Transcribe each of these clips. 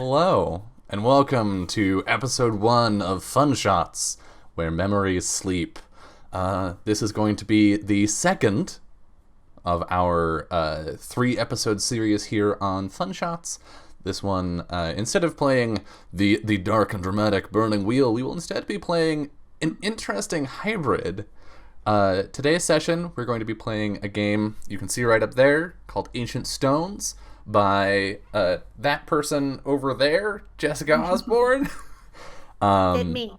Hello, and welcome to episode 1 of Fun Shots, where memories sleep. This is going to be the second of our 3-episode series here on Fun Shots. This one, instead of playing the dark and dramatic Burning Wheel, we will instead be playing an interesting hybrid. Today's session, we're going to be playing a game you can see right up there called Ancient Stones by that person over there, Jessica Osborne. Me.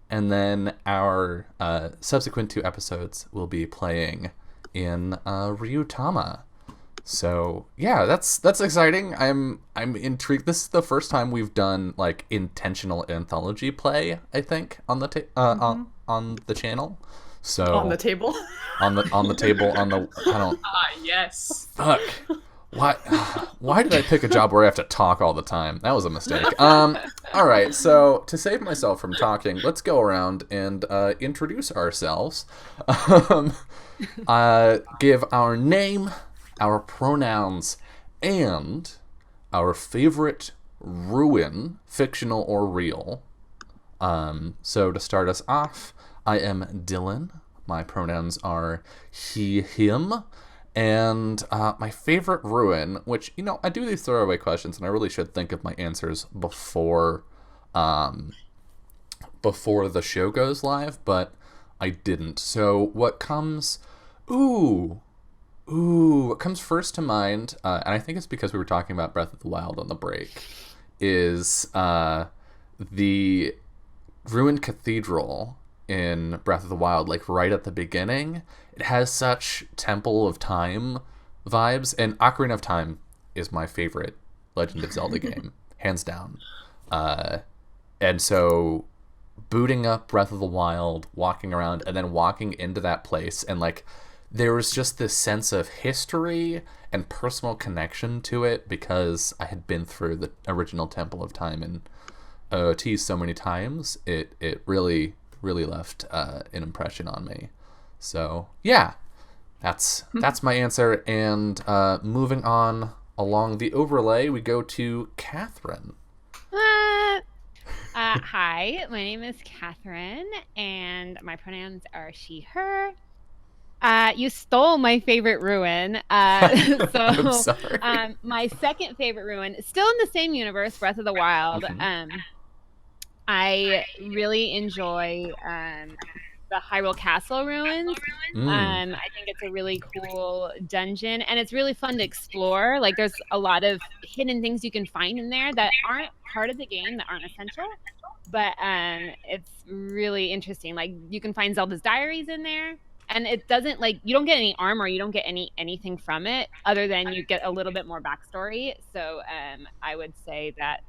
And then our subsequent 2 episodes will be playing in Ryutama. So yeah, that's exciting. I'm intrigued. This is the first time we've done like intentional anthology play, I think, on the on the channel. So on the table. on the table on the I don't. Yes. Fuck. Why did I pick a job where I have to talk all the time? That was a mistake. All right, so to save myself from talking, let's go around and introduce ourselves. Give our name, our pronouns, and our favorite ruin, fictional or real. So to start us off, I am Dylan. My pronouns are he, him. And my favorite ruin, which, you know, I do these throwaway questions, and I really should think of my answers before the show goes live, but I didn't. So what comes first to mind, and I think it's because we were talking about Breath of the Wild on the break, is the ruined cathedral in Breath of the Wild, like right at the beginning. It has such Temple of Time vibes, and Ocarina of Time is my favorite Legend of Zelda game, hands down. And so booting up Breath of the Wild, walking around, and then walking into that place, and like there was just this sense of history and personal connection to it because I had been through the original Temple of Time and OOT so many times. It really left an impression on me. So yeah, that's my answer. And moving on along the overlay, we go to Catherine. Hi, my name is Catherine, and my pronouns are she, her. You stole my favorite ruin. So I'm sorry. My second favorite ruin, still in the same universe, Breath of the Wild. Mm-hmm. I really enjoy the Hyrule Castle ruins. I think it's a really cool dungeon, and it's really fun to explore. Like, there's a lot of hidden things you can find in there that aren't part of the game, that aren't essential, but it's really interesting. Like, you can find Zelda's diaries in there, and it doesn't, like, you don't get any armor, you don't get anything from it, other than you get a little bit more backstory. So I would say that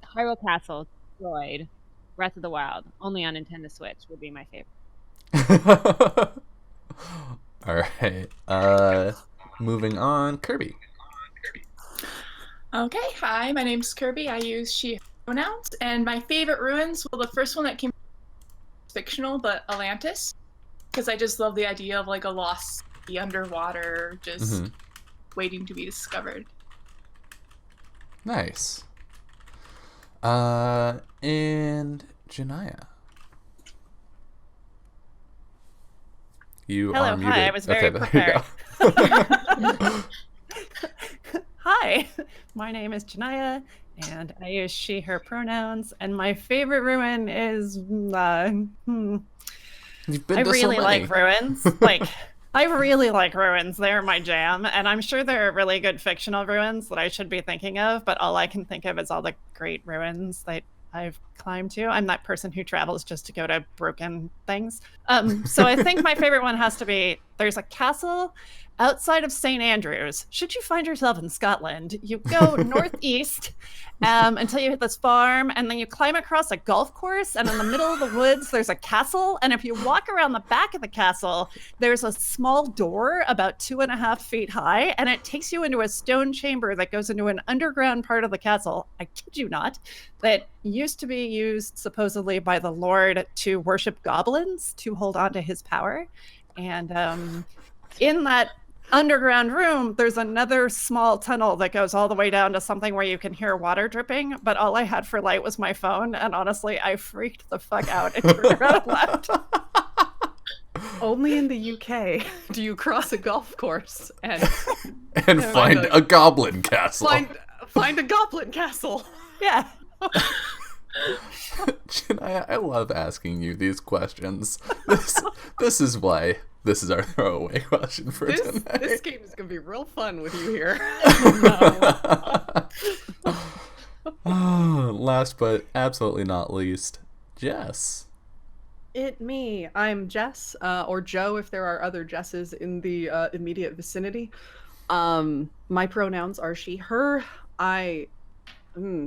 Hyrule Castle, Droid, Breath of the Wild, only on Nintendo Switch, would be my favorite. All right. Moving on, Kirby. Okay, hi, my name's Kirby. I use she pronouns, and my favorite ruins, well, the first one that came was fictional, but Atlantis, because I just love the idea of like a lost city underwater, just waiting to be discovered. Nice. And Janaya. You Hello, are muted. hi, I was very prepared. Hi, my name is Janaya, and I use she, her pronouns, and my favorite ruin is, You've been I to really so many. like ruins. I really like ruins. They're my jam, and I'm sure there are really good fictional ruins that I should be thinking of, but all I can think of is all the great ruins that I've climbed to. I'm that person who travels just to go to broken things. So I think my favorite one has to be, there's a castle outside of St. Andrews. Should you find yourself in Scotland, you go northeast until you hit this farm, and then you climb across a golf course, and in the middle of the woods, there's a castle. And if you walk around the back of the castle, there's a small door about 2.5 feet high, and it takes you into a stone chamber that goes into an underground part of the castle. I kid you not, that used to be used supposedly by the Lord to worship goblins to hold on to his power. And in that underground room, there's another small tunnel that goes all the way down to something where you can hear water dripping, but all I had for light was my phone, and honestly, I freaked the fuck out and turned around and left. Only in the UK do you cross a golf course and find a goblin castle. find a goblin castle. Yeah. Jen, I love asking you these questions. This is why this is our throwaway question for tonight. This game is gonna be real fun with you here. Last but absolutely not least, Jess. Me. I'm Jess, or Joe if there are other Jesses in the immediate vicinity. My pronouns are she, her.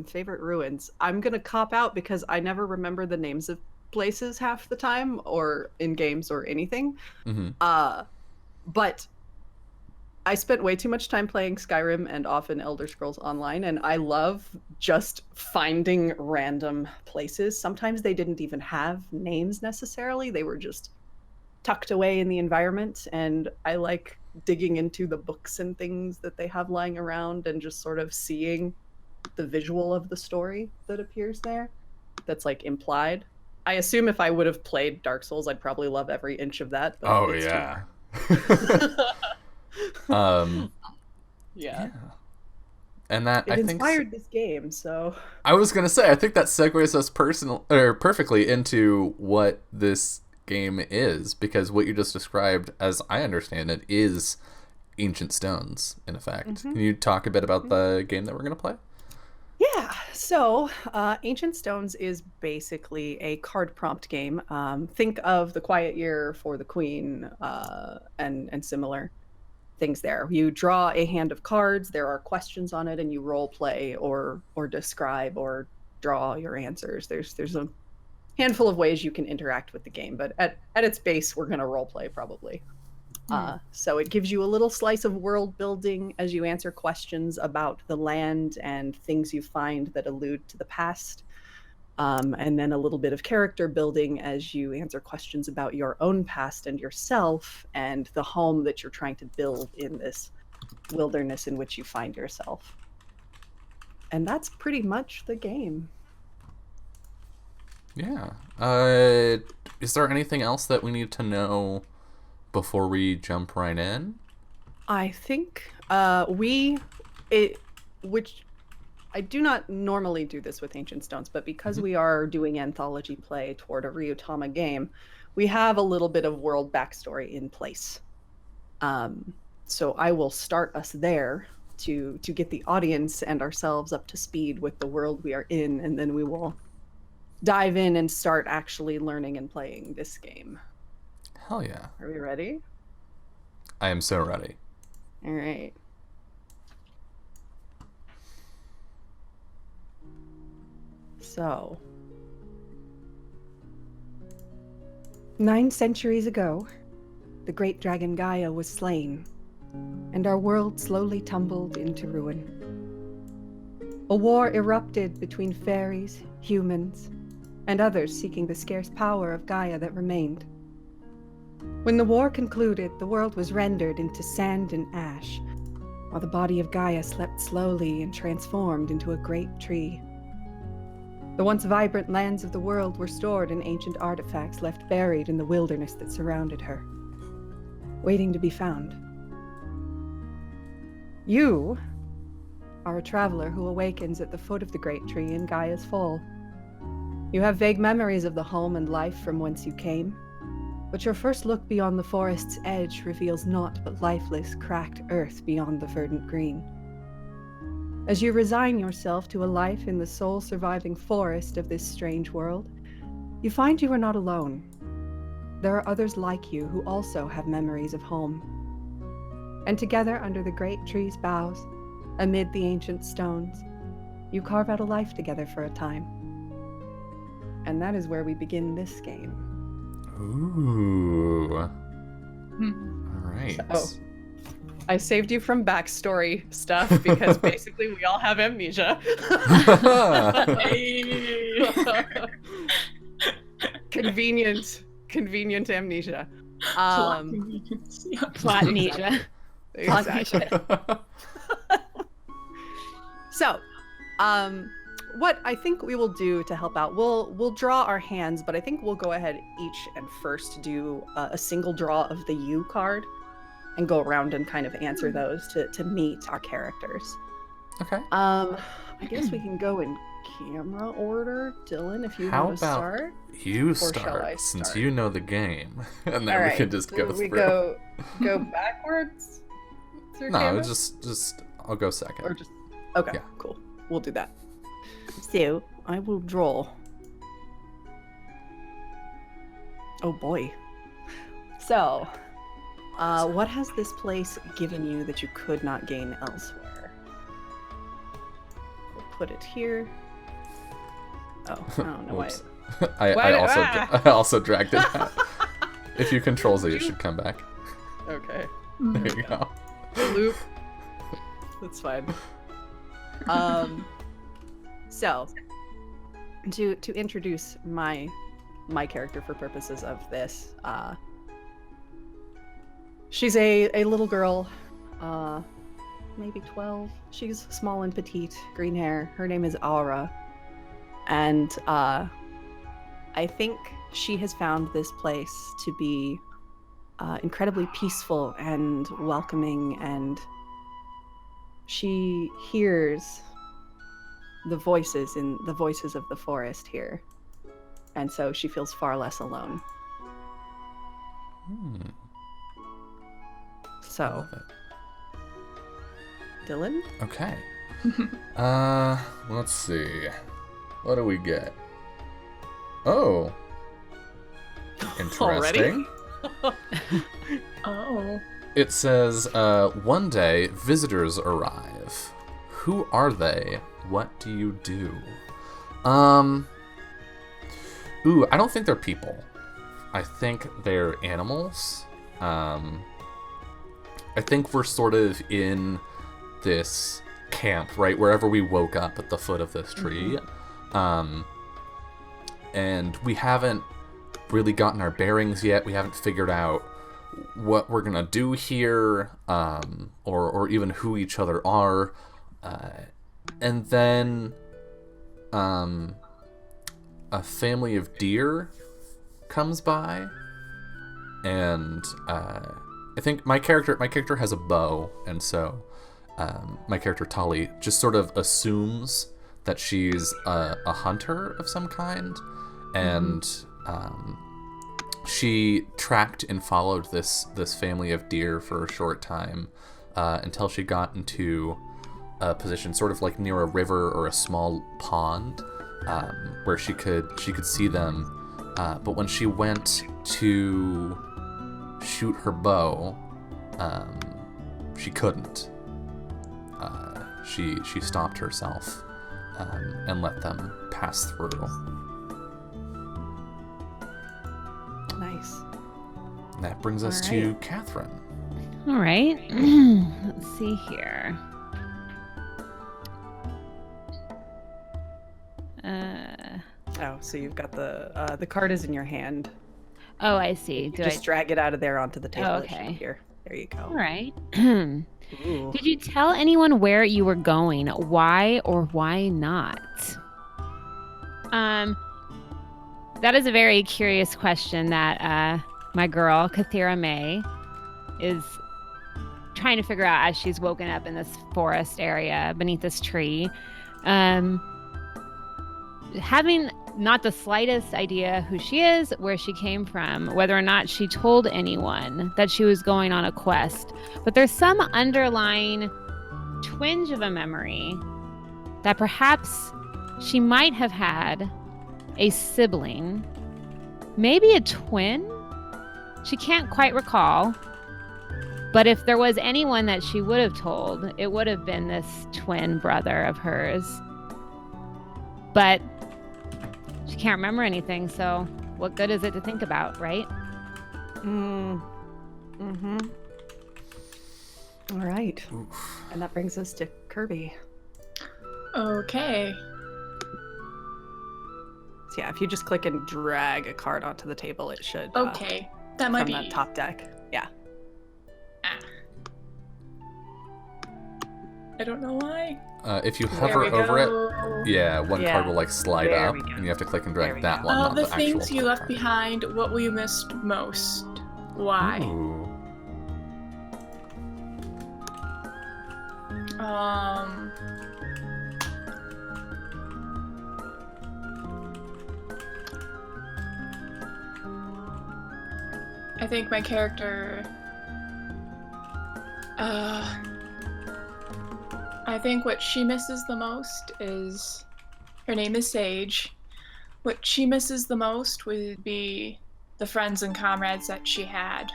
Favorite ruins. I'm gonna cop out because I never remember the names of places half the time, or in games or anything. But I spent way too much time playing Skyrim and often Elder Scrolls Online, and I love just finding random places. Sometimes they didn't even have names necessarily. They were just tucked away in the environment, and I like digging into the books and things that they have lying around and just sort of seeing the visual of the story that appears there that's like implied. I assume if I would have played Dark Souls, I'd probably love every inch of that. But Oh, it's yeah. Yeah. And that, It I think, inspired this game, so I was gonna say, I think that segues us perfectly into what this game is, because what you just described, as I understand it, is Ancient Stones, in effect. Can you talk a bit about the game that we're gonna play? yeah. So Ancient Stones is basically a card prompt game. Think of The Quiet Year for the Queen, and similar things there. You draw a hand of cards, there are questions on it, and you role play or describe or draw your answers. There's a handful of ways you can interact with the game, but at its base, we're going to role play probably. So it gives you a little slice of world building as you answer questions about the land and things you find that allude to the past. And then a little bit of character building as you answer questions about your own past and yourself and the home that you're trying to build in this wilderness in which you find yourself. And that's pretty much the game. Yeah. Is there anything else that we need to know before we jump right in? I think which I do not normally do this with Ancient Stones, but because we are doing anthology play toward a Ryutama game, we have a little bit of world backstory in place. So I will start us there to get the audience and ourselves up to speed with the world we are in, and then we will dive in and start actually learning and playing this game. Hell yeah. Are we ready? I am so ready. All right. So, 9 centuries ago, the great dragon Gaia was slain, and our world slowly tumbled into ruin. A war erupted between fairies, humans, and others seeking the scarce power of Gaia that remained. When the war concluded, the world was rendered into sand and ash, while the body of Gaia slept slowly and transformed into a great tree. The once vibrant lands of the world were stored in ancient artifacts left buried in the wilderness that surrounded her, waiting to be found. You are a traveler who awakens at the foot of the great tree in Gaia's fall. You have vague memories of the home and life from whence you came, but your first look beyond the forest's edge reveals naught but lifeless, cracked earth beyond the verdant green. As you resign yourself to a life in the sole surviving forest of this strange world, you find you are not alone. There are others like you who also have memories of home. And together under the great tree's boughs, amid the ancient stones, you carve out a life together for a time. And that is where we begin this game. Ooh. All right. So, I saved you from backstory stuff because basically we all have amnesia. Convenient amnesia. Plotnesia. Exactly. So, what I think we will do to help out, we'll draw our hands, but I think we'll go ahead each and first do a single draw of the U card and go around and kind of answer those to meet our characters. Okay. I guess we can go in camera order. Dylan, if you How want to about start. you shall start, I since start? you know the game, and then All we right, can just do go we through. go backwards through No, camera? just I'll go second. Or just okay, Yeah. cool. We'll do that. So I will draw. Oh boy. So, what has this place given you that you could not gain elsewhere? We'll put it here. Oh, I don't know why. Whoops. I also dragged it out. If you control Z, it should come back. Okay. There you go. Loop. That's fine. So to introduce my character for purposes of this, she's a little girl, maybe 12. She's small and petite, green hair. Her name is Aura, and I think she has found this place to be incredibly peaceful and welcoming, and she hears the voices of the forest here, and so she feels far less alone. I So, love it. Dylan? Okay. Let's see. What do we get? Oh. Interesting. Oh. It says, one day, visitors arrive. Who are they? What do you do? Ooh, I don't think they're people. I think they're animals. I think we're sort of in this camp, right? Wherever we woke up at the foot of this tree. And we haven't really gotten our bearings yet. We haven't figured out what we're gonna do here, or even who each other are. And then a family of deer comes by, and I think my character has a bow, and so my character Tali just sort of assumes that she's a hunter of some kind, and she tracked and followed this family of deer for a short time until she got into a position sort of like near a river or a small pond, where she could see them, but when she went to shoot her bow, she couldn't. She stopped herself and let them pass through. Nice. And that brings us All to right. Catherine. All right. Let's see here. Oh, so you've got the card is in your hand. Oh, I see. You Do just I? drag it out of there onto the table. Oh, It should be okay. Here. There you go. All right. Ooh. Did you tell anyone where you were going? Why or why not? That is a very curious question that my girl Kathira May is trying to figure out as she's woken up in this forest area beneath this tree. Having not the slightest idea who she is, where she came from, whether or not she told anyone that she was going on a quest. But there's some underlying twinge of a memory that perhaps she might have had a sibling, maybe a twin. She can't quite recall. But if there was anyone that she would have told, it would have been this twin brother of hers. But she can't remember anything, so what good is it to think about, right? Mm-hmm. All right. Oof. And that brings us to Kirby. Okay. So yeah, if you just click and drag a card onto the table, it should Okay. That might from be that top deck. Yeah. Ah. I don't know why. If you There hover we over it, go. yeah, one Yeah. card will like slide There up, we go. and you have to click and There drag we that go. one, not The the actual things you top left card. behind, what will you miss most? Why? Ooh. I think my character. I think what she misses the most is. Her name is Sage. What she misses the most would be the friends and comrades that she had.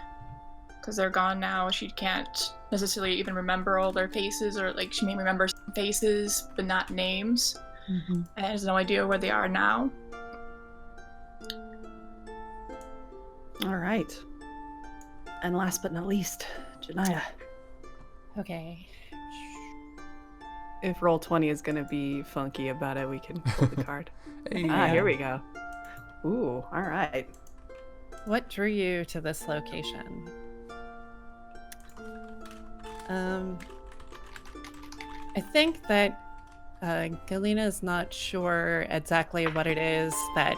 Because they're gone now. She can't necessarily even remember all their faces, or like she may remember some faces, but not names. And has no idea where they are now. All right. And last but not least, Janaya. Okay. If roll 20 is going to be funky about it, we can pull the card. Hey. Here we go. Ooh, all right. What drew you to this location? I think that Galina's not sure exactly what it is that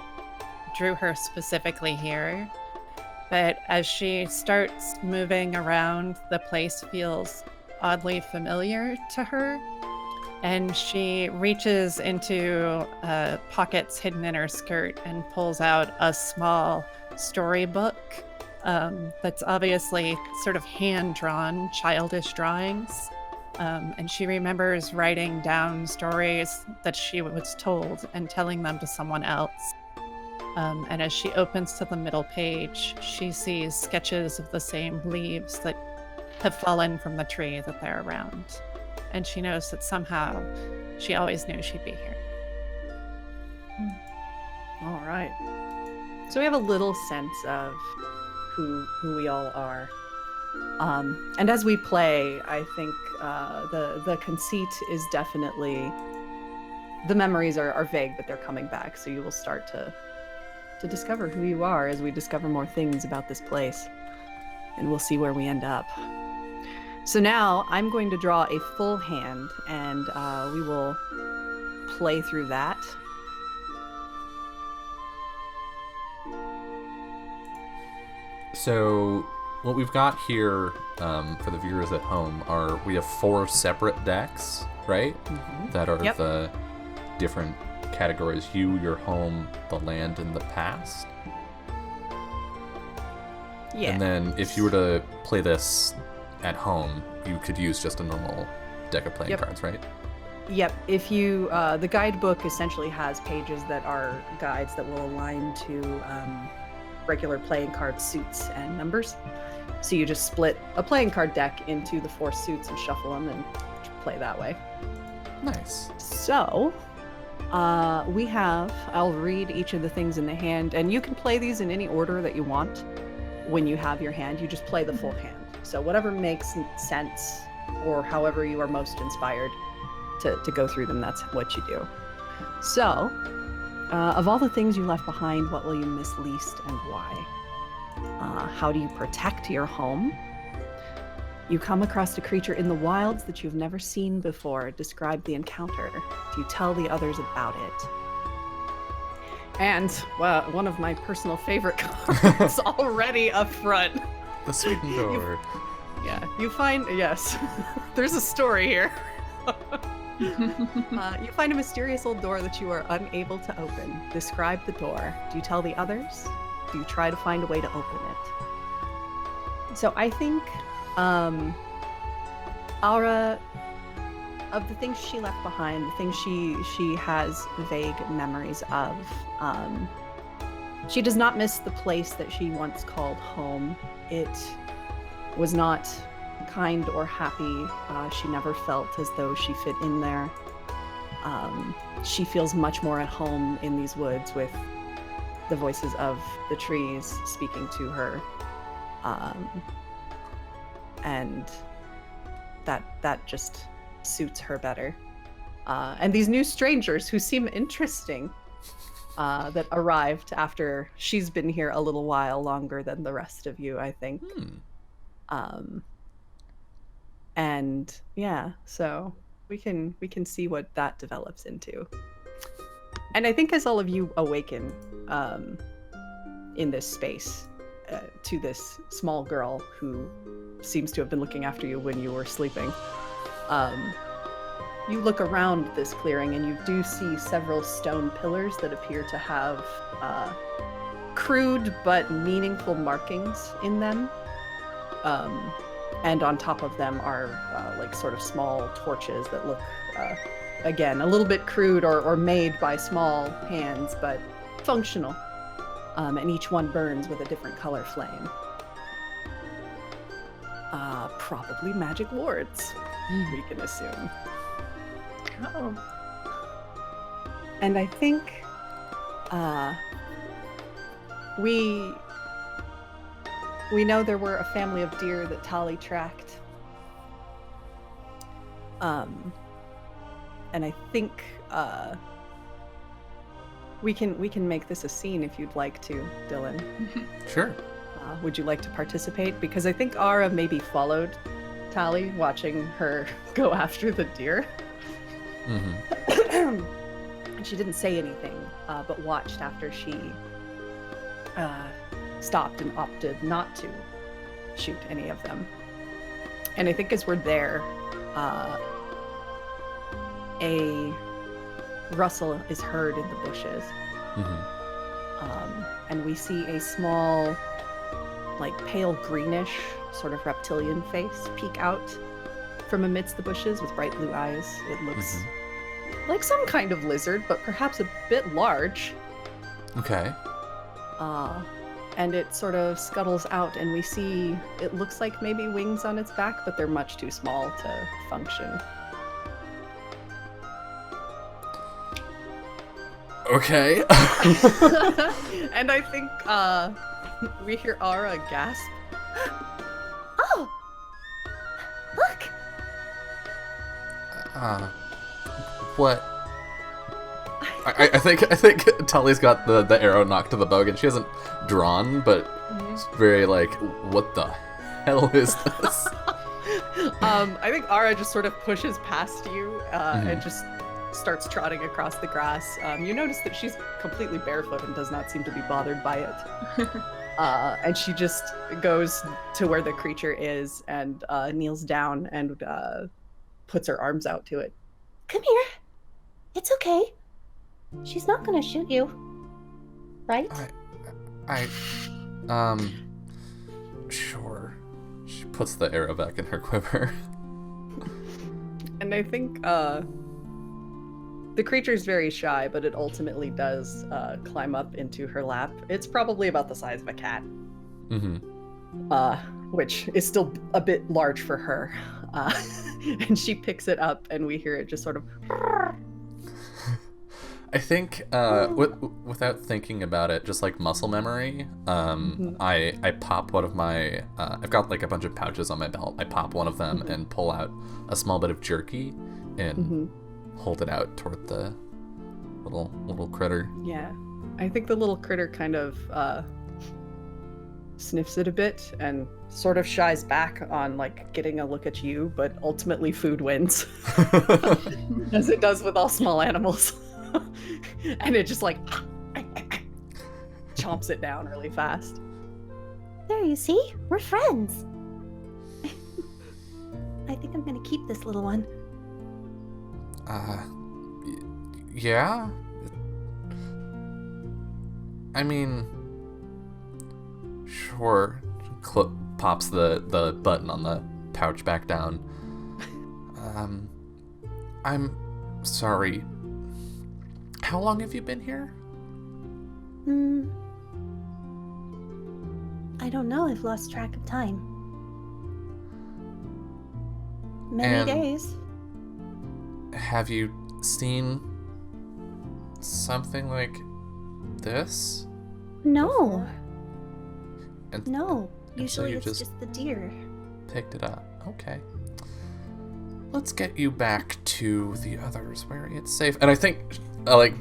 drew her specifically here, but as she starts moving around, the place feels oddly familiar to her, and she reaches into pockets hidden in her skirt and pulls out a small storybook that's obviously sort of hand-drawn, childish drawings. And she remembers writing down stories that she was told and telling them to someone else. And as she opens to the middle page, she sees sketches of the same leaves that have fallen from the tree that they're around. And she knows that somehow she always knew she'd be here. All right. So we have a little sense of who we all are. And as we play, I think the conceit is definitely, the memories are vague, but they're coming back. So you will start to discover who you are as we discover more things about this place. And we'll see where we end up. So now I'm going to draw a full hand, and we will play through that. So what we've got here for the viewers at home are, we have 4 separate decks, right? Mhm. That are Yep. the different categories: you, your home, the land, and the past. Yeah. And then if you were to play this at home, you could use just a normal deck of playing Yep. cards, right? Yep. If you, the guidebook essentially has pages that are guides that will align to regular playing card suits and numbers. So you just split a playing card deck into the 4 suits and shuffle them and play that way. Nice. So, we have, I'll read each of the things in the hand, and you can play these in any order that you want. When you have your hand, you just play the full hand. So whatever makes sense, or however you are most inspired to go through them, that's what you do. So, of all the things you left behind, what will you miss least and why? How do you protect your home? You come across a creature in the wilds that you've never seen before. Describe the encounter. Do you tell the others about it? And one of my personal favorite cards already up front. The Sweden door. Yeah, you find, yes, there's a story here. You find a mysterious old door that you are unable to open. Describe the door. Do you tell the others? Do you try to find a way to open it? So I think Aura, of the things she left behind, the things she has vague memories of, she does not miss the place that she once called home. It was not kind or happy. She never felt as though she fit in there. She feels much more at home in these woods with the voices of the trees speaking to her. And that just suits her better. And these new strangers who seem interesting that arrived after she's been here a little while longer than the rest of you, I think. And yeah, so we can see what that develops into. And I think as all of you awaken in this space to this small girl who seems to have been looking after you when you were sleeping, you look around this clearing and you do see several stone pillars that appear to have crude but meaningful markings in them. And on top of them are like sort of small torches that look, again, a little bit crude or made by small hands, but functional. And each one burns with a different color flame. Probably magic wards, we can assume. Oh. And I think we know there were a family of deer that Tali tracked. And I think we can make this a scene if you'd like to, Dylan. Sure. Would you like to participate? Because I think Ara maybe followed Tali, watching her go after the deer. Mm-hmm. And she didn't say anything, but watched after she stopped and opted not to shoot any of them. And I think as we're there, a rustle is heard in the bushes. Mm-hmm. And we see a small, like pale greenish, sort of reptilian face peek out from amidst the bushes with bright blue eyes. It looks like some kind of lizard, but perhaps a bit large. Okay. And it sort of scuttles out, and we see it looks like maybe wings on its back, but they're much too small to function. Okay. And I think we hear Ara gasp. Oh! Look! What? I think Tali's got the arrow knocked to the bow, and she hasn't drawn, but it's very like, what the hell is this? I think Ara just sort of pushes past you and just starts trotting across the grass. You notice that she's completely barefoot and does not seem to be bothered by it. And she just goes to where the creature is and kneels down and puts her arms out to it. Come here. It's okay. She's not gonna shoot you. Right? Sure. She puts the arrow back in her quiver. And I think the creature's very shy, but it ultimately does climb up into her lap. It's probably about the size of a cat. Which is still a bit large for her. And she picks it up, and we hear it just sort of... I think, without thinking about it, just like muscle memory, I pop one of my, I've got like a bunch of pouches on my belt. I pop one of them and pull out a small bit of jerky and hold it out toward the little critter. Yeah. I think the little critter kind of sniffs it a bit and sort of shies back on like getting a look at you, but ultimately food wins. As it does with all small animals. And it just like chomps it down really fast. There, you see? We're friends. I think I'm gonna keep this little one. Yeah? I mean, sure. Pops the button on the pouch back down. I'm sorry. How long have you been here? I don't know. I've lost track of time. Many And days. Have you seen something like this? No. And No. and so Usually you it's just just the deer. picked it up. Okay. Let's get you back to the others where it's safe. And I think I like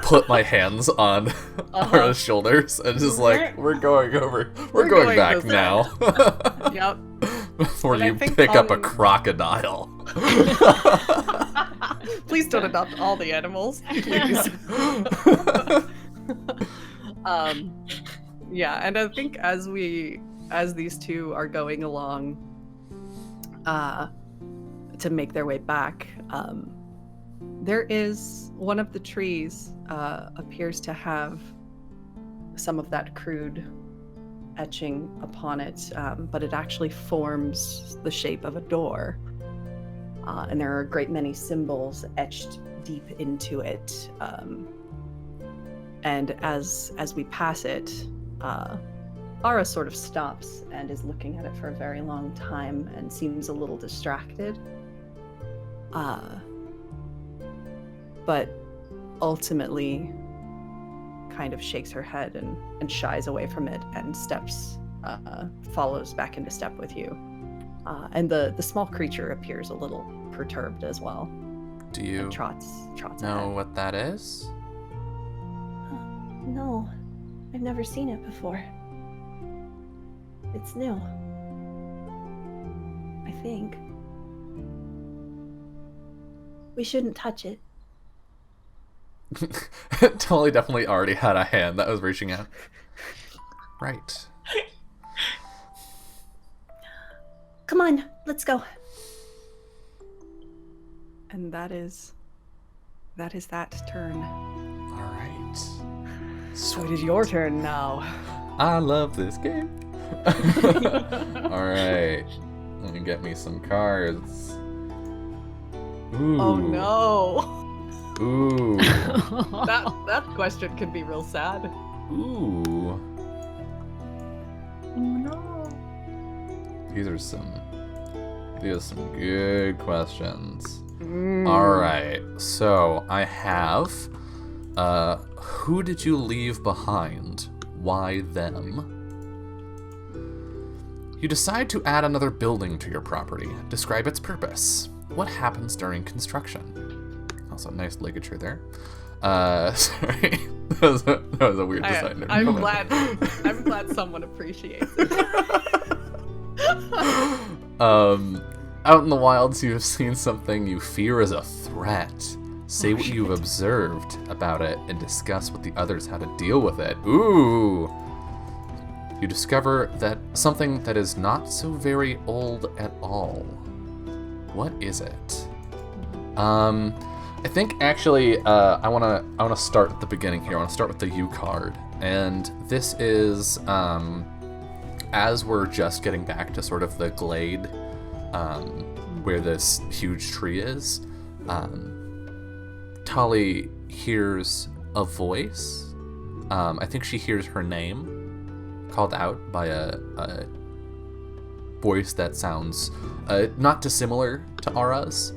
put my hands on Ara's shoulders and just like, we're going going back this now. Yep. Before And I you think pick up a on- crocodile. Please don't adopt all the animals, please. Yeah, and I think as these two are going along to make their way back, there is one of the trees appears to have some of that crude etching upon it, but it actually forms the shape of a door. And there are a great many symbols etched deep into it. And as we pass it, Ara sort of stops and is looking at it for a very long time and seems a little distracted. But ultimately kind of shakes her head and shies away from it and follows back into step with you. And the small creature appears a little perturbed as well. Do you and trots know ahead. what that is? No, I've never seen it before. It's new. I think. We shouldn't touch it. Tully definitely already had a hand that was reaching out. Right. Come on, let's go. And that is that turn. All right. So it is your turn now. I love this game. All right. Let me get me some cards. Ooh. Oh no. Ooh. That question can be real sad. Ooh. Oh no. These are some good questions. All right. So I have, who did you leave behind? Why them? You decide to add another building to your property. Describe its purpose. What happens during construction? Also, nice ligature there. Sorry. that was a weird design. I'm glad someone appreciates it. Out in the wilds, you have seen something you fear is a threat. Say what you've observed about it and discuss with the others how to deal with it. Ooh! You discover that something that is not so very old at all. What is it? I think actually, I wanna start at the beginning here. I wanna start with the U card, and this is as we're just getting back to sort of the glade, where this huge tree is. Tali hears a voice. I think she hears her name called out by a voice that sounds not dissimilar to Ara's.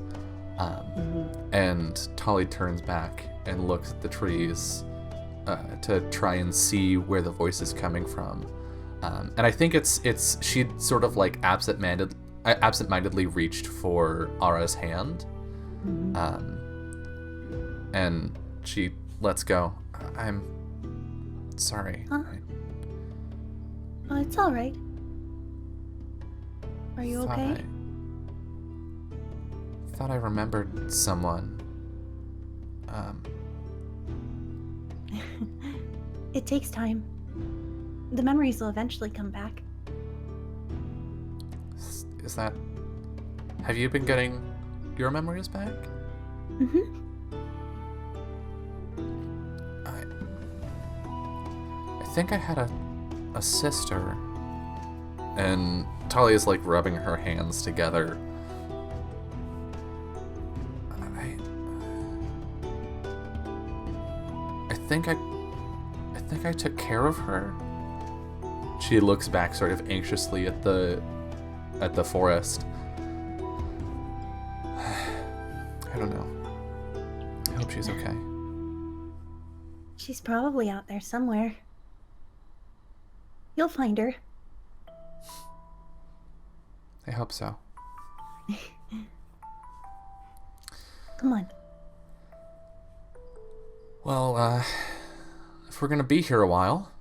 And Tali turns back and looks at the trees to try and see where the voice is coming from. And I think it's she sort of like absentmindedly reached for Ara's hand. And she lets go. I'm sorry. Huh? Oh, it's all right. Are you okay? Thought I remembered someone. It takes time. The memories will eventually come back. Is that... Have you been getting your memories back? Mm-hmm. I think I had a sister. And Tali is like rubbing her hands together. I think I took care of her. She looks back sort of anxiously at the forest. I don't know. I hope she's okay. She's probably out there somewhere. You'll find her. I hope so. Come on. Well, if we're gonna be here a while,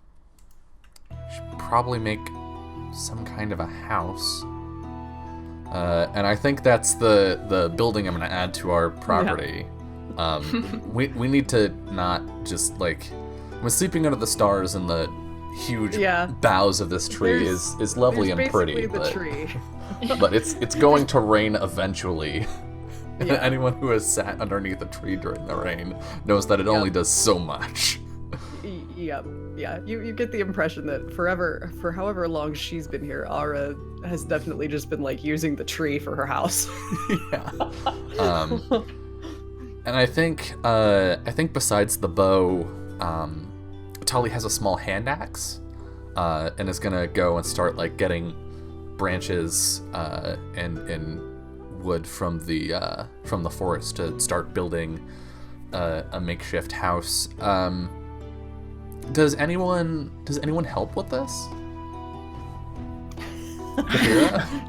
we should probably make some kind of a house. And I think that's the building I'm going to add to our property. We need to not just like when sleeping under the stars and the huge boughs of this tree is lovely and pretty, the tree. but it's going to rain eventually. Yeah. Anyone who has sat underneath a tree during the rain knows that it only does so much. Yep. Yeah. You get the impression that for however long she's been here, Ara has definitely just been like using the tree for her house. Yeah. And I think besides the bow, Tali has a small hand axe, and is gonna go and start like getting branches and wood from the forest to start building a makeshift house. Does anyone help with this?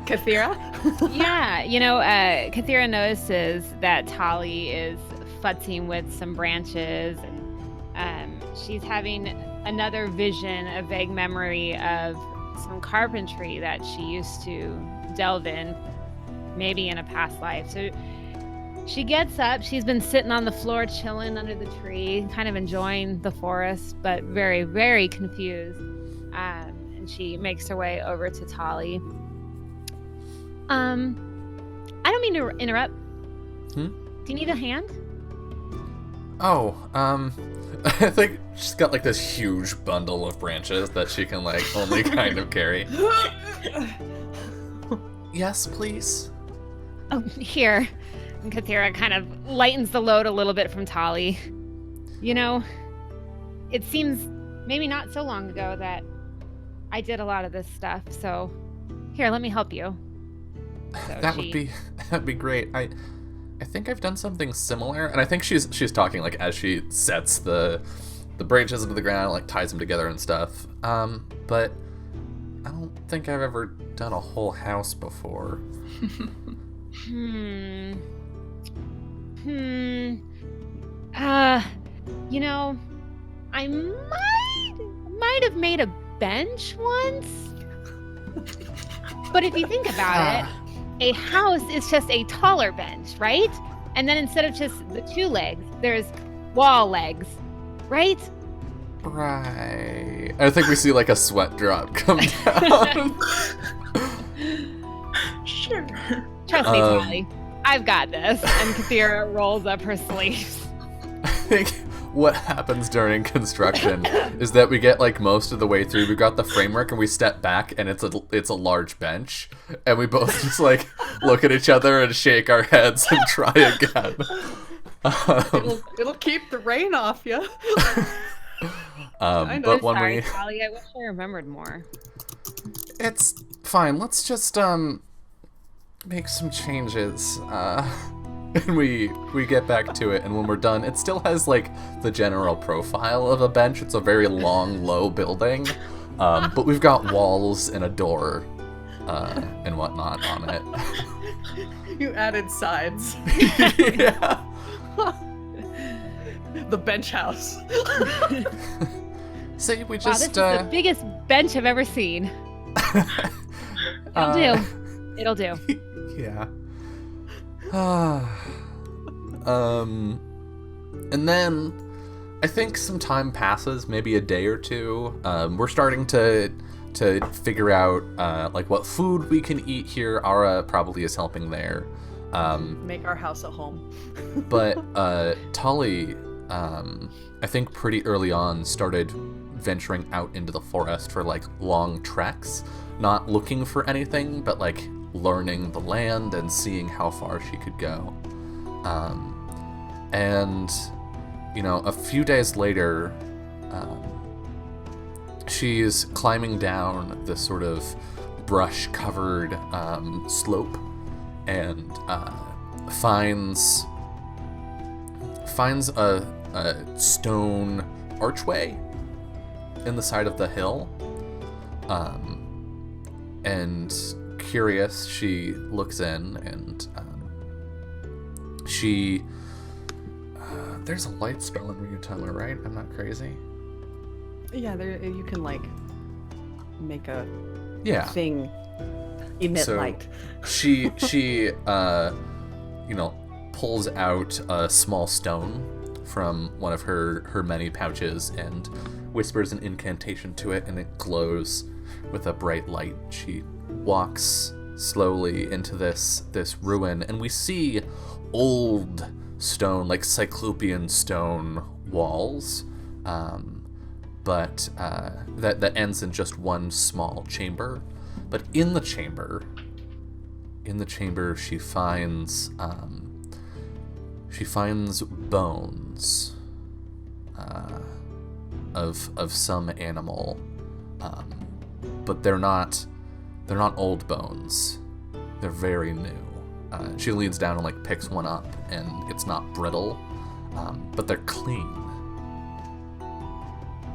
Kathira? Yeah, Kathira notices that Tali is futzing with some branches, and she's having another vision, a vague memory of some carpentry that she used to delve in, maybe in a past life. So she gets up. She's been sitting on the floor, chilling under the tree, kind of enjoying the forest, but very, very confused. And she makes her way over to Tali. I don't mean to interrupt. Do you need a hand? Oh, I think she's got like this huge bundle of branches that she can like only kind of carry. Yes, please. Oh, here. And Kathira kind of lightens the load a little bit from Tali. It seems maybe not so long ago that I did a lot of this stuff, so here, let me help you. So that'd be great. I think I've done something similar, and I think she's talking like as she sets the branches into the ground, like ties them together and stuff. But I don't think I've ever done a whole house before. I might have made a bench once. But if you think about it, a house is just a taller bench, right? And then instead of just the two legs, there's wall legs, right? Right. I think we see like a sweat drop come down. Sure. Trust me, Tali. I've got this. And Kathira rolls up her sleeves. I think what happens during construction is that we get like most of the way through. We've got the framework and we step back and it's a large bench. And we both just like look at each other and shake our heads and try again. It'll keep the rain off you. But when Sorry, Tali, I wish I remembered more. It's fine. Let's just make some changes. And we get back to it, and when we're done, it still has like the general profile of a bench. It's a very long, low building, but we've got walls and a door and whatnot on it. You added sides. Yeah. The bench house. See, we Wow, just this is the biggest bench I've ever seen. It'll do. It'll do. Yeah. And then I think some time passes, maybe a day or two. We're starting to figure out like what food we can eat here. Ara probably is helping there. Make our house a home. But Tali, I think pretty early on started venturing out into the forest for like long treks, not looking for anything, but like learning the land and seeing how far she could go. And a few days later, she's climbing down this sort of brush-covered slope and finds a stone archway in the side of the hill. And curious, she looks in and there's a light spell in Ryutama, right? I'm not crazy. Yeah, you can like make a Yeah. thing Emit So- light. She pulls out a small stone from one of her many pouches and whispers an incantation to it, and it glows with a bright light. She walks slowly into this ruin, and we see old stone, like cyclopean stone walls, but that ends in just one small chamber. But in the chamber, she finds bones of some animal, but they're not old bones. They're very new. She leans down and like picks one up, and it's not brittle, but they're clean.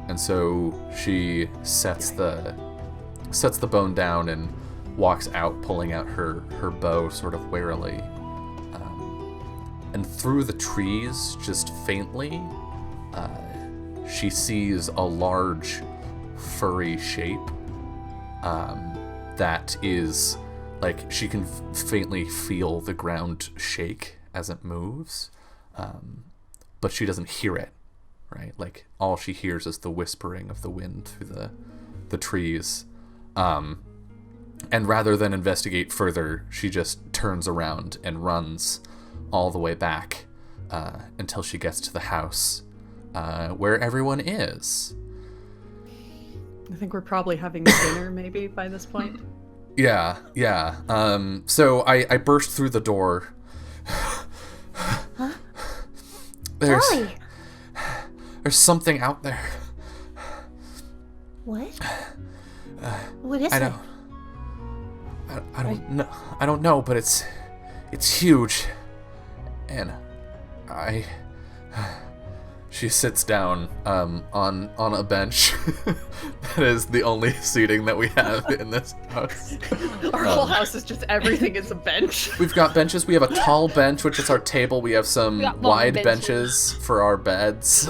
And so she sets the bone down and walks out, pulling out her bow sort of warily. And through the trees, just faintly, she sees a large furry shape that is like she can faintly feel the ground shake as it moves, but she doesn't hear it, right? Like all she hears is the whispering of the wind through the trees. And rather than investigate further, she just turns around and runs all the way back until she gets to the house where everyone is. I think we're probably having dinner maybe by this point. Yeah. So I burst through the door. Huh? There's Dolly! something out there. What? What is I it? don't. I don't know. I don't know, but it's huge, and She sits down on a bench. That is the only seating that we have in this house. Our whole house is just everything is a bench. We've got benches. We have a tall bench, which is our table. We have some We got long wide benches. for our beds.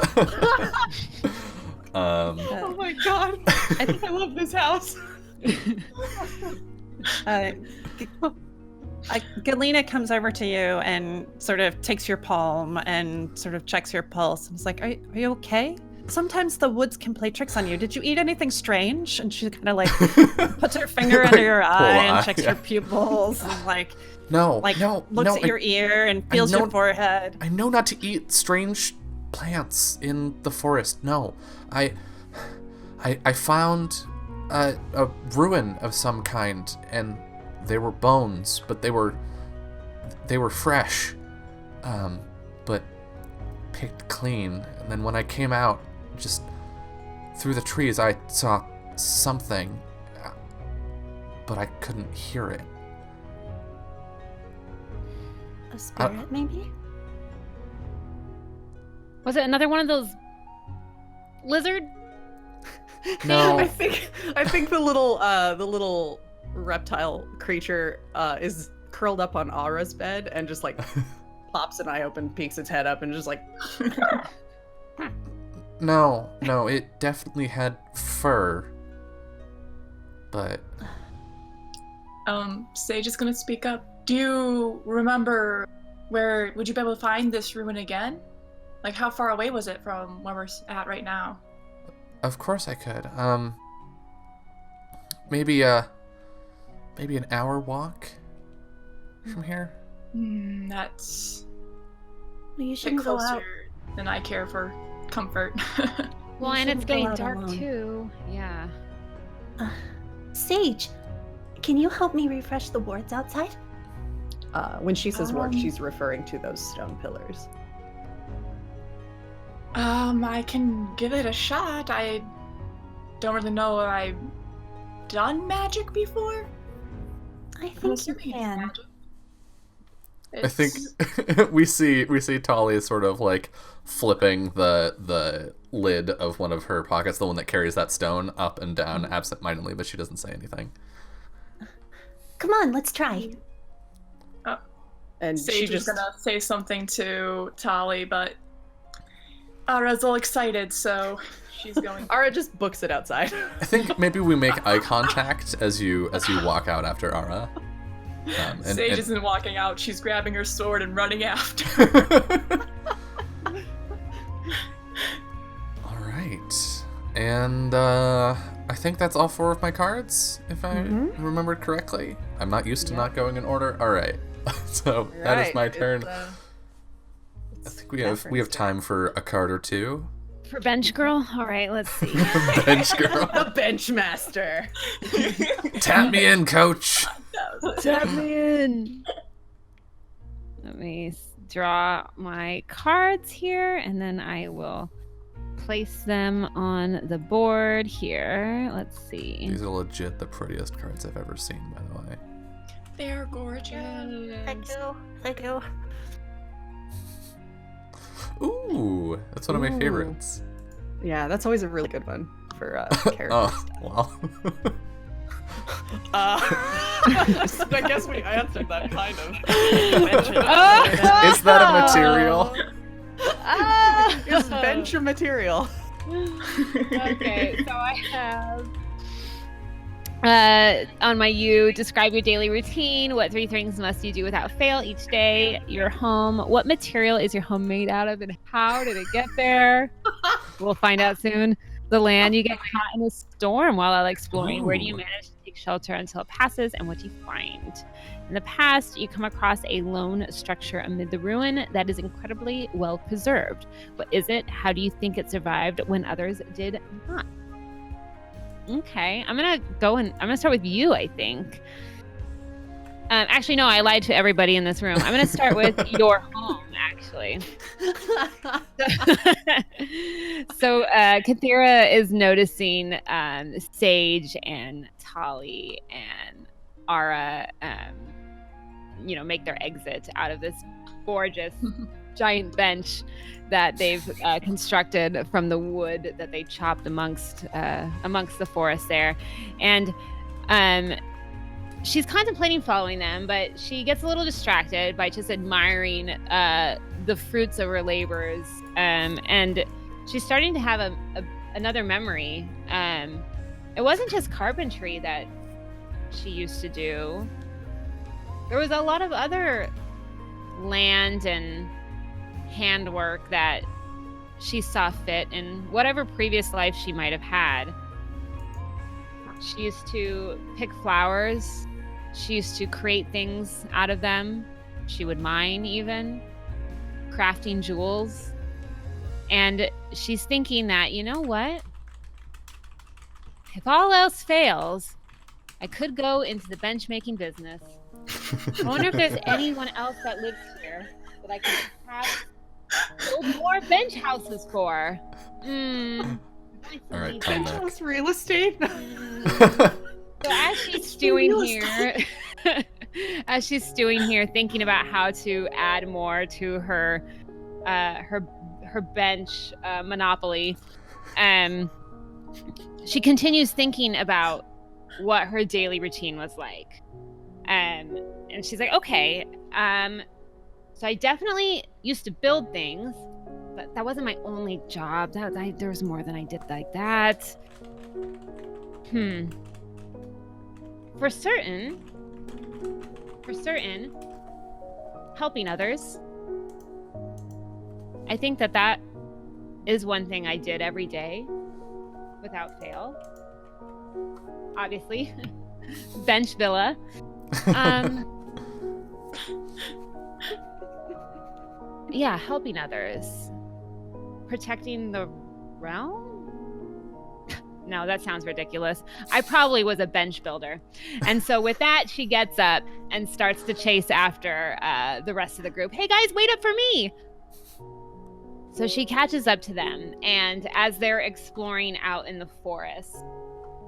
Oh my god. I love this house. Galena comes over to you and sort of takes your palm and sort of checks your pulse and is like, are you okay? Sometimes the woods can play tricks on you. Did you eat anything strange? And she kind of like puts her finger under your eye and checks your pupils and like looks at your ear and feels your forehead. I know not to eat strange plants in the forest. No, I found a ruin of some kind, and they were bones, but they were fresh, but picked clean. And then when I came out, just through the trees, I saw something, but I couldn't hear it. A spirit, maybe? Was it another one of those lizard? No. I think the little reptile creature is curled up on Aura's bed and just like pops an eye open, peeks its head up, and just like. No, it definitely had fur, but Sage is gonna speak up. Do you remember where would you be able to find this ruin again? Like, how far away was it from where we're at right now? of course I could. Maybe an hour walk from here. That's Well, you a bit shouldn't go out. closer than I care for comfort. Well, You and it's shouldn't go getting out dark alone. too. Yeah. Sage, can you help me refresh the wards outside? When she says ward, Um, she's referring to those stone pillars. I can give it a shot. I don't really know if I've done magic before. I I'm think you assuming it's can. magic. I think we see Tali sort of like flipping the lid of one of her pockets, the one that carries that stone, up and down absentmindedly, but she doesn't say anything. Come on, let's try. And she Sage is just gonna say something to Tali, but Ara's all excited, so she's going. Ara just books it outside. I think maybe we make eye contact as you walk out after Ara. Sage isn't walking out. She's grabbing her sword and running after. All right, and I think that's all 4 of my cards, if I remembered correctly. I'm not used to not going in order. All right, so that is my turn. I think we have time for a card or two. For bench girl? All right, let's see. Bench girl. The bench master. Tap me in, coach. Tap me in. Let me draw my cards here, and then I will place them on the board here. Let's see. These are legit the prettiest cards I've ever seen, by the way. They're gorgeous. Thank you. Ooh, that's one of my favorites. Yeah, that's always a really good one for characters. Oh, well. I guess we answered that kind of. Is that a material? It's bench material. Okay, so I have on my U, describe your daily routine. What 3 things must you do without fail each day? Your home. What material is your home made out of, and how did it get there? We'll find out soon. The land. You get caught in a storm while exploring. Where do you manage to take shelter until it passes, and what do you find? In the past, you come across a lone structure amid the ruin that is incredibly well preserved. What is it? How do you think it survived when others did not? Okay, I'm gonna start with you, I think. Actually, no, I lied to everybody in this room. I'm gonna start with your home, actually. So Kathira is noticing Sage and Tali and Ara, make their exit out of this gorgeous giant bench that they've constructed from the wood that they chopped amongst the forest there. And she's contemplating following them, but she gets a little distracted by just admiring the fruits of her labors. And she's starting to have another memory. It wasn't just carpentry that she used to do. There was a lot of other land and handwork that she saw fit in whatever previous life she might have had. She used to pick flowers. She used to create things out of them. She would mine, even crafting jewels. And she's thinking that, you know what? If all else fails, I could go into the bench making business. I wonder if there's anyone else that lives here that I can perhaps build more bench houses for. All right, time back. House real estate. So as she's stewing here, thinking about how to add more to her bench monopoly, she continues thinking about what her daily routine was like. And she's like, okay, so I definitely used to build things, but that wasn't my only job. There was more than I did like that. For certain, helping others. I think that is one thing I did every day without fail. Obviously, bench villa. Yeah, helping others. Protecting the realm? No, that sounds ridiculous. I probably was a bench builder. And so with that, she gets up and starts to chase after the rest of the group. Hey guys, wait up for me! So she catches up to them, and as they're exploring out in the forest,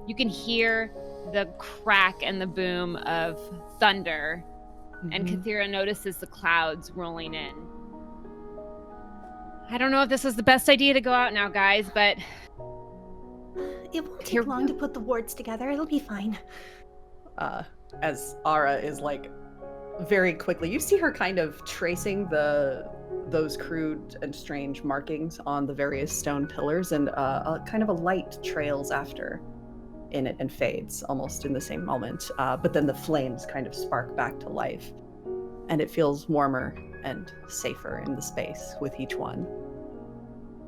you can hear the crack and the boom of thunder, and Kathira notices the clouds rolling in. I don't know if this was the best idea to go out now, guys, but It won't take long to put the wards together. It'll be fine. As Ara is very quickly, you see her kind of tracing the those crude and strange markings on the various stone pillars, and a kind of a light trails after in it and fades almost in the same moment. But then the flames kind of spark back to life, and it feels warmer and safer in the space with each one.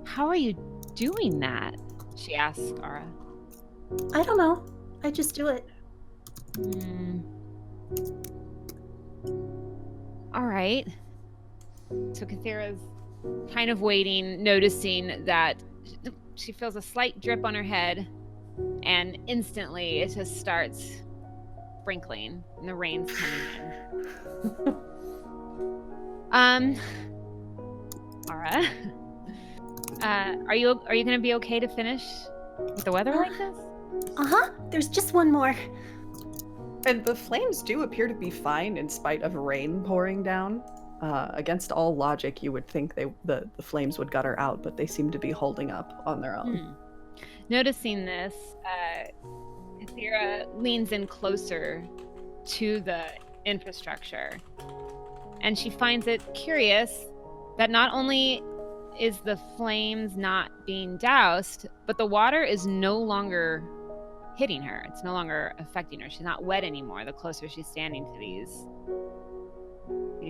How are you doing that? She asks Ara. I don't know. I just do it. All right. So Kathira's kind of waiting, noticing that she feels a slight drip on her head, and instantly it just starts sprinkling, and the rain's coming in. Ara, are you gonna be okay to finish with the weather like this? Uh-huh. There's just one more. And the flames do appear to be fine in spite of rain pouring down. Against all logic, you would think the flames would gutter out, but they seem to be holding up on their own. Noticing this, Kathira leans in closer to the infrastructure, and she finds it curious that not only is the flames not being doused, but the water is no longer hitting her. It's no longer affecting her. She's not wet anymore the closer she's standing to these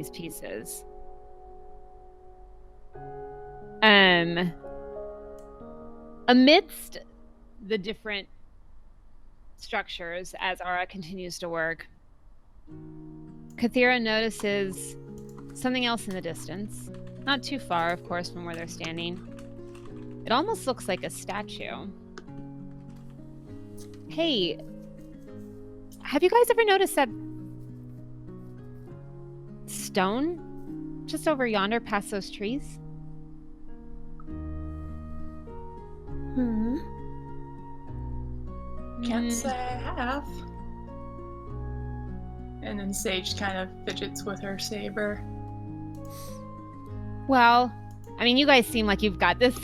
pieces. Amidst the different structures, as Ara continues to work, Kathira notices something else in the distance. Not too far, of course, from where they're standing. It almost looks like a statue. Hey, have you guys ever noticed that stone just over yonder past those trees? Can't say I have. And then Sage kind of fidgets with her saber. Well, I mean, you guys seem like you've got this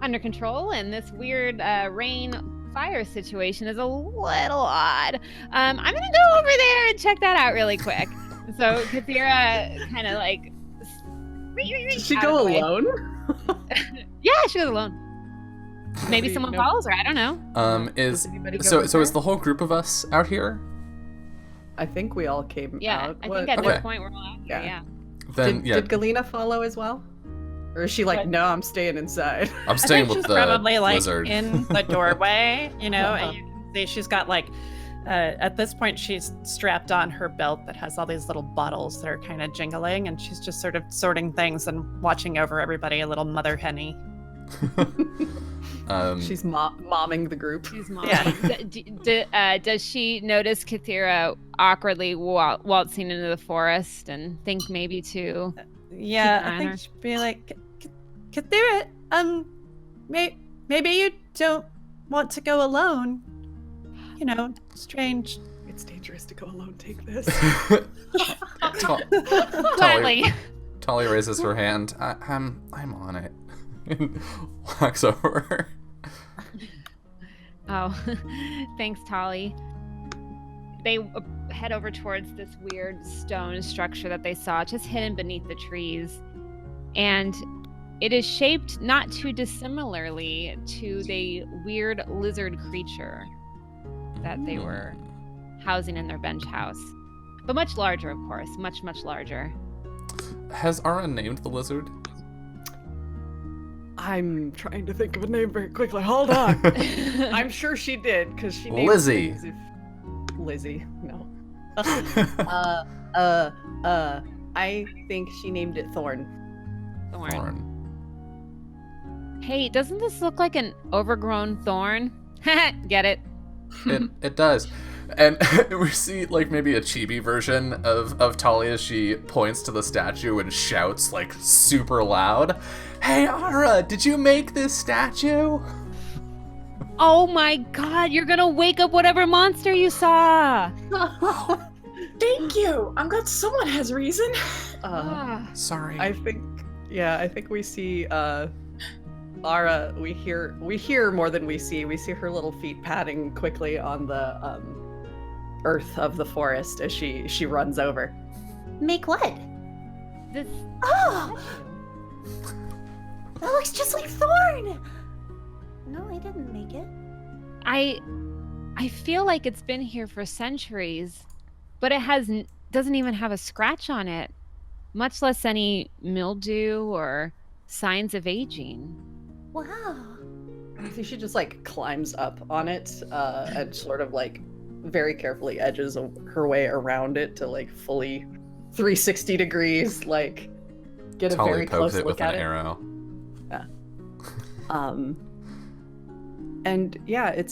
under control, and this weird rain fire situation is a little odd. I'm gonna go over there and check that out really quick. So Kathira kind of like. Did she go alone? Yeah, she was alone. Maybe someone follows her. I don't know. Is anybody go so with so her? is the whole group of us out here? I think we all came Yeah, out. I What- think at Okay. this point we're all out here. Yeah. Yeah. Then Did Galena follow as well? Or is she like, no, I'm staying inside? I'm I staying think with she's the probably like lizard. in the doorway, you know, Uh-huh. and you can see she's got like, at this point, she's strapped on her belt that has all these little bottles that are kind of jingling, and she's just sort of sorting things and watching over everybody, a little mother henny. She's momming the group. She's mom. Yeah. Does she notice Kathira awkwardly waltzing into the forest and think maybe to? Yeah, Keep an eye I on think her. she'd be like, Kathira, maybe you don't want to go alone. You know, strange. It's dangerous to go alone. Take this. Gladly. Tali raises her hand. I'm on it. And walks over. Oh, thanks, Tali. They head over towards this weird stone structure that they saw just hidden beneath the trees. And it is shaped not too dissimilarly to the weird lizard creature that they were housing in their bench house. But much larger, of course. Much, much larger. Has Ara named the lizard? I'm trying to think of a name very quickly. Hold on. I'm sure she did, because she named Lizzie. things if- Lizzie, no. I think she named it Thorn. Thorn. Thorn. Hey, doesn't this look like an overgrown thorn? Get it? It does. And we see like maybe a chibi version of Tali as she points to the statue and shouts like super loud, "Hey Ara, did you make this statue?" Oh my god, you're gonna wake up whatever monster you saw! Thank you. I'm glad someone has reason. Ah. Sorry. I think we see Ara. We hear more than we see. We see her little feet padding quickly on the earth of the forest as she runs over. Make what? This Oh, That looks just like Thorn! No, I didn't make it. I feel like it's been here for centuries, but it doesn't even have a scratch on it, much less any mildew or signs of aging. Wow. So she just like climbs up on it and sort of like very carefully edges her way around it to like fully 360 degrees, like get a Tully very pokes close it look with at an it. arrow. And yeah, it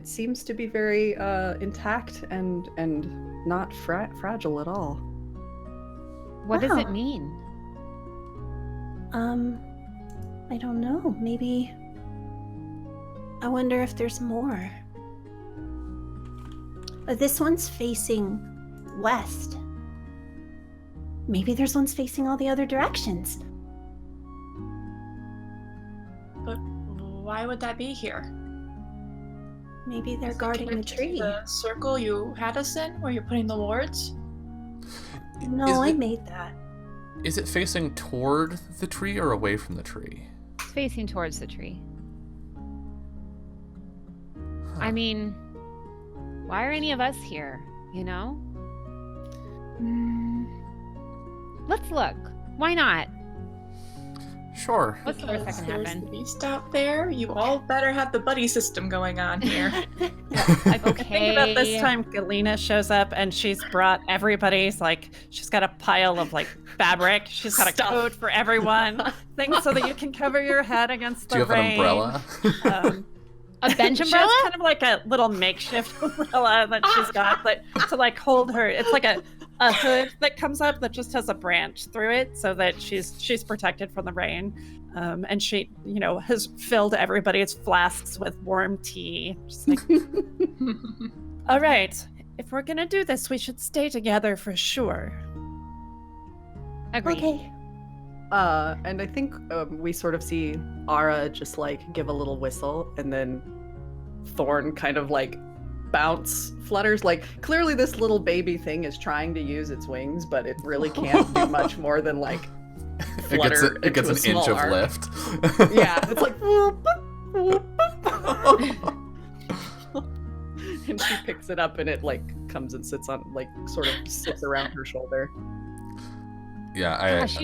seems to be very intact and not fragile at all. What does it Wow. mean? I don't know. Maybe. I wonder if there's more. This one's facing west. Maybe there's ones facing all the other directions. But why would that be here? Maybe they're Is it guarding the connected to tree. The circle you had us in, where you're putting the wards? No, Is I it- made that. Is it facing toward the tree or away from the tree? It's facing towards the tree. I mean, why are any of us here, you know? Let's look. Why not? Sure. What's the worst that Because can there's happen? the beast out there. You all better have the buddy system going on here. I think about this time Galena shows up and she's brought everybody's like she's got a pile of like fabric. She's got a Stuff. coat for everyone, things so that you can cover your head against the Do you have rain. an umbrella? A bench She has umbrella? kind of like a little makeshift umbrella that she's got to like hold her. It's like a hood that comes up that just has a branch through it so that she's protected from the rain. And she, has filled everybody's flasks with warm tea. Just like, all right, if we're gonna do this, we should stay together for sure. Agreed. Okay. And I think we sort of see Ara just like give a little whistle, and then Thorn kind of like flutters. Like clearly this little baby thing is trying to use its wings, but it really can't do much more than like flutter it gets into an a inch small of arc. lift. Yeah, it's like whoop, whoop, whoop. And she picks it up and it like comes and sits on like sort of sits around her shoulder. Yeah, Gosh,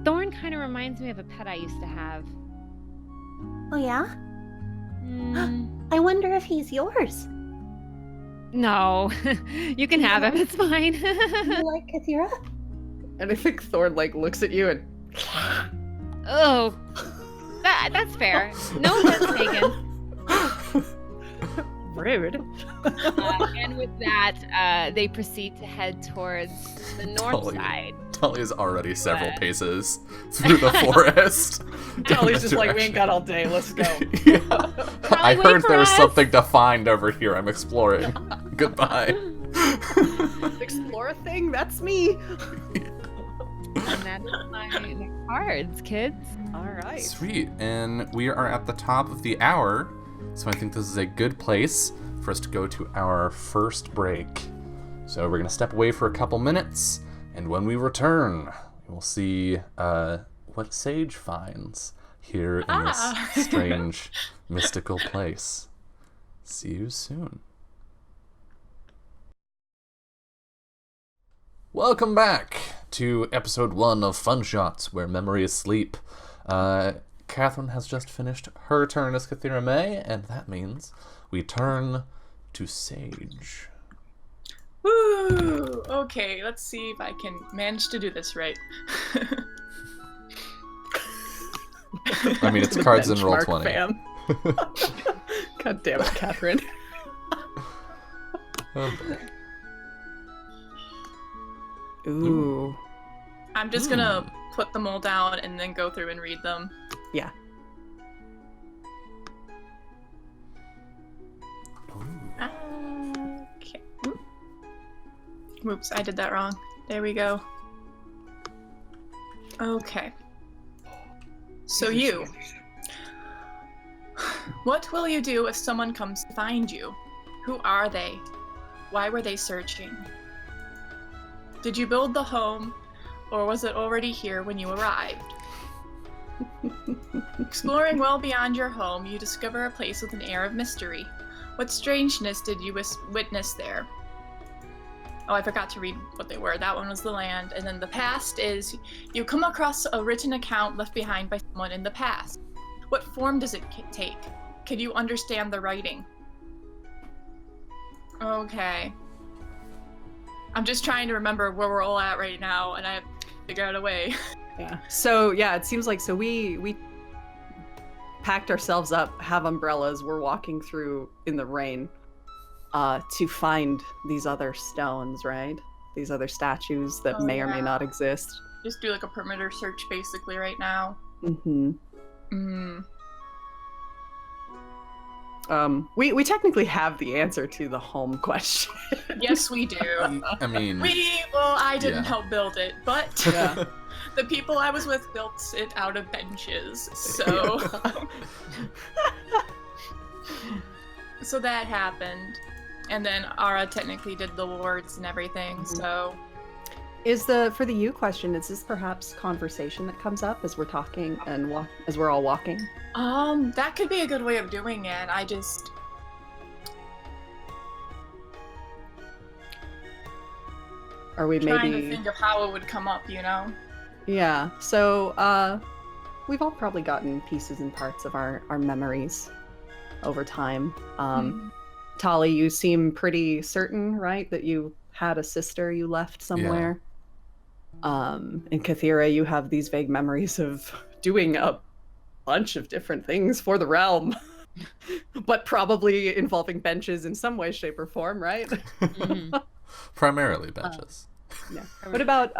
Thorn kind of reminds me of a pet I used to have. Oh yeah? Mm, I wonder if he's yours. no, you can have him. It's fine. You like Kathira? And I think Thorn like looks at you and Oh, that's fair. No offense taken. Rude. And with that, they proceed to head towards the north Tully. side. Tully is already several What? paces through the forest. Tully's just like, we ain't got all day, let's go. Yeah. I wait heard for there's us. something to find over here. I'm exploring. Goodbye. Explore a thing, that's me. And that's my cards, kids. All right. Sweet. And we are at the top of the hour, so I think this is a good place for us to go to our first break. So we're going to step away for a couple minutes, and when we return, we will see what Sage finds here in this strange, mystical place. See you soon. Welcome back to episode 1 of Fun Shots, where memory is sleep. Catherine has just finished her turn as Kathira May, and that means we turn to Sage. Woo! Okay, let's see if I can manage to do this right. I mean, it's The cards in benchmark Roll20. fan. God damn it, Catherine. Oh, boy. Ooh. I'm just gonna put them all down and then go through and read them. Yeah. Okay. Oops, I did that wrong. There we go. Okay. So you. What will you do if someone comes to find you? Who are they? Why were they searching? Did you build the home, or was it already here when you arrived? Exploring well beyond your home, you discover a place with an air of mystery. What strangeness did you witness there? Oh, I forgot to read what they were. That one was the land. And then the past is you come across a written account left behind by someone in the past. What form does it take? Can you understand the writing? Okay. I'm just trying to remember where we're all at right now, and I have to figure out a way. Yeah. So yeah, it seems like we packed ourselves up, have umbrellas, we're walking through in the rain to find these other stones, right? These other statues that may or may not exist. Just do like a perimeter search basically right now. We technically have the answer to the home question. Yes, we do. I mean, I didn't yeah. help build it, but Yeah. the people I was with built it out of benches, so so that happened. And then Ara technically did the wards and everything, so Is for the you question, is this perhaps conversation that comes up as we're talking and as we're all walking? that could be a good way of doing it. I just Are we trying maybe to think of how it would come up, you know? Yeah. So we've all probably gotten pieces and parts of our memories over time. Tali, you seem pretty certain, right, that you had a sister you left somewhere. In Kathira, you have these vague memories of doing a bunch of different things for the realm, but probably involving benches in some way, shape, or form, right? primarily benches. Yeah. What about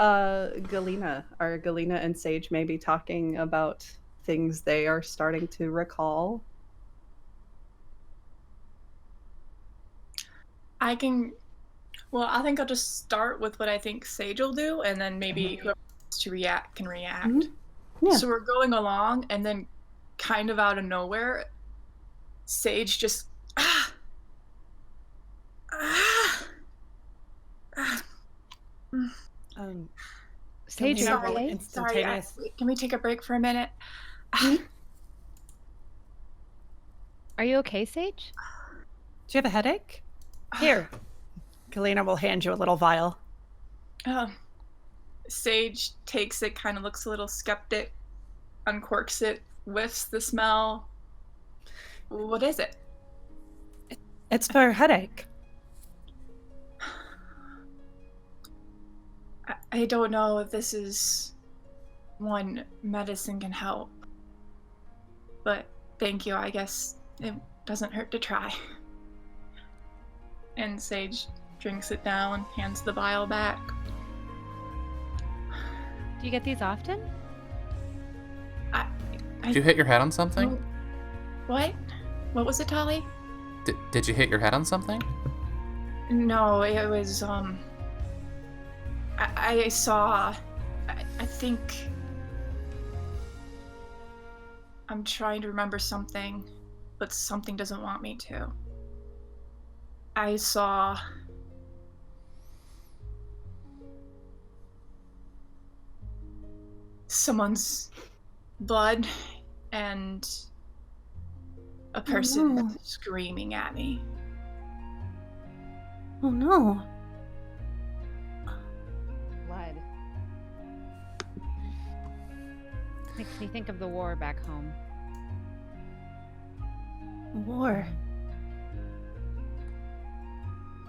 Galena? Are Galena and Sage maybe talking about things they are starting to recall? I think I'll just start with what I think Sage will do, and then maybe whoever wants to react can react. Yeah. So we're going along, and then kind of out of nowhere, Sage just Sage, Galena you will okay? instantaneous- Can we take a break for a minute? Are you okay, Sage? Do you have a headache? Here. Galena will hand you a little vial. Sage takes it, kind of looks a little skeptic, uncorks it, whiffs the smell. What is it? It's for a headache. I don't know if this is one medicine can help. But thank you, I guess it doesn't hurt to try. And Sage drinks it down, hands the vial back. Do you get these often? Did you hit your head on something? What? What was it, Tali? Did you hit your head on something? No, it was, I saw, I think, I'm trying to remember something, but something doesn't want me to. I saw someone's blood and a person no. screaming at me. Oh no. Blood. Makes me think of the war back home. War.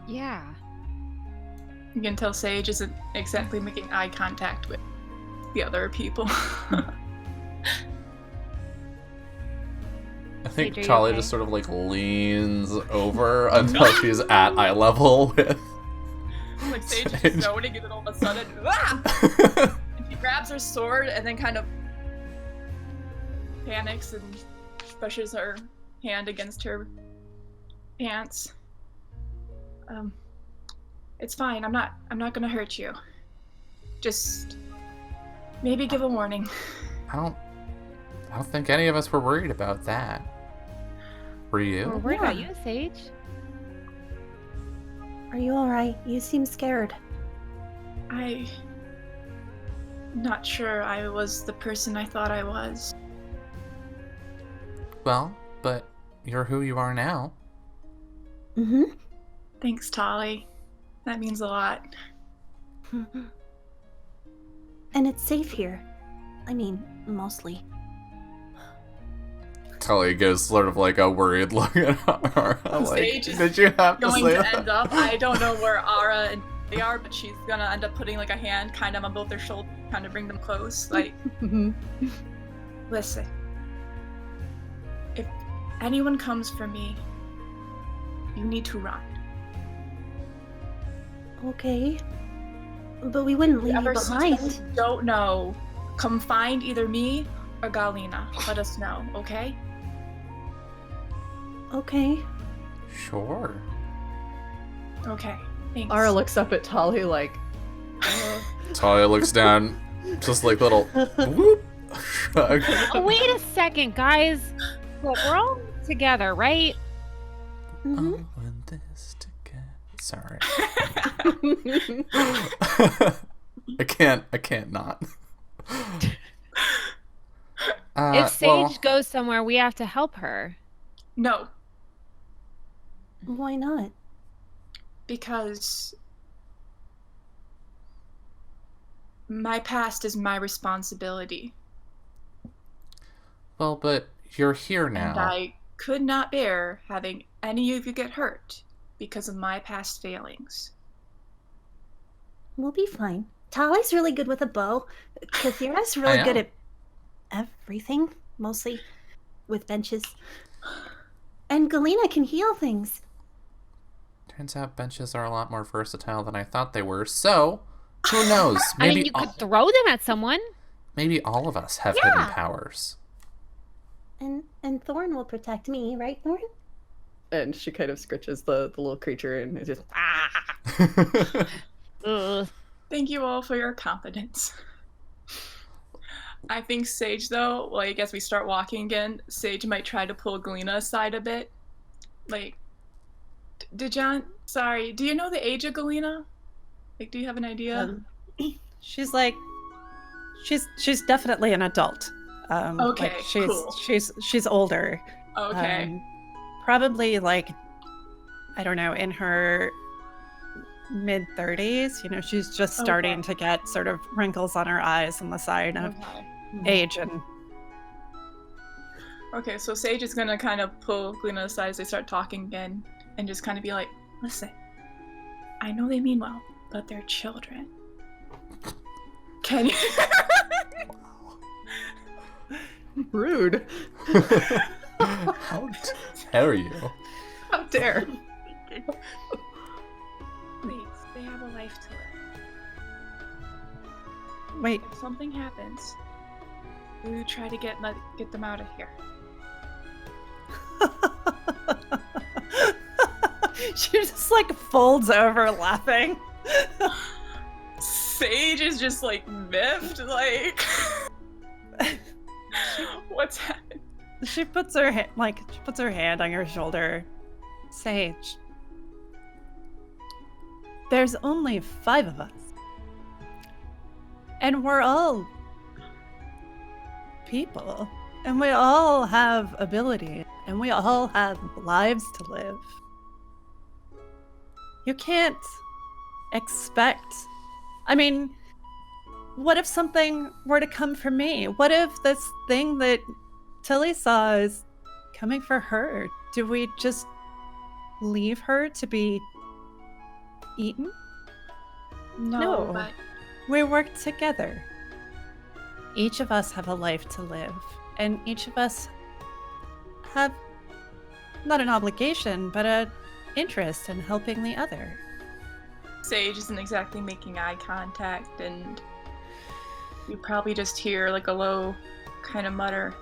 Yeah. You can tell Sage isn't exactly making eye contact with the other people. I think Sage, are you Tali okay? just sort of like leans over until she's at eye level with. Like Sage is Sage. zoning, and then all of a sudden, ah! And she grabs her sword and then kind of panics and pushes her hand against her pants. It's fine. I'm not gonna hurt you. Just maybe give a warning. I don't think any of us were worried about that. Were We're you? worried about you, Sage. Are you alright? You seem scared. not sure I was the person I thought I was. Well, but you're who you are now. Mm-hmm. Thanks, Tolly. That means a lot. And it's safe here. I mean, mostly. Tully gives sort of like a worried look at Ara. Like, Sage is did you have to Going say to that? end up, I don't know where Ara and they are, but she's gonna end up putting like a hand kind of on both their shoulders, kind of bring them close. Like, listen, if anyone comes for me, you need to run. Okay. But we wouldn't leave you Whoever sees behind. what you don't know, come find either me or Galina. Let us know, okay? Okay. Sure. Okay. Thanks. Ara looks up at Tali like, Talia looks down, just like little whoop, shrug. Oh, wait a second, guys. Look, we're all together, right? Mm-hmm. Oh, and this together. Sorry. I can't not. If Sage goes somewhere, we have to help her. No, Why not? because my past is my responsibility. Well, but you're here And now. I could not bear having any of you get hurt because of my past failings. We'll be fine. Tali's really good with a bow. Kathira's really I good am. at everything, mostly with benches. And Galena can heal things. Turns out benches are a lot more versatile than I thought they were. So, who knows? I Maybe mean, you could throw them at someone. maybe all of us have Yeah. hidden powers. And Thorn will protect me, right, Thorn? and she kind of scritches the little creature and it just Ugh. Thank you all for your confidence. I think Sage, though, like, as we start walking again, Sage might try to pull Galena aside a bit. Like, do you know the age of Galena? Like, do you have an idea? She's like, she's definitely an adult. Okay, like she's cool. she's older. Okay. Probably like, I don't know, in her mid-30s. You know, she's just starting to get sort of wrinkles on her eyes on the side of Okay. age and Okay, so Sage is gonna kind of pull Galena aside as they start talking again and just kind of be like, listen, I know they mean well, but they're children. Can you? rude. How dare you? How dare. Please, they have a life to live. wait. If something happens, we will try to get them out of here. She just like folds over laughing. Sage is just like miffed, like what's happening? She puts her hand on your shoulder. Sage, there's only 5 of us, and we're all people, and we all have abilities, and we all have lives to live. You can't expect. I mean, what if something were to come for me? What if this thing that Tilly saw is coming for her? Do we just leave her to be eaten? No. But We work together. Each of us have a life to live, and each of us have not an obligation, but an interest in helping the other. Sage isn't exactly making eye contact, and you probably just hear like a low kind of mutter.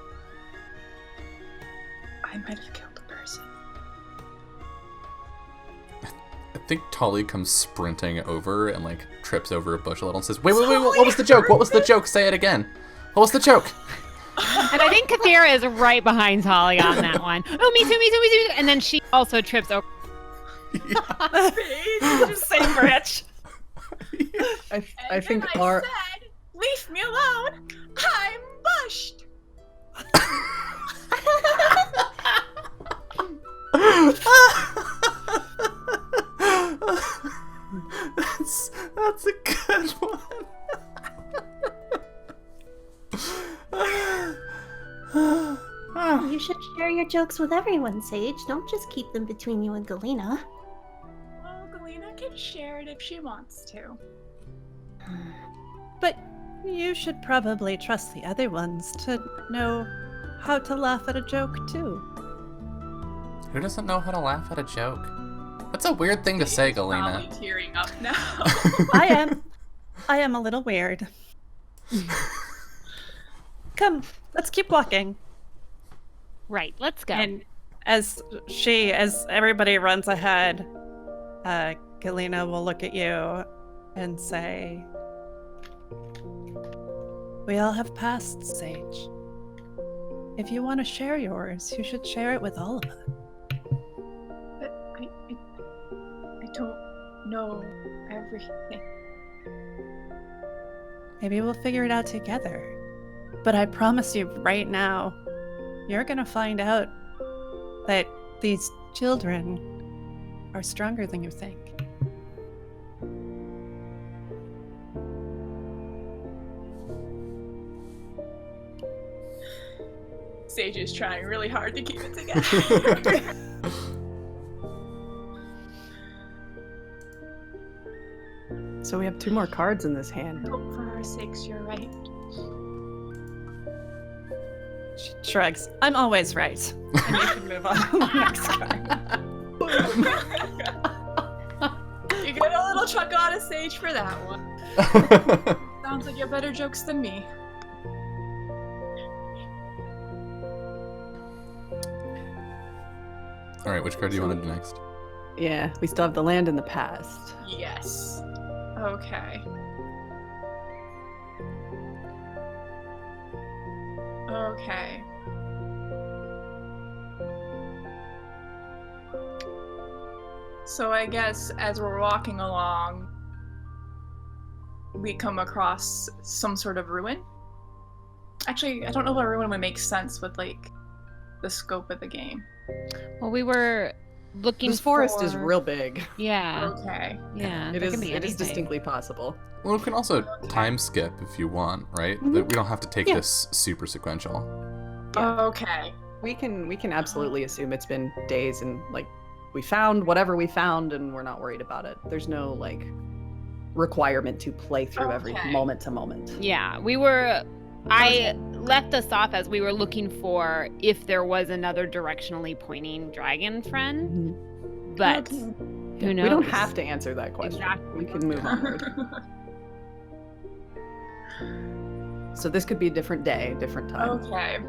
I might have killed a person. I think Tully comes sprinting over and like trips over a bush a little and says, wait, what was the joke? What was the joke? Say it again. What was the joke? And I think Kathira is right behind Holly on that one. Oh, me too. And then she also trips over. Sage is just Same Rich. I think I Ara. said, Leave me alone! I'm bushed! That's a good one. You should share your jokes with everyone, Sage. Don't just keep them between you and Galena. Well, Galena can share it if she wants to. But you should probably trust the other ones to know how to laugh at a joke, too. Who doesn't know how to laugh at a joke? That's a weird thing to say, She's Galena. probably tearing up now. I am a little weird. Come, let's keep walking. Right, let's go. And as everybody runs ahead, Galena will look at you and say, "We all have pasts, Sage. If you want to share yours, you should share it with all of us." But I don't know everything. Maybe we'll figure it out together. But I promise you right now, you're gonna find out that these children are stronger than you think. Sage is trying really hard to keep it together. So we have 2 more cards in this hand. Hope for our sakes, you're right. She shrugs. I'm always right. And you can move on to the next card. You get a little chuckle out of Sage for that one. Sounds like you have better jokes than me. All right, which card do you want to do next? Yeah, we still have the land in the past. Yes. Okay. Okay. So I guess as we're walking along, we come across some sort of ruin. Actually, I don't know if a ruin would make sense with like the scope of the game. Well, we were looking This forest is for- real big. Yeah, Okay. yeah. It there is. can be It is anything. distinctly possible. Well, we can also time skip if you want, right? Mhm. We don't have to take Yeah. this super sequential. Okay. We can absolutely assume it's been days and like we found whatever we found and we're not worried about it. There's no like requirement to play through every Okay. moment to moment. Yeah, we were. I left us off as we were looking for if there was another directionally pointing dragon friend, but Okay. who knows? We don't have to answer that question. Exactly. We can move onward. So this could be a different day, different time. Okay.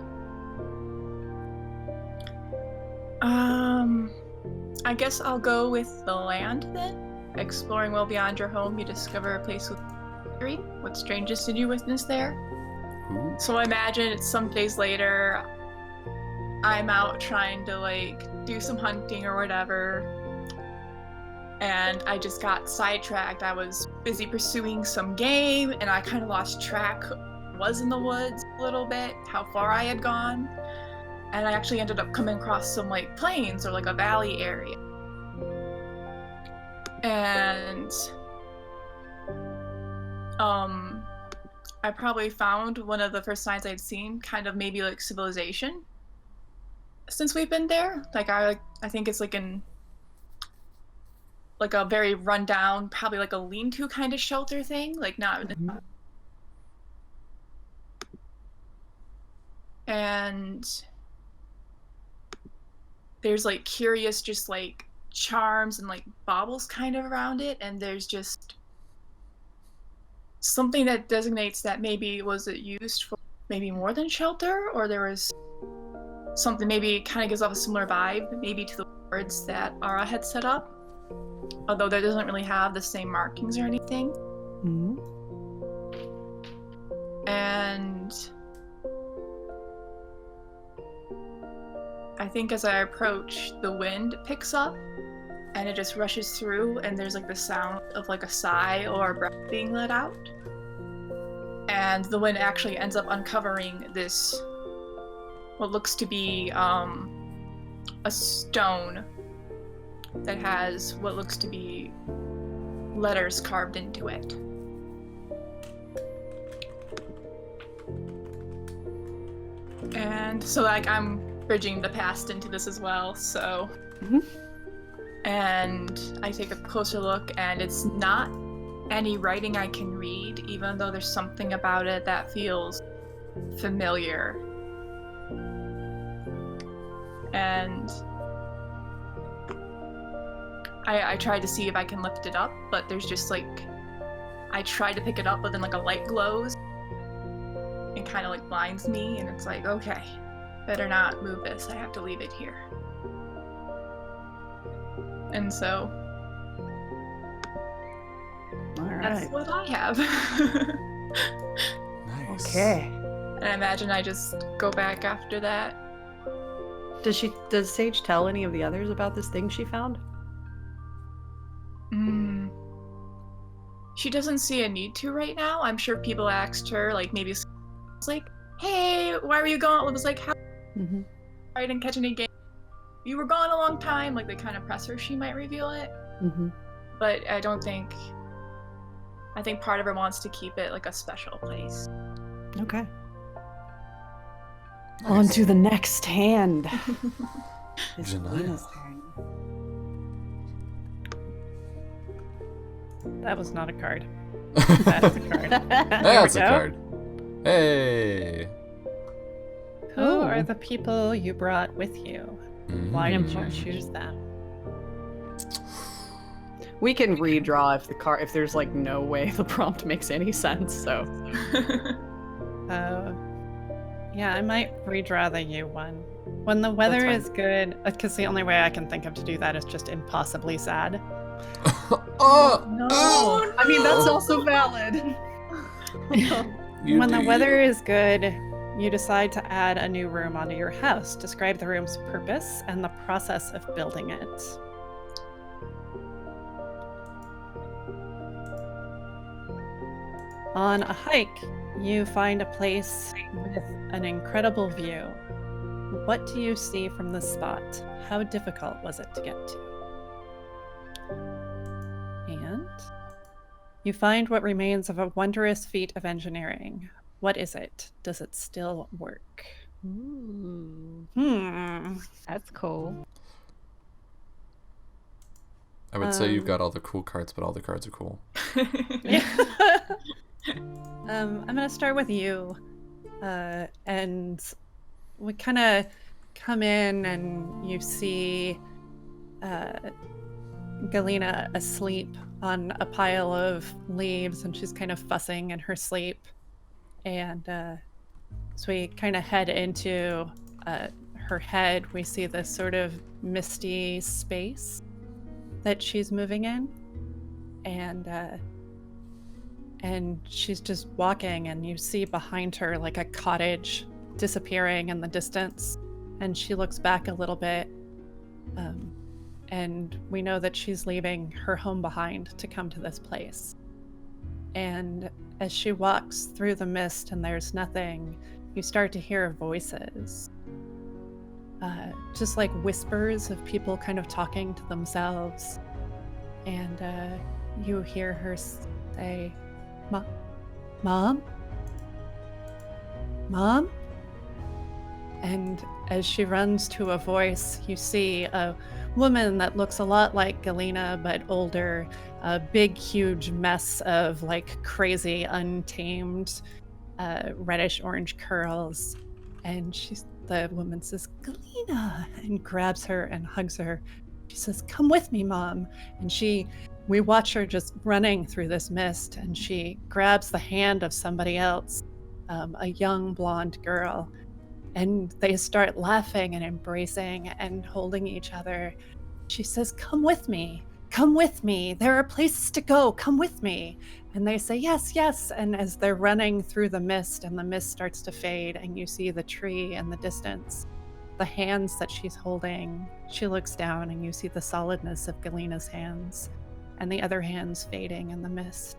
I guess I'll go with the land then. Exploring well beyond your home, you discover a place with mystery. What strangest did you witness there? Ooh. So I imagine it's some days later. I'm out trying to like do some hunting or whatever. And I just got sidetracked. I was busy pursuing some game and I kind of lost track. Was in the woods a little bit, how far I had gone. And I actually ended up coming across some like plains or like a valley area. And I probably found one of the first signs I'd seen, kind of maybe like civilization since we've been there. Like I think it's like in like a very rundown, probably like a lean-to kind of shelter thing, like not Mhm. and there's like curious just like charms and like baubles kind of around it, and there's just something that designates that maybe was it used for maybe more than shelter, or there was something maybe kind of gives off a similar vibe maybe to the words that Ara had set up, although that doesn't really have the same markings or anything. Mhm. And I think as I approach, the wind picks up and it just rushes through, and there's like the sound of like a sigh or a breath being let out. and the wind actually ends up uncovering this, what looks to be a stone that has what looks to be letters carved into it. And so like I'm bridging the past into this as well, so and I take a closer look, and it's not any writing I can read, even though there's something about it that feels familiar. And I tried to see if I can lift it up, but there's just like, I tried to pick it up, but then like a light glows and kind of like blinds me, and it's like, okay, better not move this, I have to leave it here. And so All that's right. what I have. Nice. Okay. And I imagine I just go back after that. Does Sage tell any of the others about this thing she found? She doesn't see a need to right now. I'm sure people asked her, like maybe it's like, hey, why were you gone? It was like, how I didn't catch any game. You were gone a long time. Like they kind of press her, she might reveal it. But I don't think. I think part of her wants to keep it like a special place. Okay. Nice. On to the next hand. It's Janiyah. Lena's turn. That was not a card. That is a card. That's a go. card. Hey. Who are the people you brought with you? Why did you choose them? We can redraw if there's like no way the prompt makes any sense. So Yeah, I might redraw the U one. When the weather fine. is good, because the only way I can think of to do that is just impossibly sad. Oh No. I mean that's also valid. When the weather is good, you decide to add a new room onto your house. Describe the room's purpose and the process of building it. On a hike, you find a place with an incredible view. What do you see from this spot? How difficult was it to get to? And you find what remains of a wondrous feat of engineering. What is it? Does it still work? Ooh, Hmm. that's cool. I would say you've got all the cool cards, but all the cards are cool. I'm gonna start with you, and we kind of come in and you see Galena asleep on a pile of leaves, and she's kind of fussing in her sleep. And so we kind of head into her head. We see this sort of misty space that she's moving in, and she's just walking, and you see behind her like a cottage disappearing in the distance, and she looks back a little bit, and we know that she's leaving her home behind to come to this place. And as she walks through the mist and there's nothing, you start to hear voices, just like whispers of people kind of talking to themselves. And you hear her say, Mom? Mom? And as she runs to a voice, you see a woman that looks a lot like Galena, but older, a big, huge mess of like crazy, untamed, reddish orange curls. And the woman says, Galena, and grabs her and hugs her. She says, come with me, Mom. And we watch her just running through this mist, and she grabs the hand of somebody else, a young blonde girl. And they start laughing and embracing and holding each other. She says, come with me. Come with me. There are places to go. Come with me. And they say, yes, yes. And as they're running through the mist, and the mist starts to fade, and you see the tree in the distance, the hands that she's holding, she looks down and you see the solidness of Galena's hands and the other hands fading in the mist.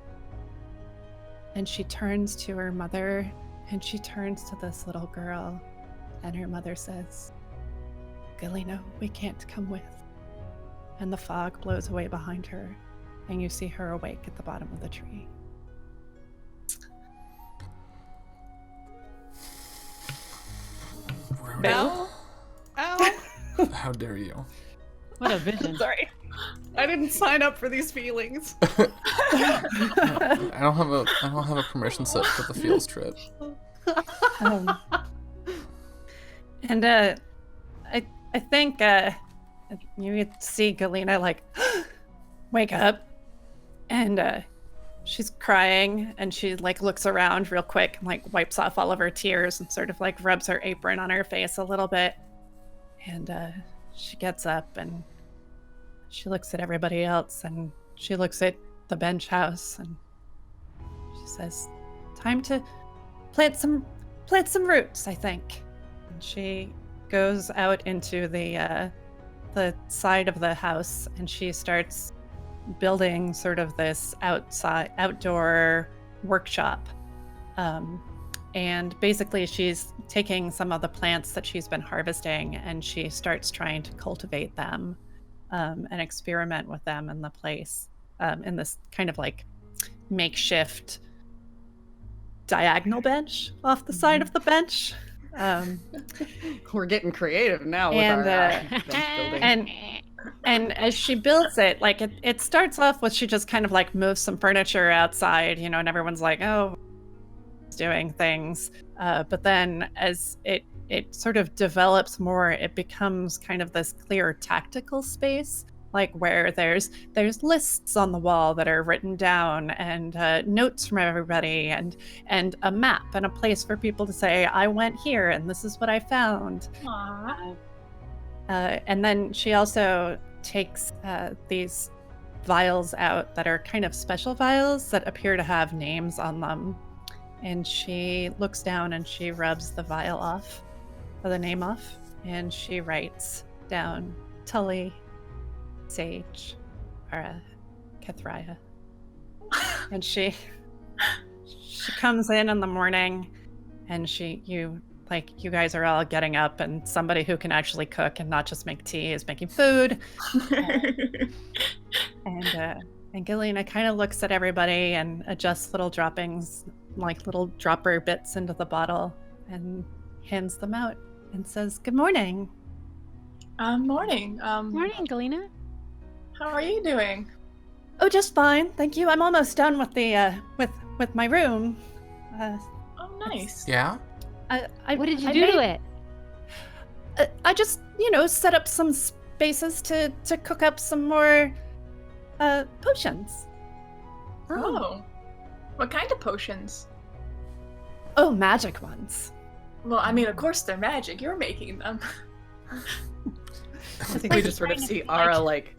And she turns to her mother, and she turns to this little girl, and her mother says, Galena, we can't come with. And the fog blows away behind her, and you see her awake at the bottom of the tree. Ow. Ow. How dare you? What a vision. Sorry. I didn't sign up for these feelings. I don't have a permission slip for the field trip. And I think you see Galena like wake up, and she's crying, and she like looks around real quick and like wipes off all of her tears and sort of like rubs her apron on her face a little bit, and she gets up and she looks at everybody else, and she looks at the bench house, and she says, "Time to plant some roots, I think." And she goes out into the side of the house, and she starts building sort of this outdoor workshop. And basically she's taking some of the plants that she's been harvesting, and she starts trying to cultivate them and experiment with them in the place, in this kind of like makeshift diagonal bench off the side of the bench. We're getting creative now with And, our bench building. And as she builds it, like it starts off with she just kind of like moves some furniture outside, you know, and everyone's like, oh, it's doing things. But then as it sort of develops more, it becomes kind of this clear tactical space, like where there's lists on the wall that are written down, and notes from everybody, and a map, and a place for people to say, I went here and this is what I found. Aww. And then she also takes these vials out that are kind of special vials that appear to have names on them. And she looks down and she rubs the vial off, or the name off, and she writes down Tully, Sage, Ara, Kethria. And she comes in the morning, and you guys are all getting up, and somebody who can actually cook and not just make tea is making food. And Galena kind of looks at everybody and adjusts little droppings, like little dropper bits into the bottle, and hands them out and says, "Good morning." Morning. Morning, Galena. How are you doing? Oh, just fine, thank you. I'm almost done with the with my room. Oh, nice. Yeah? What did you do to it? I just, set up some spaces to cook up some more potions. Oh. What kind of potions? Oh, magic ones. Well, I mean, of course they're magic. You're making them. I think we just sort of see Ara like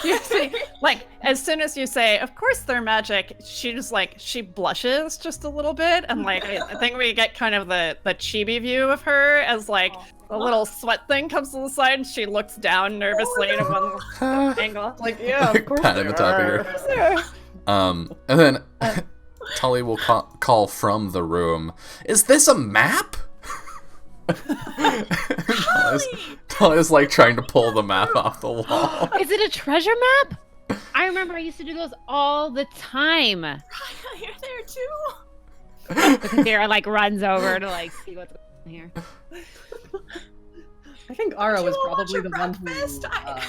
You see, like, as soon as you say, of course they're magic, she just like, she blushes just a little bit, and like, I think we get kind of the chibi view of her as like a little sweat thing comes to the side, and she looks down nervously at one angle. like, yeah, of course Patting they the top are. of her. And then Tully will call from the room, "Is this a map?" Tully's like trying to pull the map off the wall. Is it a treasure map? I remember I used to do those all the time. You're there too. Vera like runs over to like see what's going on here. I think Ara was You want probably your the one breakfast? who.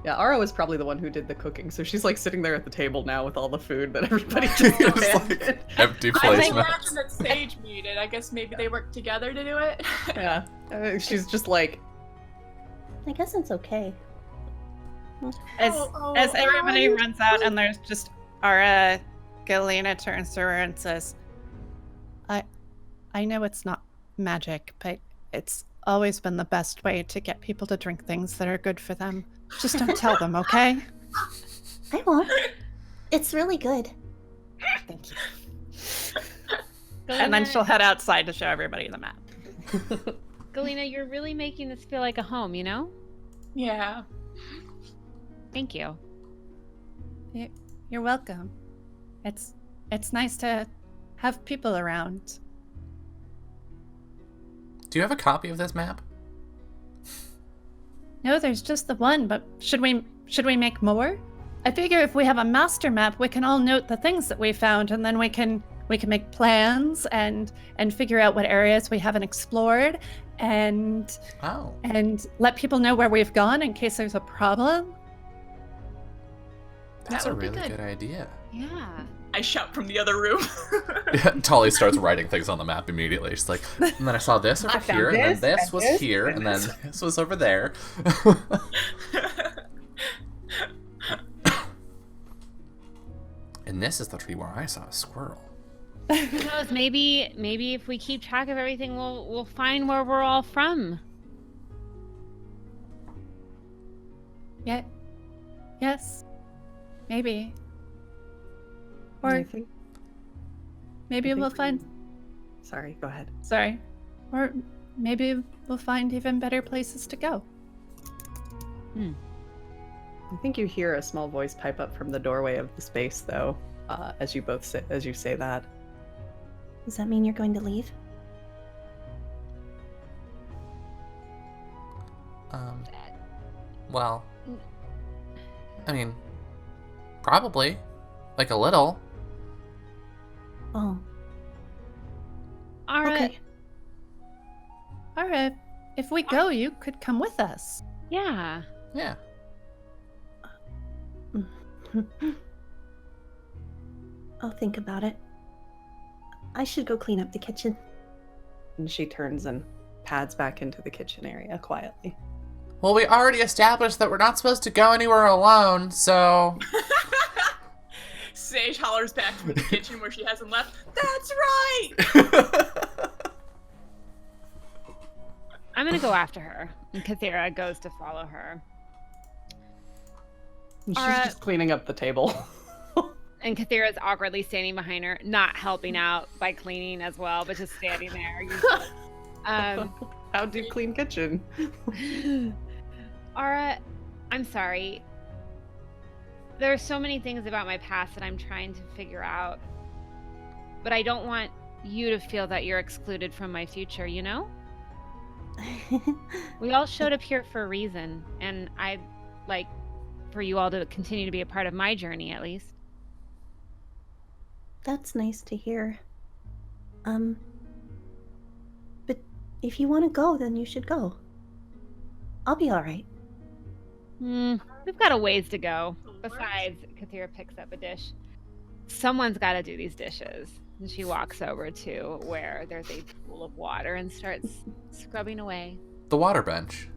Yeah, Ara was probably the one who did the cooking, so she's like sitting there at the table now with all the food that everybody just It's abandoned. like empty I placement. imagine that Sage made it. I guess maybe they worked together to do it. Yeah, she's just like, I guess it's okay. As Oh, everybody oh. runs out, and there's just Ara, Galena turns to her and says, I know it's not magic, but it's always been the best way to get people to drink things that are good for them. Just don't tell them, okay? I won't. It's really good. Thank you. And then she'll head outside to show everybody the map. Galena, you're really making this feel like a home, you know? Yeah. Thank you. You're welcome. it's nice to have people around. Do you have a copy of this map? No, there's just the one, but should we make more? I figure if we have a master map, we can all note the things that we found, and then we can make plans and figure out what areas we haven't explored, and let people know where we've gone in case there's a problem. That's That a would be really good. good idea. Yeah. I shout from the other room. Yeah, Tolly starts writing things on the map immediately. She's like, and then I saw this over I found here, and then this, this and was this, here, and and then this. this was over there. And this is the tree where I saw a squirrel. Who knows? Maybe if we keep track of everything, we'll find where we're all from. Yeah. Yes. Maybe. I Or think. maybe think we'll we- find. Sorry, go ahead. Sorry. Or maybe we'll find even better places to go. I think you hear a small voice pipe up from the doorway of the space, though, as you say that. Does that mean you're going to leave? Well, I mean, probably, like a little. Oh, All right. okay. All right. If we go, you could come with us. Yeah. Yeah. I'll think about it. I should go clean up the kitchen. And she turns and pads back into the kitchen area quietly. Well, we already established that we're not supposed to go anywhere alone, so. Sage hollers back from the kitchen where she hasn't left. That's right! I'm gonna go after her. And Kathira goes to follow her. And she's Alright. just cleaning up the table. And Kathira's awkwardly standing behind her, not helping out by cleaning as well, but just standing there. How do you clean kitchen? Ara, I'm sorry. There are so many things about my past that I'm trying to figure out. But I don't want you to feel that you're excluded from my future, you know? We all showed up here for a reason, and I'd like for you all to continue to be a part of my journey, at least. That's nice to hear. But if you want to go, then you should go. I'll be all right. We've got a ways to go. Besides, Kathira picks up a dish. Someone's got to do these dishes. And she walks over to where there's a pool of water and starts scrubbing away. The water bench.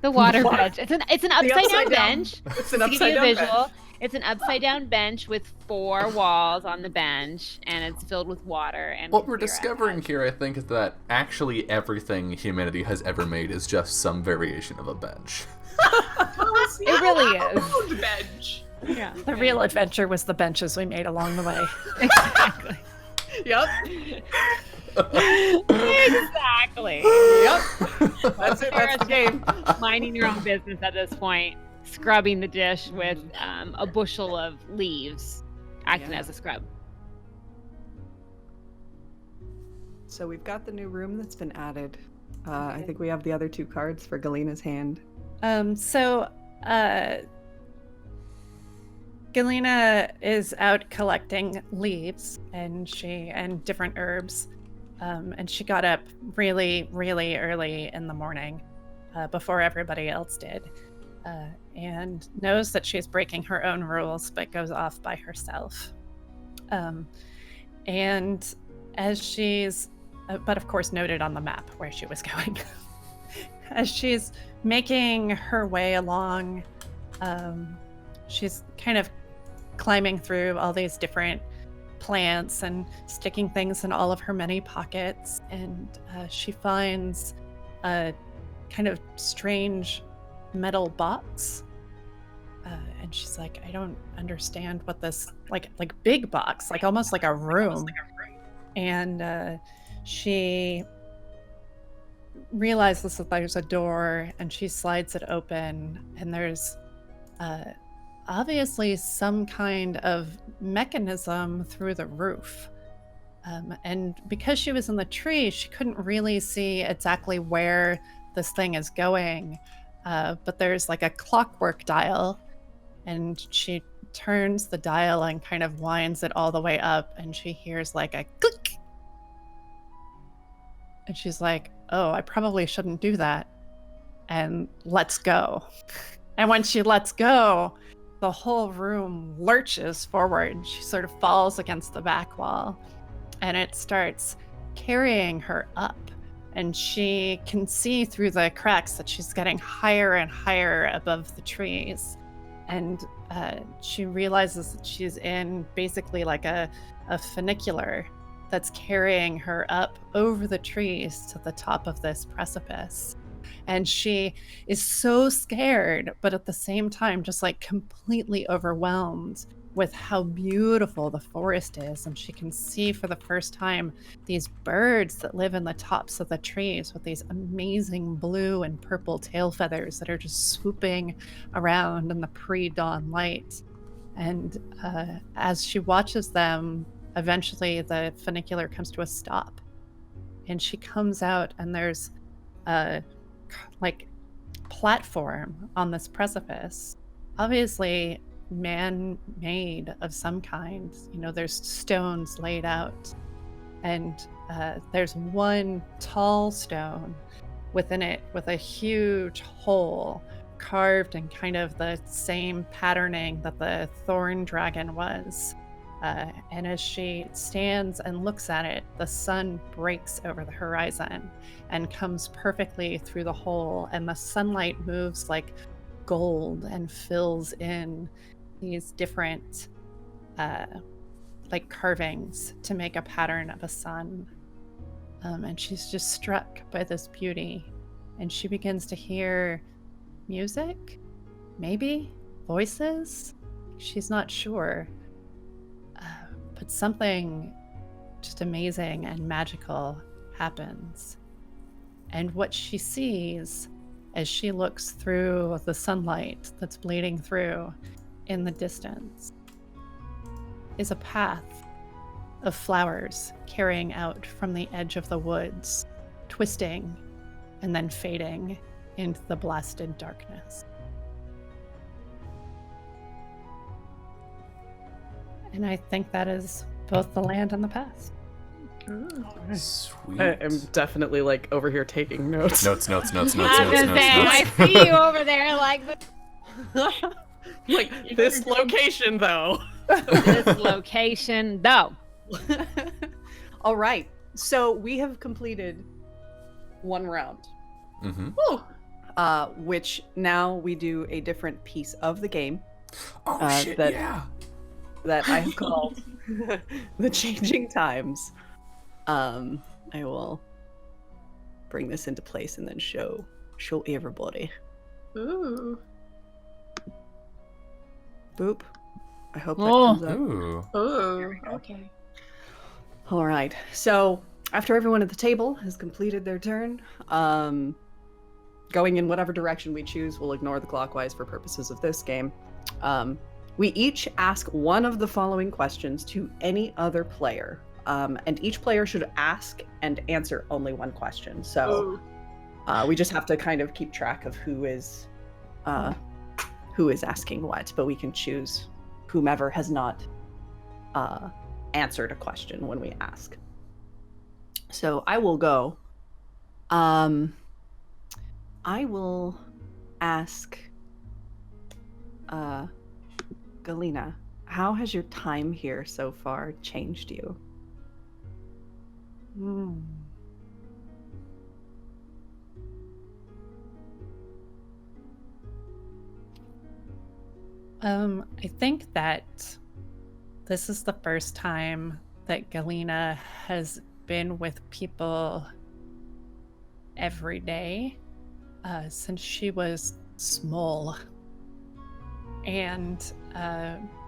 The water What? bench. It's an upside down bench. It's an To give upside you a down visual, bench. it's an upside down bench with 4 walls on the bench, and it's filled with water. And What we're Kathira discovering has- here, I think, is that actually everything humanity has ever made is just some variation of a bench. It really is. Round bench. Yeah, The real adventure was the benches we made along the way. exactly. Yep. Exactly. Yep. That's it. That's the game. Minding your own business at this point, scrubbing the dish with a bushel of leaves, acting Yeah. as a scrub. So we've got the new room that's been added. I think we have the other 2 cards for Galena's hand. Galena is out collecting leaves and different herbs. And she got up really, really early in the morning, before everybody else did. And knows that she's breaking her own rules, but goes off by herself. And as she's, but of course noted on the map where she was going. As she's making her way along, she's kind of climbing through all these different plants and sticking things in all of her many pockets, and she finds a kind of strange metal box, and she's like, I don't understand what this like big box, like almost like a room. And she realizes that there's a door, and she slides it open, and there's a obviously some kind of mechanism through the roof. And because she was in the tree, she couldn't really see exactly where this thing is going. But there's like a clockwork dial, and she turns the dial and kind of winds it all the way up, and she hears like a click. And she's like, oh, I probably shouldn't do that. And lets go. And when she lets go, the whole room lurches forward. She sort of falls against the back wall, and it starts carrying her up. And she can see through the cracks that she's getting higher and higher above the trees. And she realizes that she's in basically like a funicular that's carrying her up over the trees to the top of this precipice. And she is so scared, but at the same time, just like completely overwhelmed with how beautiful the forest is. And she can see for the first time these birds that live in the tops of the trees with these amazing blue and purple tail feathers that are just swooping around in the pre-dawn light. And as she watches them, eventually the funicular comes to a stop. And she comes out, and there's a like platform on this precipice, obviously man-made of some kind. You know, there's stones laid out, and there's one tall stone within it with a huge hole carved in kind of the same patterning that the thorn dragon was. And as she stands and looks at it, the sun breaks over the horizon and comes perfectly through the hole, and the sunlight moves like gold and fills in these different like carvings to make a pattern of a sun. And she's just struck by this beauty, and she begins to hear music, maybe voices. She's not sure. But something just amazing and magical happens. And what she sees as she looks through the sunlight that's bleeding through in the distance is a path of flowers carrying out from the edge of the woods, twisting and then fading into the blasted darkness. And I think that is both the land and the past. Sweet. I am definitely like over here taking notes. Notes. I was gonna say, I see you over there, like Like this location, though. this location, though. All right. So we have completed one round, Mm-hmm. which now we do a different piece of the game. Oh shit! Yeah. That I have called the Changing Times. I will bring this into place and then show everybody. Ooh. Boop. I hope that Oh. comes up. Ooh. Ooh. Okay. All right. So after everyone at the table has completed their turn, going in whatever direction we choose, we'll ignore the clockwise for purposes of this game. We each ask one of the following questions to any other player, and each player should ask and answer only one question. So we just have to kind of keep track of who is asking what, but we can choose whomever has not answered a question when we ask. So I will go. I will ask Galina, how has your time here so far changed you? I think that this is the first time that Galina has been with people every day since she was small. And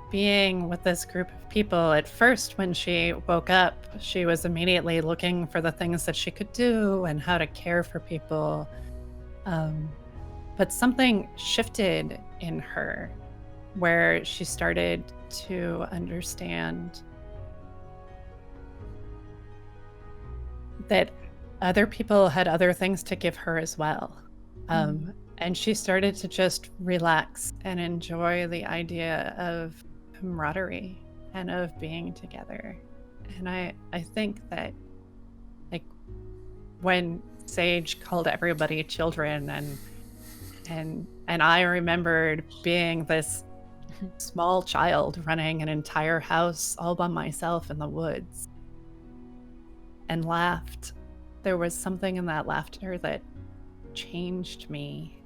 being with this group of people, at first when she woke up, she was immediately looking for the things that she could do and how to care for people. But something shifted in her where she started to understand that other people had other things to give her as well. And she started to just relax and enjoy the idea of camaraderie and of being together. And I think that, like, when Sage called everybody children, and I remembered being this small child running an entire house all by myself in the woods and laughed. There was something in that laughter that changed me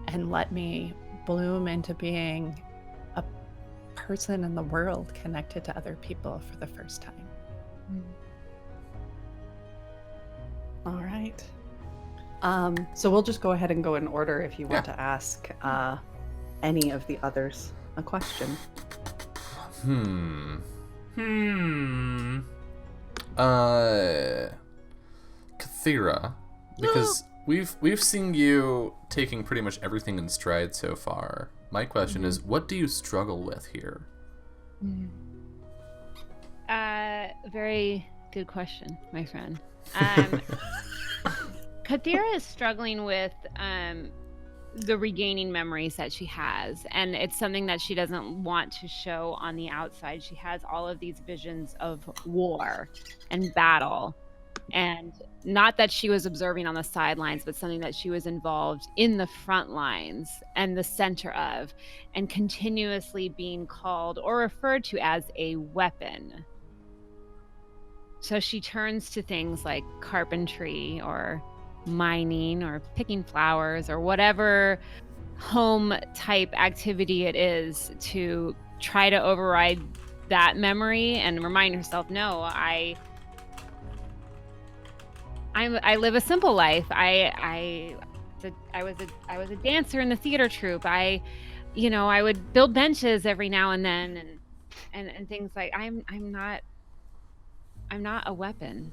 and let me bloom into being a person in the world connected to other people for the first time. All right. So we'll just go ahead and go in order if you want to ask any of the others a question. Kathira, because we've seen you taking pretty much everything in stride so far. My question is, what do you struggle with here? Very good question, my friend. Kathira is struggling with the regaining memories that she has, and it's something that she doesn't want to show on the outside. She has all of these visions of war and battle, and not that she was observing on the sidelines, but something that she was involved in the front lines and the center of, and continuously being called or referred to as a weapon. So she turns to things like carpentry or mining or picking flowers or whatever home type activity it is to try to override that memory and remind herself, no, I live a simple life. I was a dancer in the theater troupe. I would build benches every now and then and things like I'm not a weapon.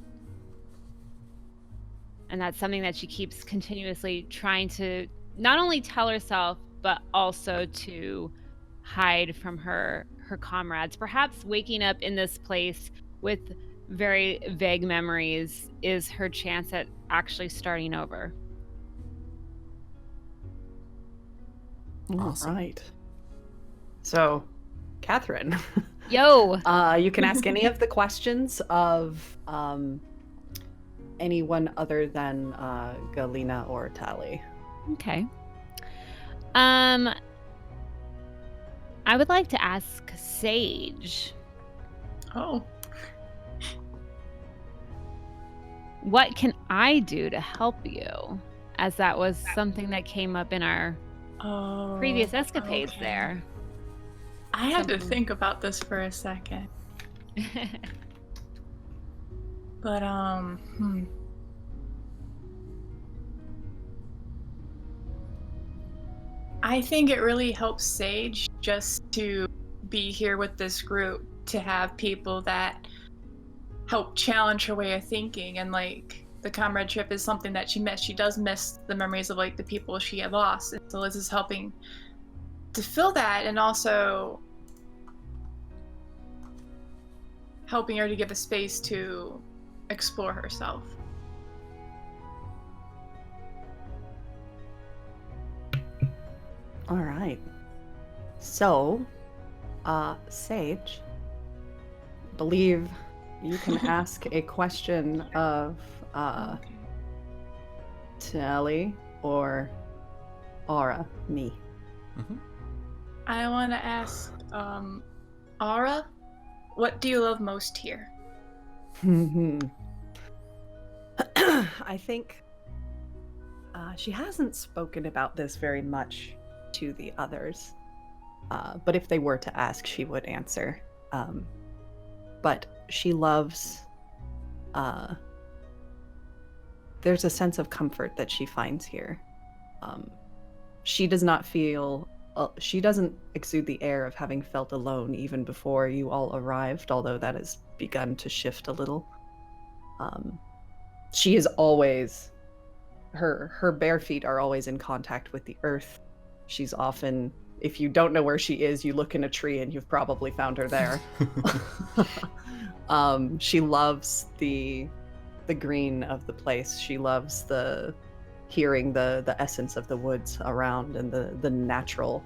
And that's something that she keeps continuously trying to not only tell herself, but also to hide from her comrades. Perhaps waking up in this place with very vague memories is her chance at actually starting over. Awesome. All right. So, Catherine. Yo! You can ask any of the questions of anyone other than Galena or Tally. Okay. I would like to ask Sage. Oh. What can I do to help you? As that was something that came up in our previous escapades there. I had to think about this for a second. But, I think it really helps Sage just to be here with this group, to have people that help challenge her way of thinking, and like the comradeship is something that she missed. She does miss the memories of like the people she had lost, and so Liz is helping to fill that, and also helping her to give a space to explore herself. All right. So, Sage, believe you can ask a question of Tally or Aura, me. Mm-hmm. I want to ask Aura, what do you love most here? I think she hasn't spoken about this very much to the others, but if they were to ask, she would answer. But she loves, there's a sense of comfort that she finds here. She does not feel, she doesn't exude the air of having felt alone even before you all arrived, although that has begun to shift a little. She is always, her bare feet are always in contact with the earth. She's often if you don't know where she is, you look in a tree and you've probably found her there. She loves the green of the place. She loves hearing the essence of the woods around and the natural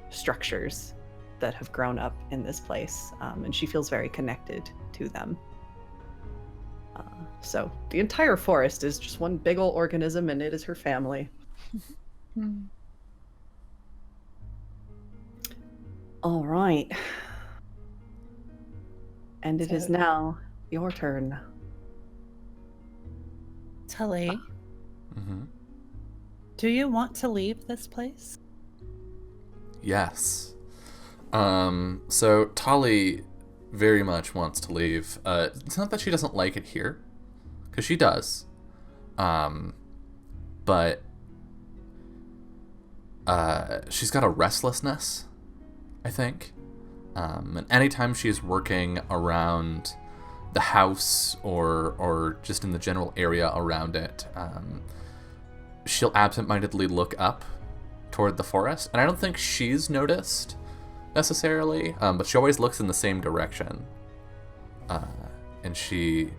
structures that have grown up in this place, and she feels very connected to them. So the entire forest is just one big ol' organism, and it is her family. All right. And it is now your turn. Tully, Mm-hmm. do you want to leave this place? Yes. So Tali very much wants to leave. It's not that she doesn't like it here, because she does. But she's got a restlessness, I think. And anytime she's working around the house or just in the general area around it, she'll absentmindedly look up toward the forest. And I don't think she's noticed necessarily, but she always looks in the same direction. And she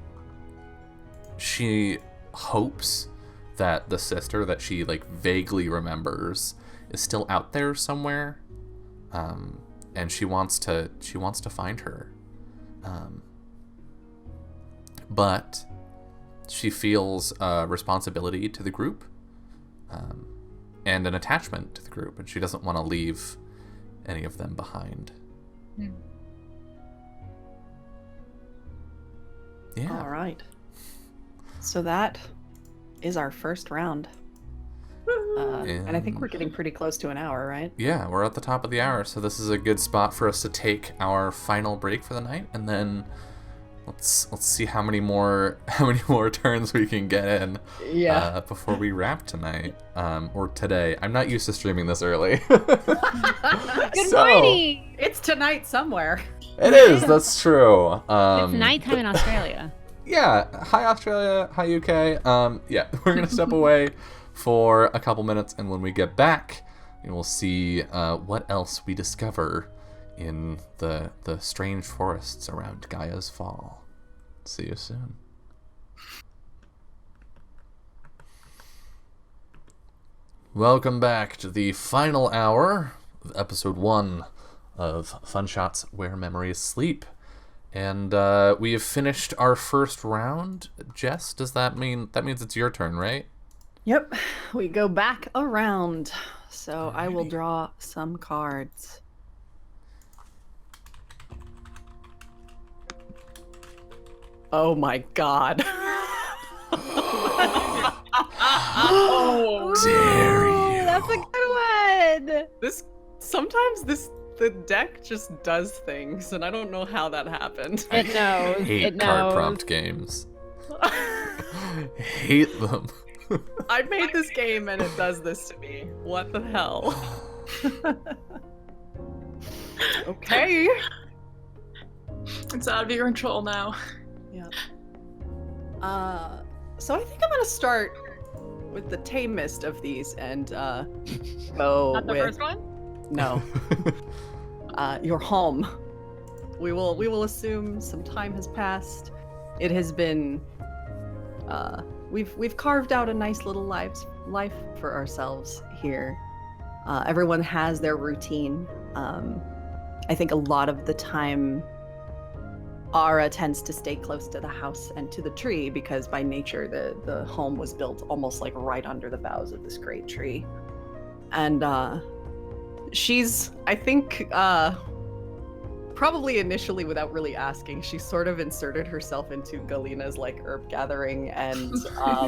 hopes that the sister that she like vaguely remembers is still out there somewhere. And she wants to find her. But she feels a responsibility to the group, and an attachment to the group, and she doesn't want to leave any of them behind. Yeah. All right. So that is our first round. And I think we're getting pretty close to an hour, right? Yeah, we're at the top of the hour, so this is a good spot for us to take our final break for the night, and then let's see how many more turns we can get in before we wrap tonight, or today. I'm not used to streaming this early. Good morning. It's tonight somewhere. It is. That's true. It's nighttime in Australia. Yeah. Hi Australia. Hi UK. Yeah, we're gonna step away for a couple minutes, and when we get back, we'll see what else we discover in the strange forests around Gaia's Fall. See you soon. Welcome back to the final hour of episode 1 of Fun Shots Where Memories Sleep. And we have finished our first round. Jess, does that means it's your turn, right? Yep, we go back around. So I will draw some cards. Oh my god. How dare you? That's a good one. Sometimes the deck just does things, and I don't know how that happened. It knows. I hate It card knows. prompt games. Hate them. I made this game and it does this to me. What the hell? Okay. It's out of your control now. Yeah. So I think I'm gonna start with the tamest of these and go Not the with first one? no. Your home. We will assume some time has passed. It has been we've carved out a nice little life for ourselves here. Everyone has their routine. I think a lot of the time Ara tends to stay close to the house and to the tree because by nature the home was built almost like right under the boughs of this great tree. And she's, I think, probably initially without really asking, she sort of inserted herself into Galina's like herb gathering and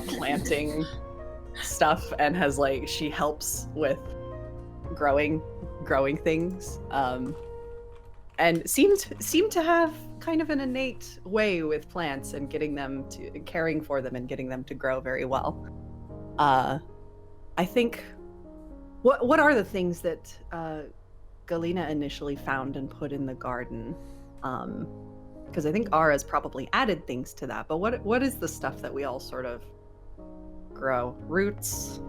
planting stuff, and has like, she helps with growing things, and seemed to have kind of an innate way with plants and caring for them and getting them to grow very well. I think what are the things that Galina initially found and put in the garden? Because I think Ara's probably added things to that, but what is the stuff that we all sort of grow? Roots?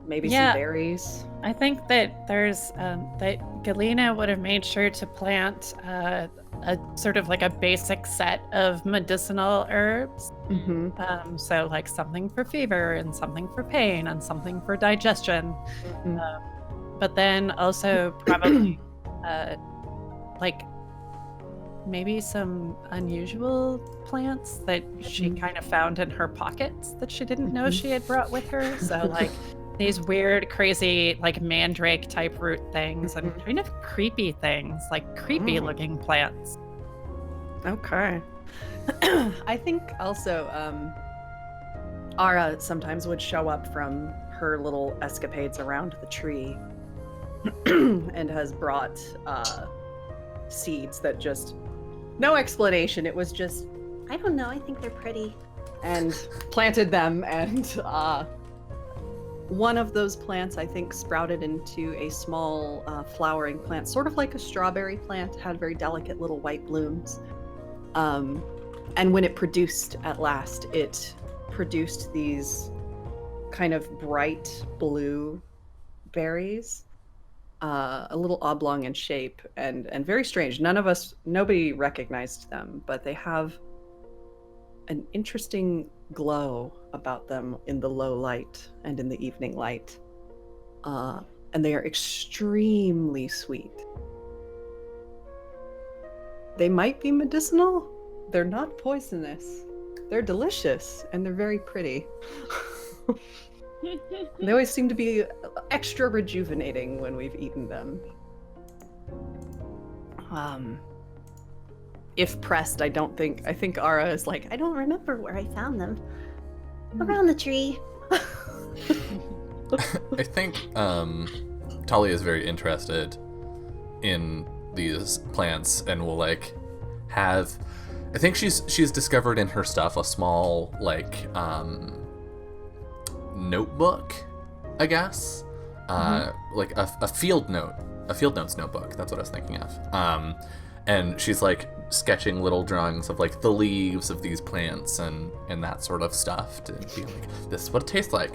Maybe Yeah. some berries. I think that there's that Galena would have made sure to plant a sort of like a basic set of medicinal herbs. Mm-hmm. So like something for fever and something for pain and something for digestion. But then also probably like maybe some unusual plants that she kind of found in her pockets that she didn't know she had brought with her. So like these weird, crazy, like mandrake type root things and kind of creepy things, like creepy looking plants. Okay. I think also Ara sometimes would show up from her little escapades around the tree and has brought seeds that just no explanation. It was just I don't know. I think they're pretty. and planted them, and one of those plants I think sprouted into a small flowering plant, sort of like a strawberry plant, had very delicate little white blooms. And when it produced at last, it produced these kind of bright blue berries, a little oblong in shape and very strange. Nobody recognized them, but they have an interesting glow about them in the low light and in the evening light. And they are extremely sweet. They might be medicinal. They're not poisonous. They're delicious and they're very pretty. They always seem to be extra rejuvenating when we've eaten them. If pressed, I think Ara is like, I don't remember where I found them. Around the tree. I think Talia is very interested in these plants and will like have. I think she's discovered in her stuff a small like notebook, I guess, like a field notes notebook. That's what I was thinking of. And she's like sketching little drawings of like the leaves of these plants and that sort of stuff to be like, this is what it tastes like.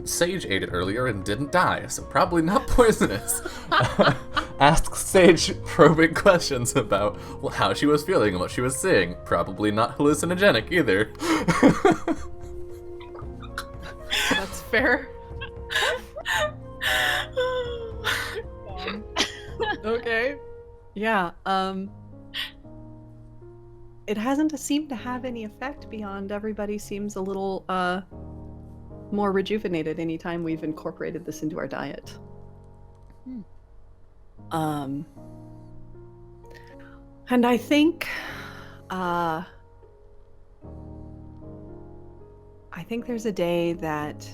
Sage ate it earlier and didn't die, so probably not poisonous. Ask Sage probing questions about how she was feeling and what she was seeing. Probably not hallucinogenic either. that's fair. Okay. Yeah, it hasn't seemed to have any effect beyond everybody seems a little more rejuvenated anytime we've incorporated this into our diet. And I think there's a day that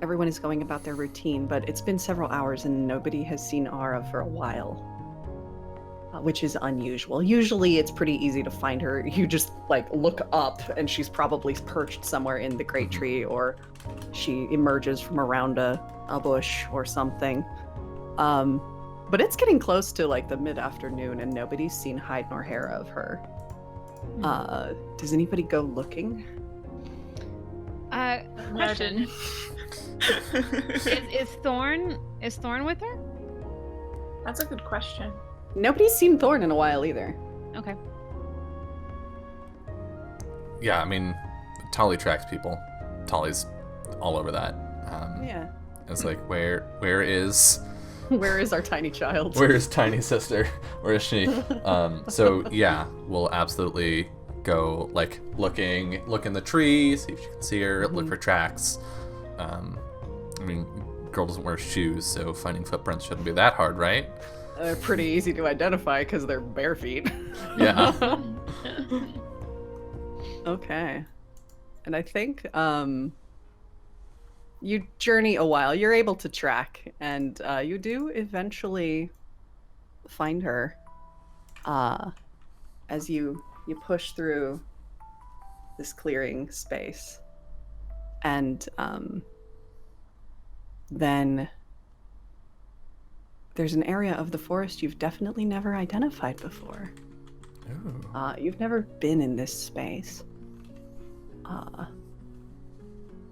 everyone is going about their routine, but it's been several hours and nobody has seen Ara for a while. Which is unusual. Usually it's pretty easy to find her. You just like look up and she's probably perched somewhere in the great tree, or she emerges from around a bush or something. But it's getting close to like the mid-afternoon and nobody's seen hide nor hair of her. Does anybody go looking? Question. Is Thorn with her? That's a good question. Nobody's seen Thorn in a while either. Okay. Yeah, I mean, Tali tracks people. Tali's all over that. Yeah. It's like, where is Where is our tiny child? where is tiny sister? Where is she? So yeah, we'll absolutely go like look in the tree, see if you can see her, look for tracks. I mean, girl doesn't wear shoes, so finding footprints shouldn't be that hard, right? They're pretty easy to identify because they're bare feet. Yeah. Okay. And I think you journey a while. You're able to track, and you do eventually find her as you push through this clearing space. And then there's an area of the forest you've definitely never identified before. You've never been in this space.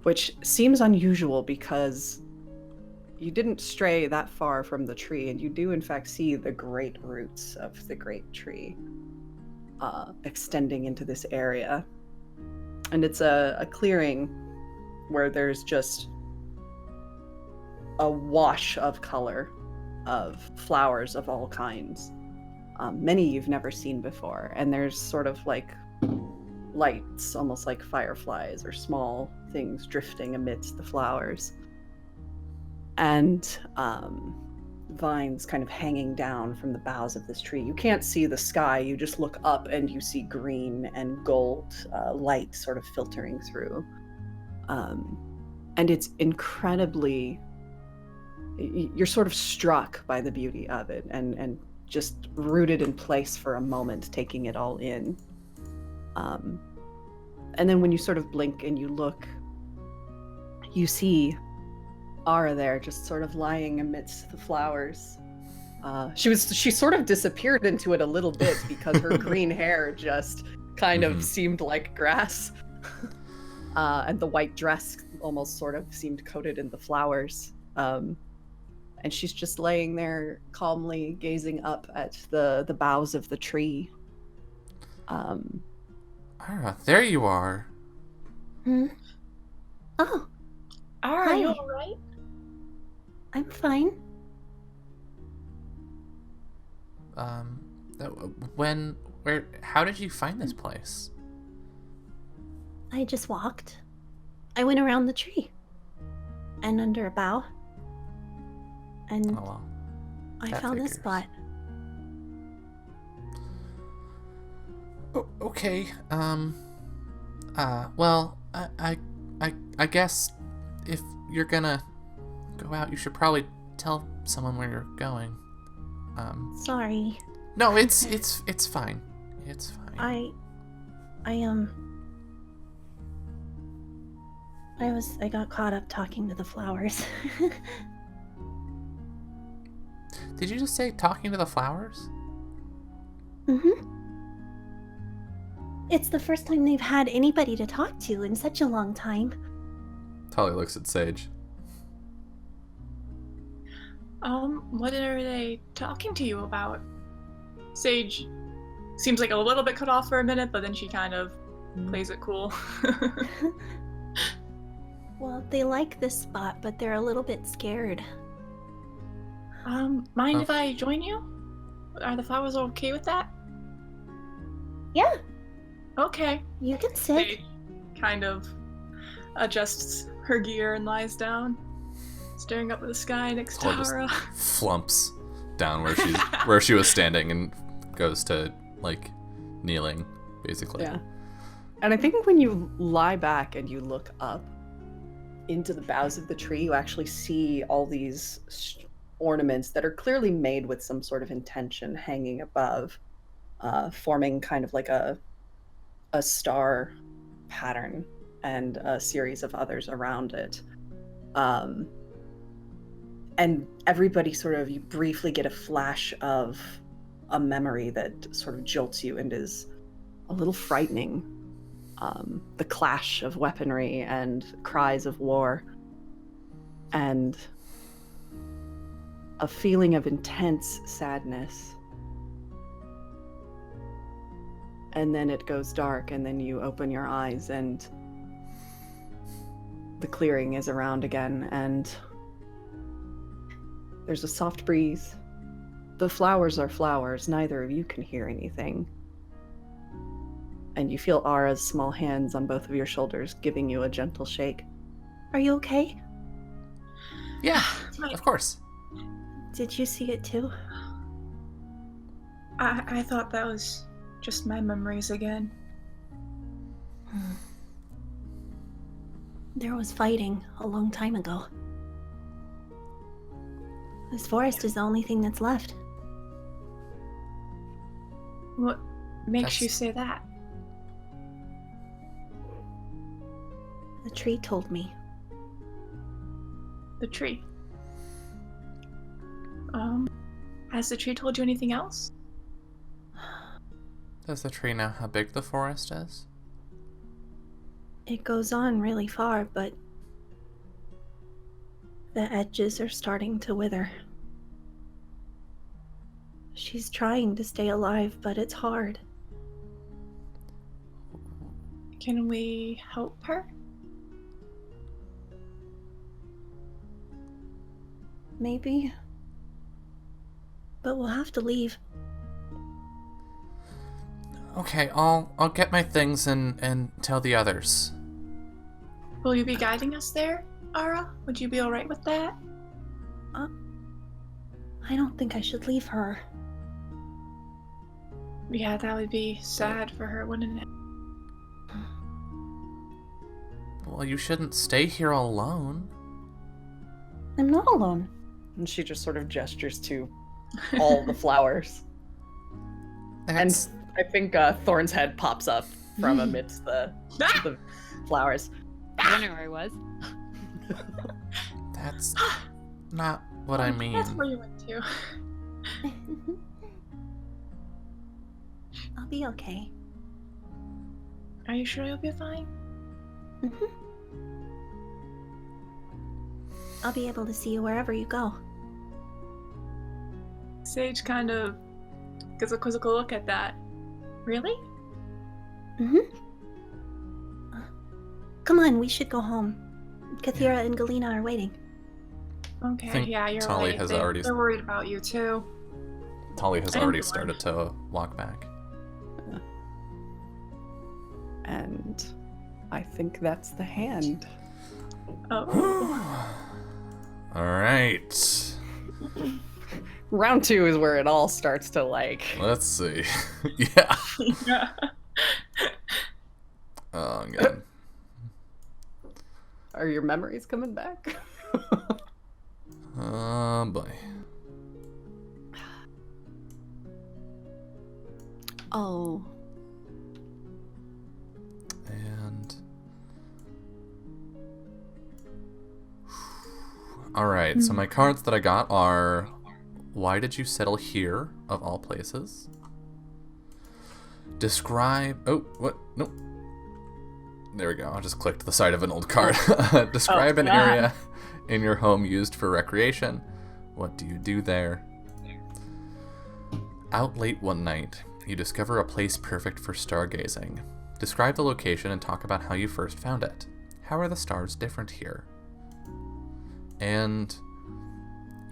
which seems unusual because you didn't stray that far from the tree, and you do in fact see the great roots of the great tree extending into this area. And it's a clearing where there's just a wash of color of flowers of all kinds. Many you've never seen before, and there's sort of like lights, almost like fireflies or small things drifting amidst the flowers. And vines kind of hanging down from the boughs of this tree. You can't see the sky, you just look up and you see green and gold light sort of filtering through. And it's incredibly, you're sort of struck by the beauty of it and just rooted in place for a moment, taking it all in. And then when you sort of blink and you look, you see Ara there, just sort of lying amidst the flowers. She sort of disappeared into it a little bit because her green hair just kind of seemed like grass. And the white dress almost sort of seemed coated in the flowers. And she's just laying there calmly gazing up at the boughs of the tree. Ara, there you are. Oh, Ara, Hi. are you alright? I'm fine. How did you find this place? I just walked. I went around the tree and under a bough. And Oh well. I that found this figures. spot. Oh, okay. Well, I guess if you're gonna go out, you should probably tell someone where you're going. Sorry. No, it's fine. It's fine. I got caught up talking to the flowers. Did you just say talking to the flowers? It's the first time they've had anybody to talk to in such a long time. Tully looks at Sage. What are they talking to you about? Sage seems like a little bit cut off for a minute, but then she kind of plays it cool. Well, they like this spot, but they're a little bit scared. Mind if I join you? Are the flowers okay with that? Yeah, Okay. you can sit. Sage kind of adjusts her gear and lies down, staring up at the sky next to Tully just Hara. flumps down where she was standing and goes to like kneeling, basically. Yeah. And I think when you lie back and you look up into the boughs of the tree, you actually see all these ornaments that are clearly made with some sort of intention hanging above, forming kind of like a star pattern and a series of others around it. And everybody sort of, you briefly get a flash of a memory that sort of jolts you and is a little frightening. The clash of weaponry and cries of war, and a feeling of intense sadness. And then it goes dark, and then you open your eyes, and the clearing is around again, and there's a soft breeze. The flowers are flowers, neither of you can hear anything. And you feel Ara's small hands on both of your shoulders giving you a gentle shake. Are you okay? Yeah, of course. Did you see it too? I thought that was just my memories again. There was fighting a long time ago. This forest is the only thing that's left. What makes you That's- say that? The tree told me. The tree. Has the tree told you anything else? Does the tree know how big the forest is? It goes on really far, but The edges are starting to wither. She's trying to stay alive, but it's hard. Can we help her? Maybe. But we'll have to leave. Okay, I'll get my things and tell the others. Will you be guiding us there, Ara? Would you be alright with that? I don't think I should leave her. Yeah, that would be sad for her, wouldn't it? Well, you shouldn't stay here alone. I'm not alone. And she just sort of gestures to all the flowers. That's, And I think Thorn's head pops up from amidst the flowers. I wonder where he was. that's not what I mean. That's where you went to. I'll be okay. Are you sure you'll be fine? Mm-hmm. I'll be able to see you wherever you go. Sage kind of gives a quizzical look at that. Really? Mm-hmm. Come on, we should go home. Kathira and Galena are waiting. Okay, think yeah, you're Tali right. has They're already- worried about you too. Tali has I already don't started to walk back. And I think that's the hand. Oh. All right. Round 2 is where it all starts to Let's see. Yeah. Yeah. Oh, good. Are your memories coming back? Oh boy. Oh. And all right. So my cards that I got are: why did you settle here, of all places? Describe. Oh, what? Nope. There we go. I just clicked the side of an old card. Describe an God. area in your home used for recreation. What do you do there? Out late one night, you discover a place perfect for stargazing. Describe the location and talk about how you first found it. How are the stars different here? And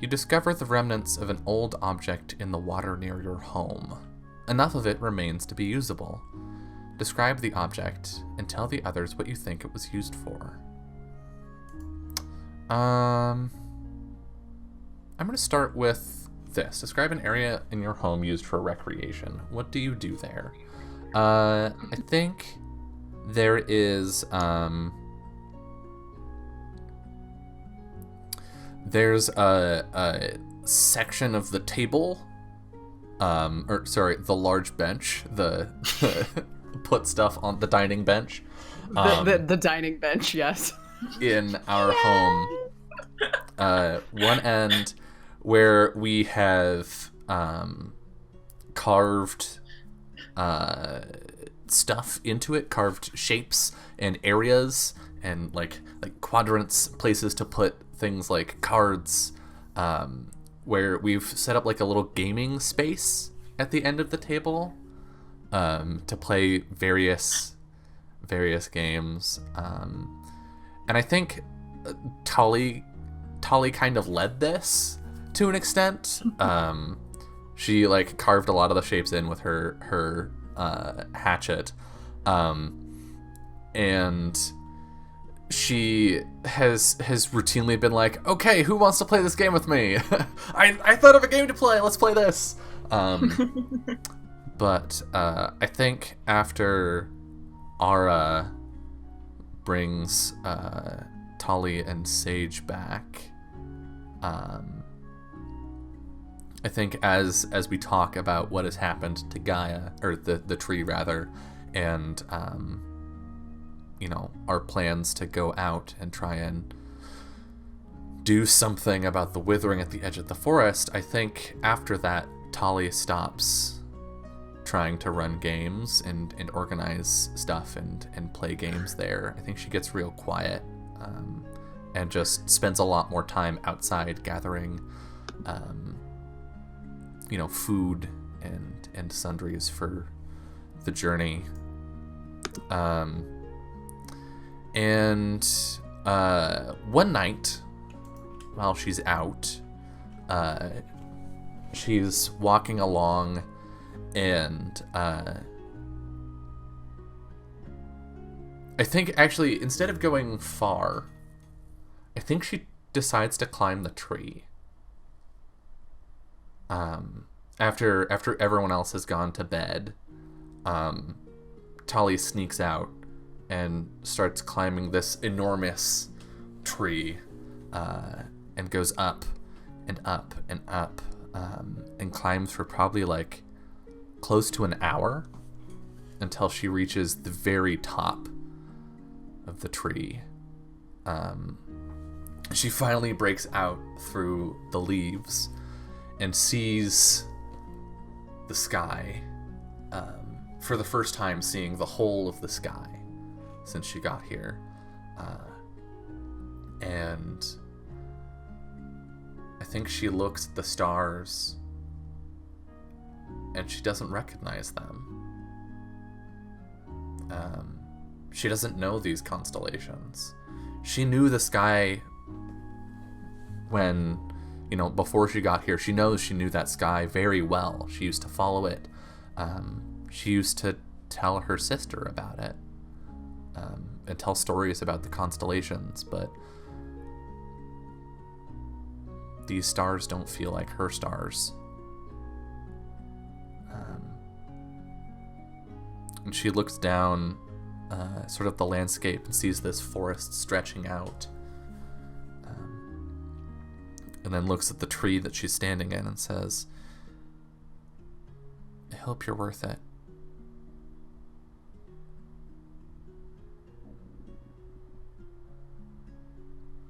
you discover the remnants of an old object in the water near your home. Enough of it remains to be usable. Describe the object and tell the others what you think it was used for. I'm going to start with this. Describe an area in your home used for recreation. What do you do there? I think there is there's a section of the table, the large bench, the put stuff on the dining bench. The dining bench, yes. In our home, one end where we have carved stuff into it, carved shapes and areas and like quadrants, places to put things like cards, where we've set up like a little gaming space at the end of the table to play various games. And I think Tali kind of led this to an extent. She like carved a lot of the shapes in with her hatchet, and she has routinely been like, okay, who wants to play this game with me? I thought of a game to play. Let's play this. But I think after Ara brings Tali and Sage back, I think as we talk about what has happened to Gaia, or the tree rather, and our plans to go out and try and do something about the withering at the edge of the forest, I think after that Tali stops trying to run games and organize stuff and play games there. I think she gets real quiet, and just spends a lot more time outside gathering, food and sundries for the journey. And one night, while she's out, she's walking along, and I think actually instead of going far, I think she decides to climb the tree. After everyone else has gone to bed, Tali sneaks out and starts climbing this enormous tree, and goes up and up and up, and climbs for probably like close to an hour until she reaches the very top of the tree. She finally breaks out through the leaves and sees the sky, for the first time seeing the whole of the sky since she got here. And I think she looks at the stars and she doesn't recognize them. She doesn't know these constellations. She knew the sky when, before she got here. She knows she knew that sky very well. She used to follow it. She used to tell her sister about it, and tell stories about the constellations, but these stars don't feel like her stars. And she looks down sort of the landscape and sees this forest stretching out, and then looks at the tree that she's standing in and says, "I hope you're worth it."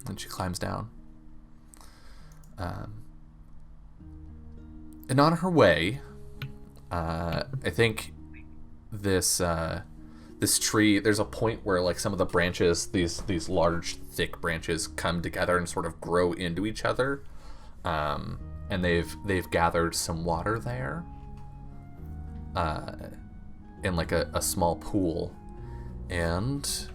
And she climbs down. And on her way, I think this tree, there's a point where like some of the branches, these large thick branches, come together and sort of grow into each other, and they've gathered some water there, in like a small pool, and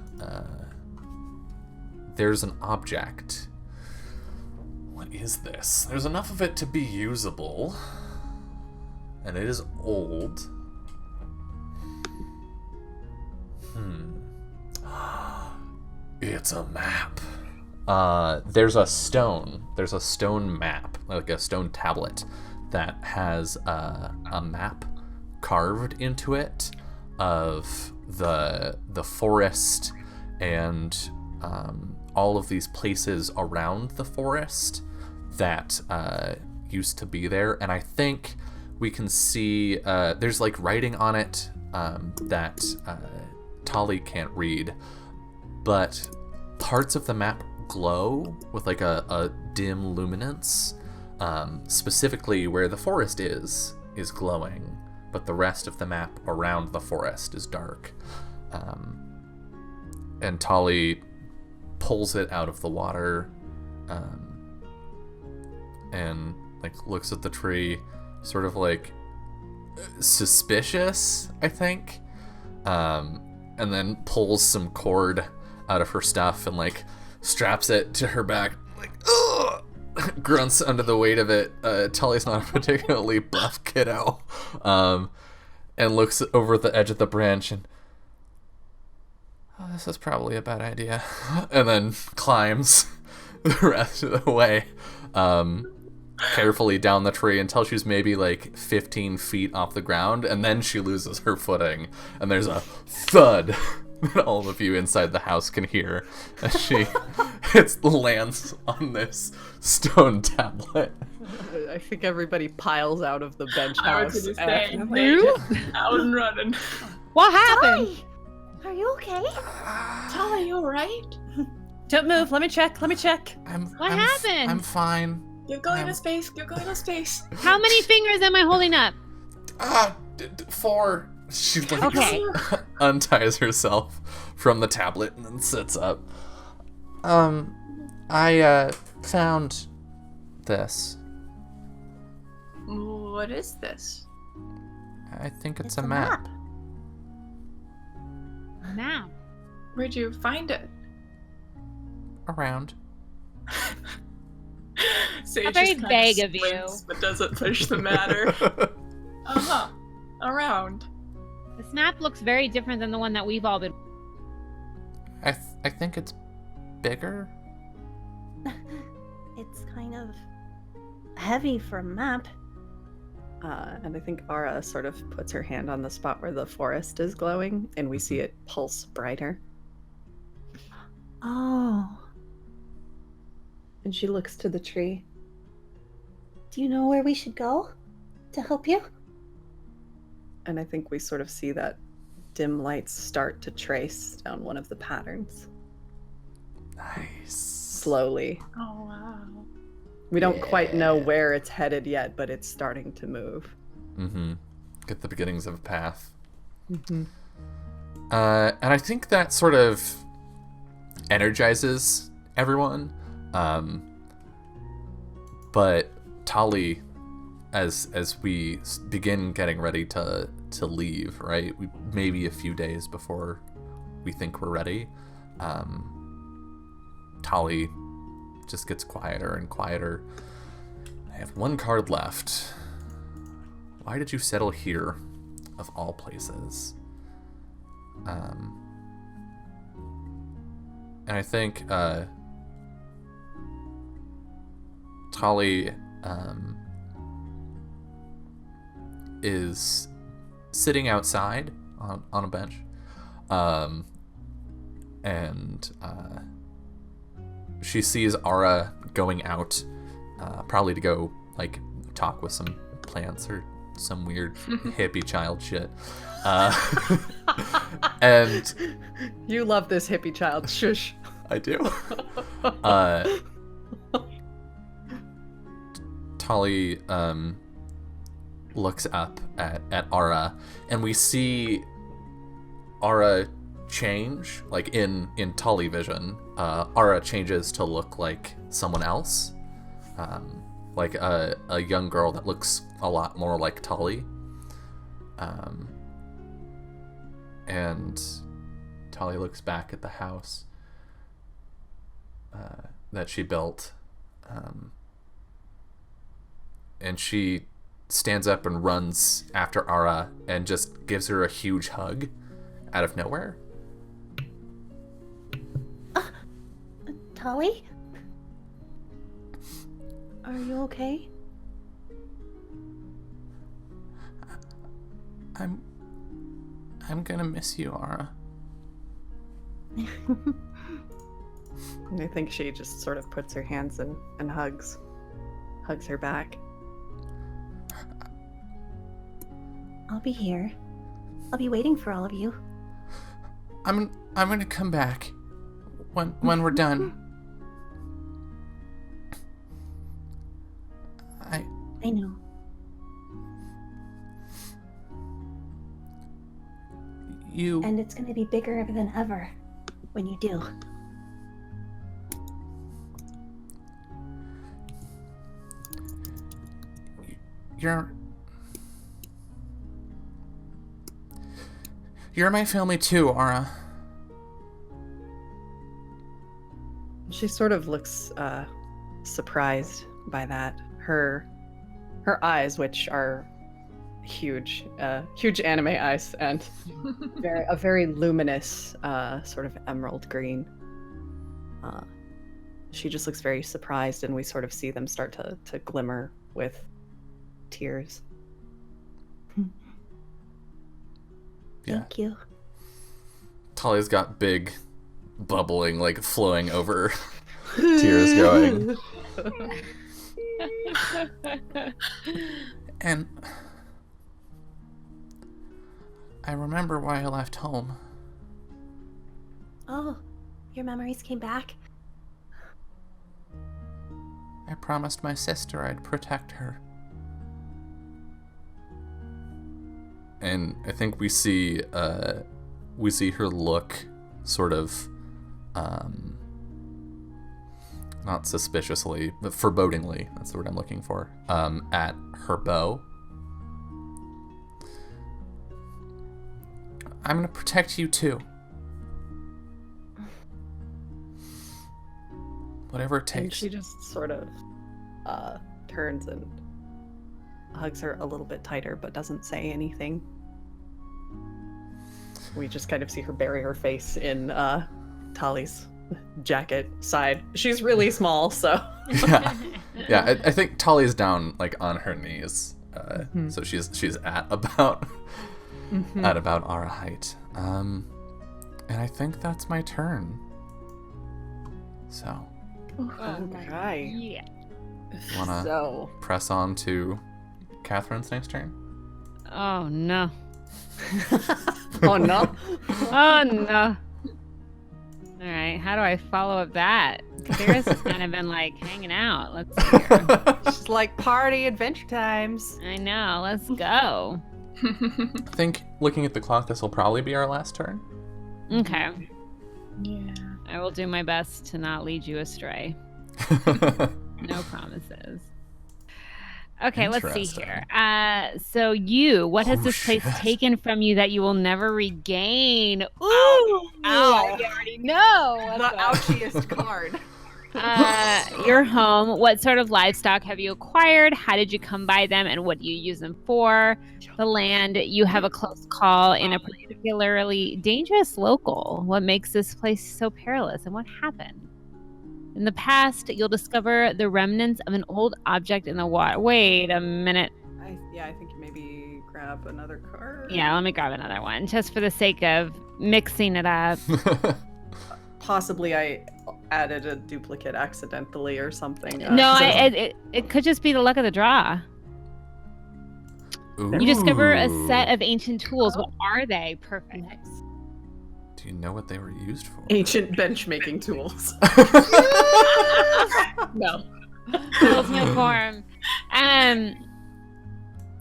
there's an object. What is this? There's enough of it to be usable, and it is old. It's a map. There's a stone map, like a stone tablet that has a map carved into it of the forest and all of these places around the forest that used to be there. And I think we can see there's like writing on it that Tali can't read, but parts of the map glow with like a dim luminance. Specifically where the forest is glowing, but the rest of the map around the forest is dark. And Tali pulls it out of the water, and like looks at the tree, sort of like suspicious, I think, and then pulls some cord out of her stuff and like straps it to her back, like ugh! Grunts under the weight of it. Tali's not a particularly buff kiddo, and looks over the edge of the branch and, oh, this is probably a bad idea, and then climbs the rest of the way, carefully down the tree until she's maybe like 15 feet off the ground, and then she loses her footing, and there's a thud that all of you inside the house can hear as she lands on this stone tablet. I think everybody piles out of the bench I was house. gonna say, You? out and running. What happened? Tali, are you okay? Tali, you alright? Don't move. Let me check. What happened? I'm fine. You're going to space. You're going to space. How many fingers am I holding up? 4. She like Okay. unties herself from the tablet and then sits up. I found this. What is this? I think it's It's a map. Now. Where'd you find it? Around. Sage very just kinda vague of you. squints, but doesn't push the matter. Around. This map looks very different than the one that we've all been. I think it's bigger. It's kind of heavy for a map. And I think Ara sort of puts her hand on the spot where the forest is glowing, and we see it pulse brighter. Oh, And she looks to the tree. do you know where we should go to help you? And I think we sort of see that dim lights start to trace down one of the patterns Nice. slowly. Oh wow. We don't quite know Yeah. where it's headed yet, but it's starting to move. Mm-hmm. Get the beginnings of a path. Mm-hmm. And I think that sort of energizes everyone. But Tali, as we begin getting ready to leave, right? Maybe a few days before we think we're ready. Tali just gets quieter and quieter. I have one card left. Why did you settle here, of all places? And I think Tali is sitting outside on a bench, and she sees Ara going out, probably to go like talk with some plants or some weird hippie child shit. And You love this hippie child. Shush. I do. Tali looks up at Ara, and we see Ara change, like in Tali vision. Ara changes to look like someone else, like a young girl that looks a lot more like Tali. And Tali looks back at the house that she built, and she stands up and runs after Ara and just gives her a huge hug out of nowhere. Tali? Are you okay? I'm gonna miss you, Ara. And I think she just sort of puts her hands in and hugs her back. I'll be here. I'll be waiting for all of you. I'm gonna come back when we're done. I know. You And it's gonna be bigger than ever when you do. You're my family too, Ara. She sort of looks surprised by that. Her eyes, which are huge anime eyes, and a very luminous sort of emerald green. She just looks very surprised, and we sort of see them start to glimmer with tears. Yeah. Thank you. Tali's got big, bubbling, like flowing over tears going. And I remember why I left home. Oh, your memories came back? I promised my sister I'd protect her. And I think we see her look sort of not suspiciously, but forebodingly, that's the word I'm looking for, at her bow. I'm gonna protect you too. Whatever it And takes. she just sort of turns and hugs her a little bit tighter, but doesn't say anything. We just kind of see her bury her face in Tali's jacket side. She's really small, so. Yeah, I think Tali's down like on her knees, so she's at about Aura height, and I think that's my turn. So, Okay. Yeah. wanna So. press on to Catherine's next turn? Oh no. Oh no. Oh no. All right, how do I follow up that? Kathira's just kind of been like hanging out. Let's see here. She's like party adventure times. I know. Let's go. I think looking at the clock, this will probably be our last turn. Okay. Yeah. I will do my best to not lead you astray. No promises. Okay, let's see Interesting. here. So what has Oh, this place shit. taken from you that you will never regain? Ooh, Ow. I already know. The ouchiest card. Your home. What sort of livestock have you acquired? How did you come by them, and what do you use them for? The land. You have a close call in a particularly dangerous local. What makes this place so perilous, and what happened? In the past, you'll discover the remnants of an old object in the water. Wait a minute. I think maybe grab another card. Yeah, let me grab another one just for the sake of mixing it up. Possibly I added a duplicate accidentally or something. No, 'cause it could just be the luck of the draw. You discover a set of ancient tools. What are they? Perfect. Do you know what they were used for? ancient bench making tools. No. Tools no form.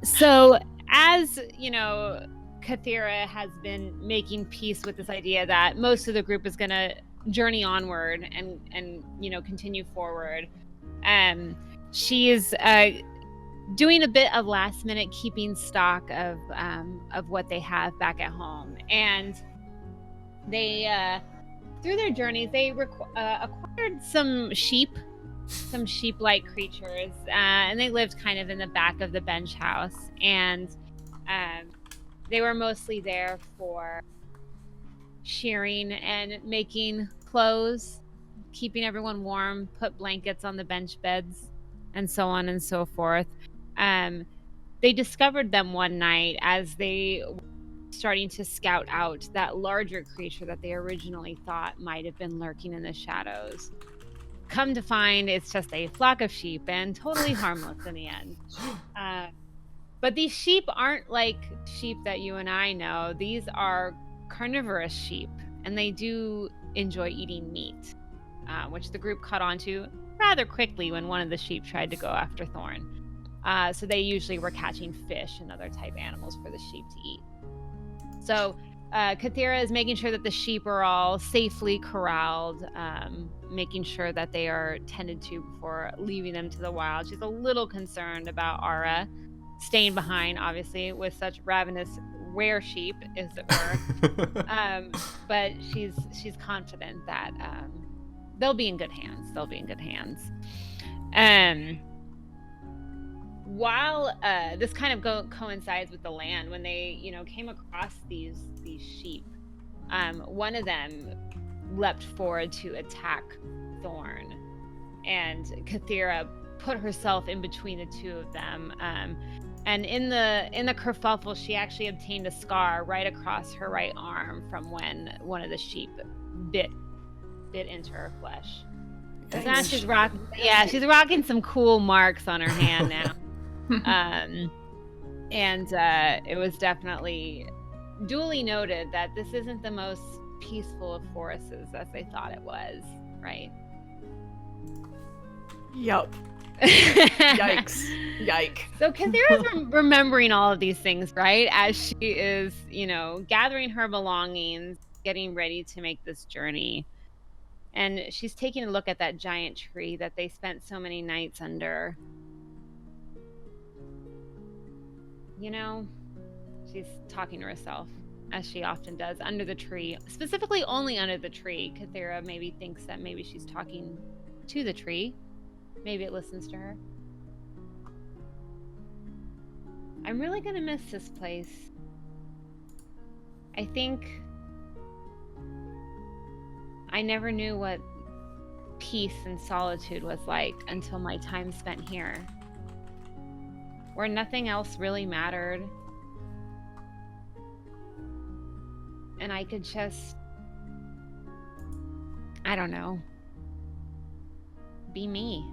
So as you know, Kathira has been making peace with this idea that most of the group is going to journey onward and continue forward. She is doing a bit of last minute keeping stock of what they have back at home, and they through their journeys they acquired some sheep-like creatures, and they lived kind of in the back of the bench house, and they were mostly there for shearing and making clothes, keeping everyone warm, put blankets on the bench beds, and so on and so forth. They discovered them one night as they were starting to scout out that larger creature that they originally thought might have been lurking in the shadows. Come to find, it's just a flock of sheep and totally harmless in the end. But these sheep aren't like sheep that you and I know. These are carnivorous sheep, and they do enjoy eating meat, which the group caught on to rather quickly when one of the sheep tried to go after Thorn. So they usually were catching fish and other type animals for the sheep to eat. So Kathira is making sure that the sheep are all safely corralled, making sure that they are tended to before leaving them to the wild. She's a little concerned about Aura staying behind, obviously, with such ravenous were sheep, as it were. But she's confident that they'll be in good hands. They'll be in good hands. While this kind of coincides with the land, when they came across these sheep, one of them leapt forward to attack Thorn, and Kathira put herself in between the two of them. And in the kerfuffle, she actually obtained a scar right across her right arm from when one of the sheep bit into her flesh. So now she's rocking some cool marks on her hand now. And it was definitely duly noted that this isn't the most peaceful of forests as they thought it was, right? Yup. Yikes. Yike. So Kathira's remembering all of these things, right? As she is, gathering her belongings, getting ready to make this journey. And she's taking a look at that giant tree that they spent so many nights under. You know, she's talking to herself, as she often does, under the tree. Specifically only under the tree. Kathira maybe thinks that maybe she's talking to the tree. Maybe it listens to her. I'm really gonna miss this place. I think I never knew what peace and solitude was like until my time spent here, where nothing else really mattered. And I could just, I don't know, be me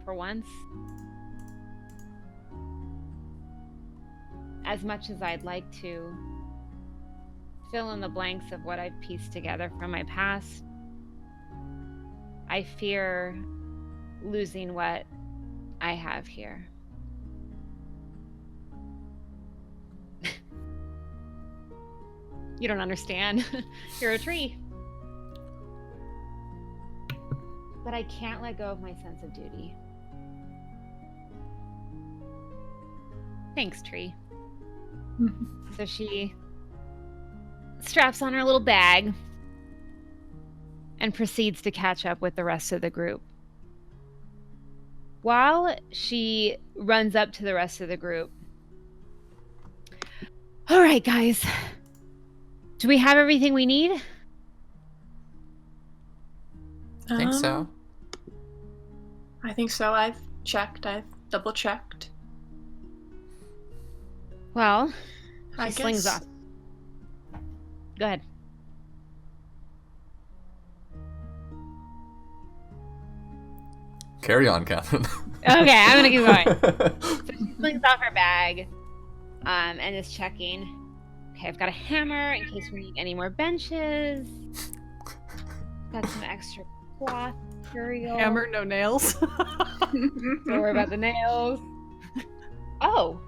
for once. As much as I'd like to fill in the blanks of what I've pieced together from my past, I fear losing what I have here. You don't understand. You're a tree. But I can't let go of my sense of duty. Thanks, tree. So she straps on her little bag and proceeds to catch up with the rest of the group. While she runs up to the rest of the group, all right, guys, do we have everything we need? I think so. I think so. I've checked. I've double checked. Well, I she slings guess- off. Go ahead. Carry on, Catherine. Okay, I'm gonna keep going. So she slings off her bag, and is checking. Okay, I've got a hammer in case we need any more benches. Got some extra cloth material. Hammer, no nails. Don't worry about the nails. Oh.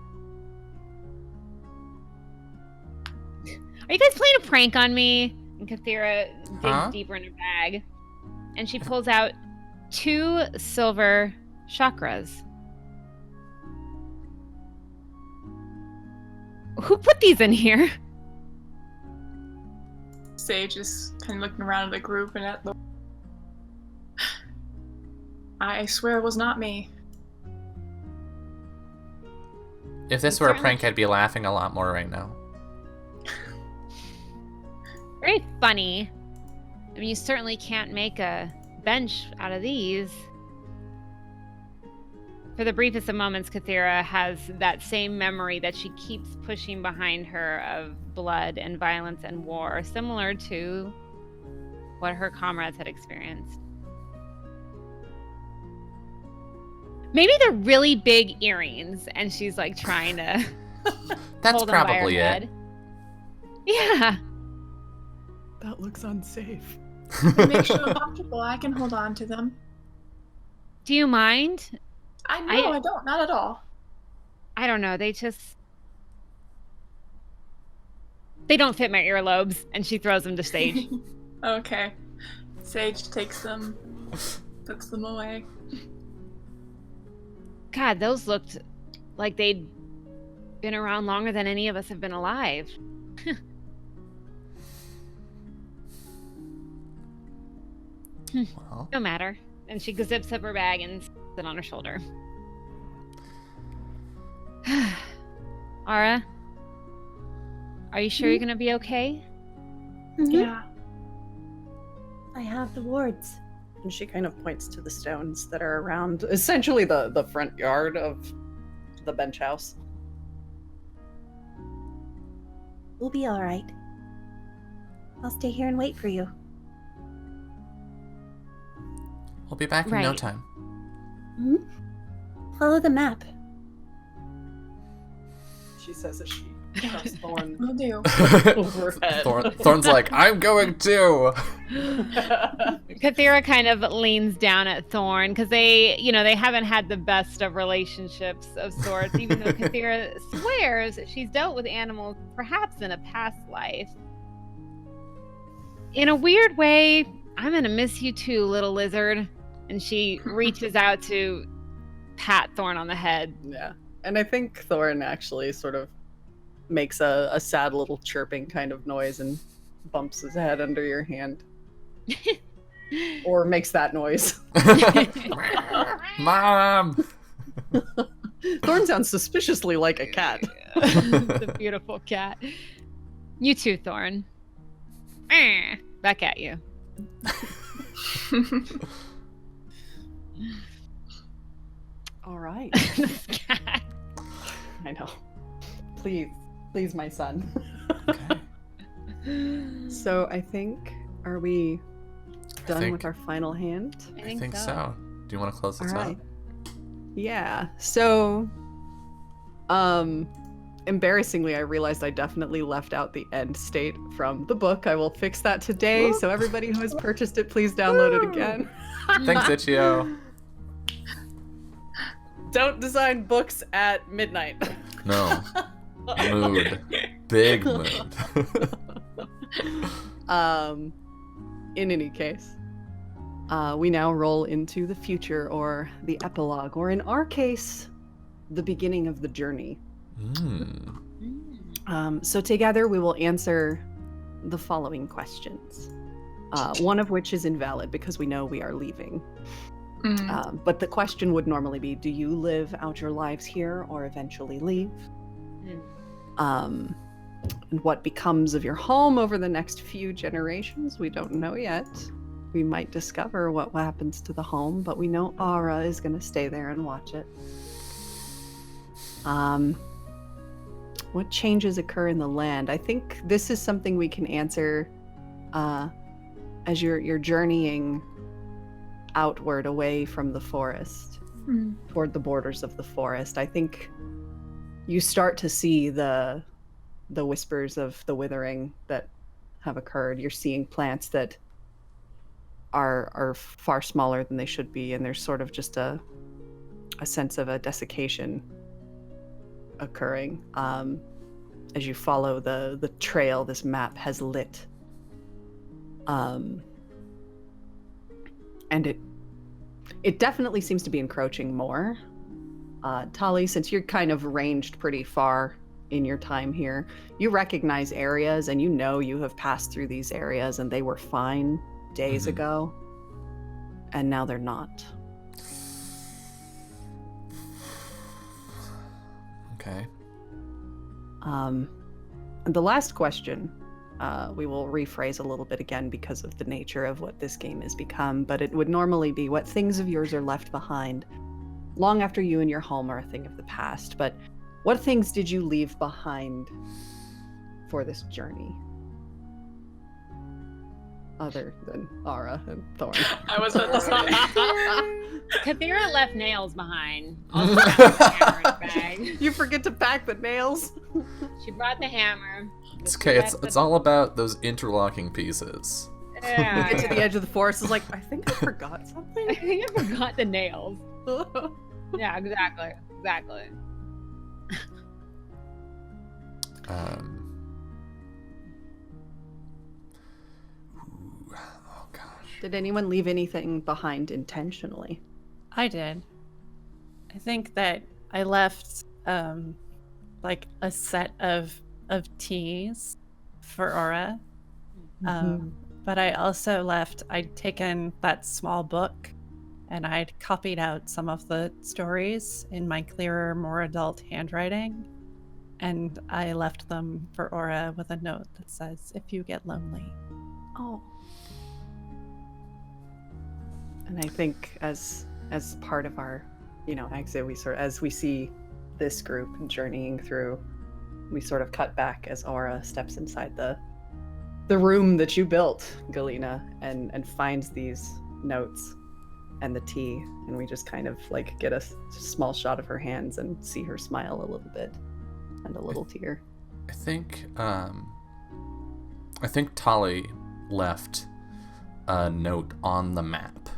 Are you guys playing a prank on me? And Kathira digs Huh? deeper in her bag, and she pulls out 2 silver chakras. Who put these in here? Sage is kind of looking around at the group and at the. I swear it was not me. If this were a prank, I'd be laughing a lot more right now. Very funny. I mean, you certainly can't make a bench out of these. For the briefest of moments, Kathira has that same memory that she keeps pushing behind her of blood and violence and war, similar to what her comrades had experienced. Maybe they're really big earrings, and she's like trying to That's hold them by her probably it. head. Yeah. That looks unsafe. They make sure I'm comfortable. I can hold on to them. Do you mind? I know, I don't. Not at all. I don't know. They don't fit my earlobes, and she throws them to Sage. Okay. Sage takes them, puts them away. God, those looked like they'd been around longer than any of us have been alive. Well, No matter. And she zips up her bag and sits it on her shoulder. Ara, are you sure you're gonna be okay? Mhm. Yeah. I have the wards. And she kind of points to the stones that are around, essentially the front yard of the bench house. We'll be all right. I'll stay here and wait for you. we'll be back in no Right. time. Follow the map. She says as she shoves Thorn Will do. over her head. Thorn's like, I'm going too. Kathira kind of leans down at Thorn because they haven't had the best of relationships of sorts, even though Kathira swears she's dealt with animals perhaps in a past life. In a weird way, I'm gonna miss you too, little lizard. And she reaches out to pat Thorn on the head. Yeah. And I think Thorn actually sort of makes a sad little chirping kind of noise and bumps his head under your hand. Or makes that noise. Mom! Thorn sounds suspiciously like a cat. The beautiful cat. You too, Thorn. Back at you. All right. Cat. I know. Please, my son. Okay. So I think, are we done think- with our final hand? I think so. Do you want to close this All out? right. Yeah. So, embarrassingly, I realized I definitely left out the end state from the book. I will fix that today. So everybody who has purchased it, please download it again. Thanks, Ichio. Don't design books at midnight. No. Mood. Big mood. In any case, we now roll into the future, or the epilogue, or in our case, the beginning of the journey. So together we will answer the following questions, one of which is invalid because we know we are leaving. But the question would normally be, do you live out your lives here or eventually leave? And what becomes of your home over the next few generations? We don't know yet. We might discover what happens to the home, but we know Aura is going to stay there and watch it. What changes occur in the land? I think this is something we can answer as you're journeying outward away from the forest, toward the borders of the forest. I think you start to see the whispers of the withering that have occurred. You're seeing plants that are far smaller than they should be, and there's sort of just a sense of a desiccation occurring as you follow the trail this map has lit. And it definitely seems to be encroaching more. Tali, since you're kind of ranged pretty far in your time here, you recognize areas and you know you have passed through these areas and they were fine days ago, and now they're not. Okay. And the last question, we will rephrase a little bit again because of the nature of what this game has become, but it would normally be, what things of yours are left behind long after you and your home are a thing of the past, but what things did you leave behind for this journey? Other than Aura and Thorn. I was about to say. Kathira left nails behind. Also got the hammer in the bag. You forget to pack the nails. She brought the hammer. It's okay. It's all about those interlocking pieces. Yeah. Get to the edge of the forest, is like, I think I forgot I something. think I forgot the nails. Yeah, exactly. Oh gosh. Did anyone leave anything behind intentionally? I did. I think that I left like a set of teas for Aura. But I also left, I'd taken that small book and I'd copied out some of the stories in my clearer, more adult handwriting. And I left them for Aura with a note that says, if you get lonely. Oh. And I think as part of our, exit, we as we see this group journeying through, we sort of cut back as Aura steps inside the room that you built, Galena, and finds these notes and the tea, and we just kind of get a small shot of her hands and see her smile a little bit and a little tear. I think Tali left a note on the map.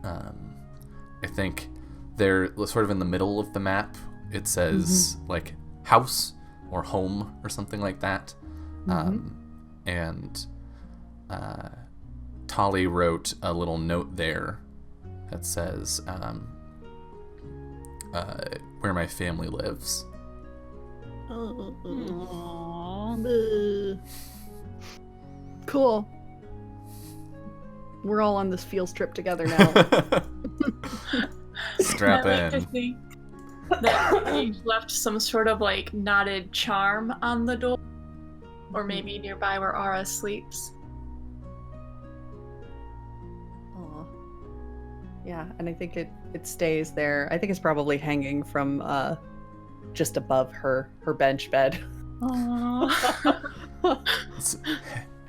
I think they're sort of in the middle of the map. It says house or home or something like that. And Tolly wrote a little note there that says where my family lives. Cool. We're all on this field trip together now. Strap I like to in. think that he left some sort of like knotted charm on the door, or maybe nearby where Ara sleeps. Aw. Yeah, and I think it stays there. I think it's probably hanging from just above her bench bed. It's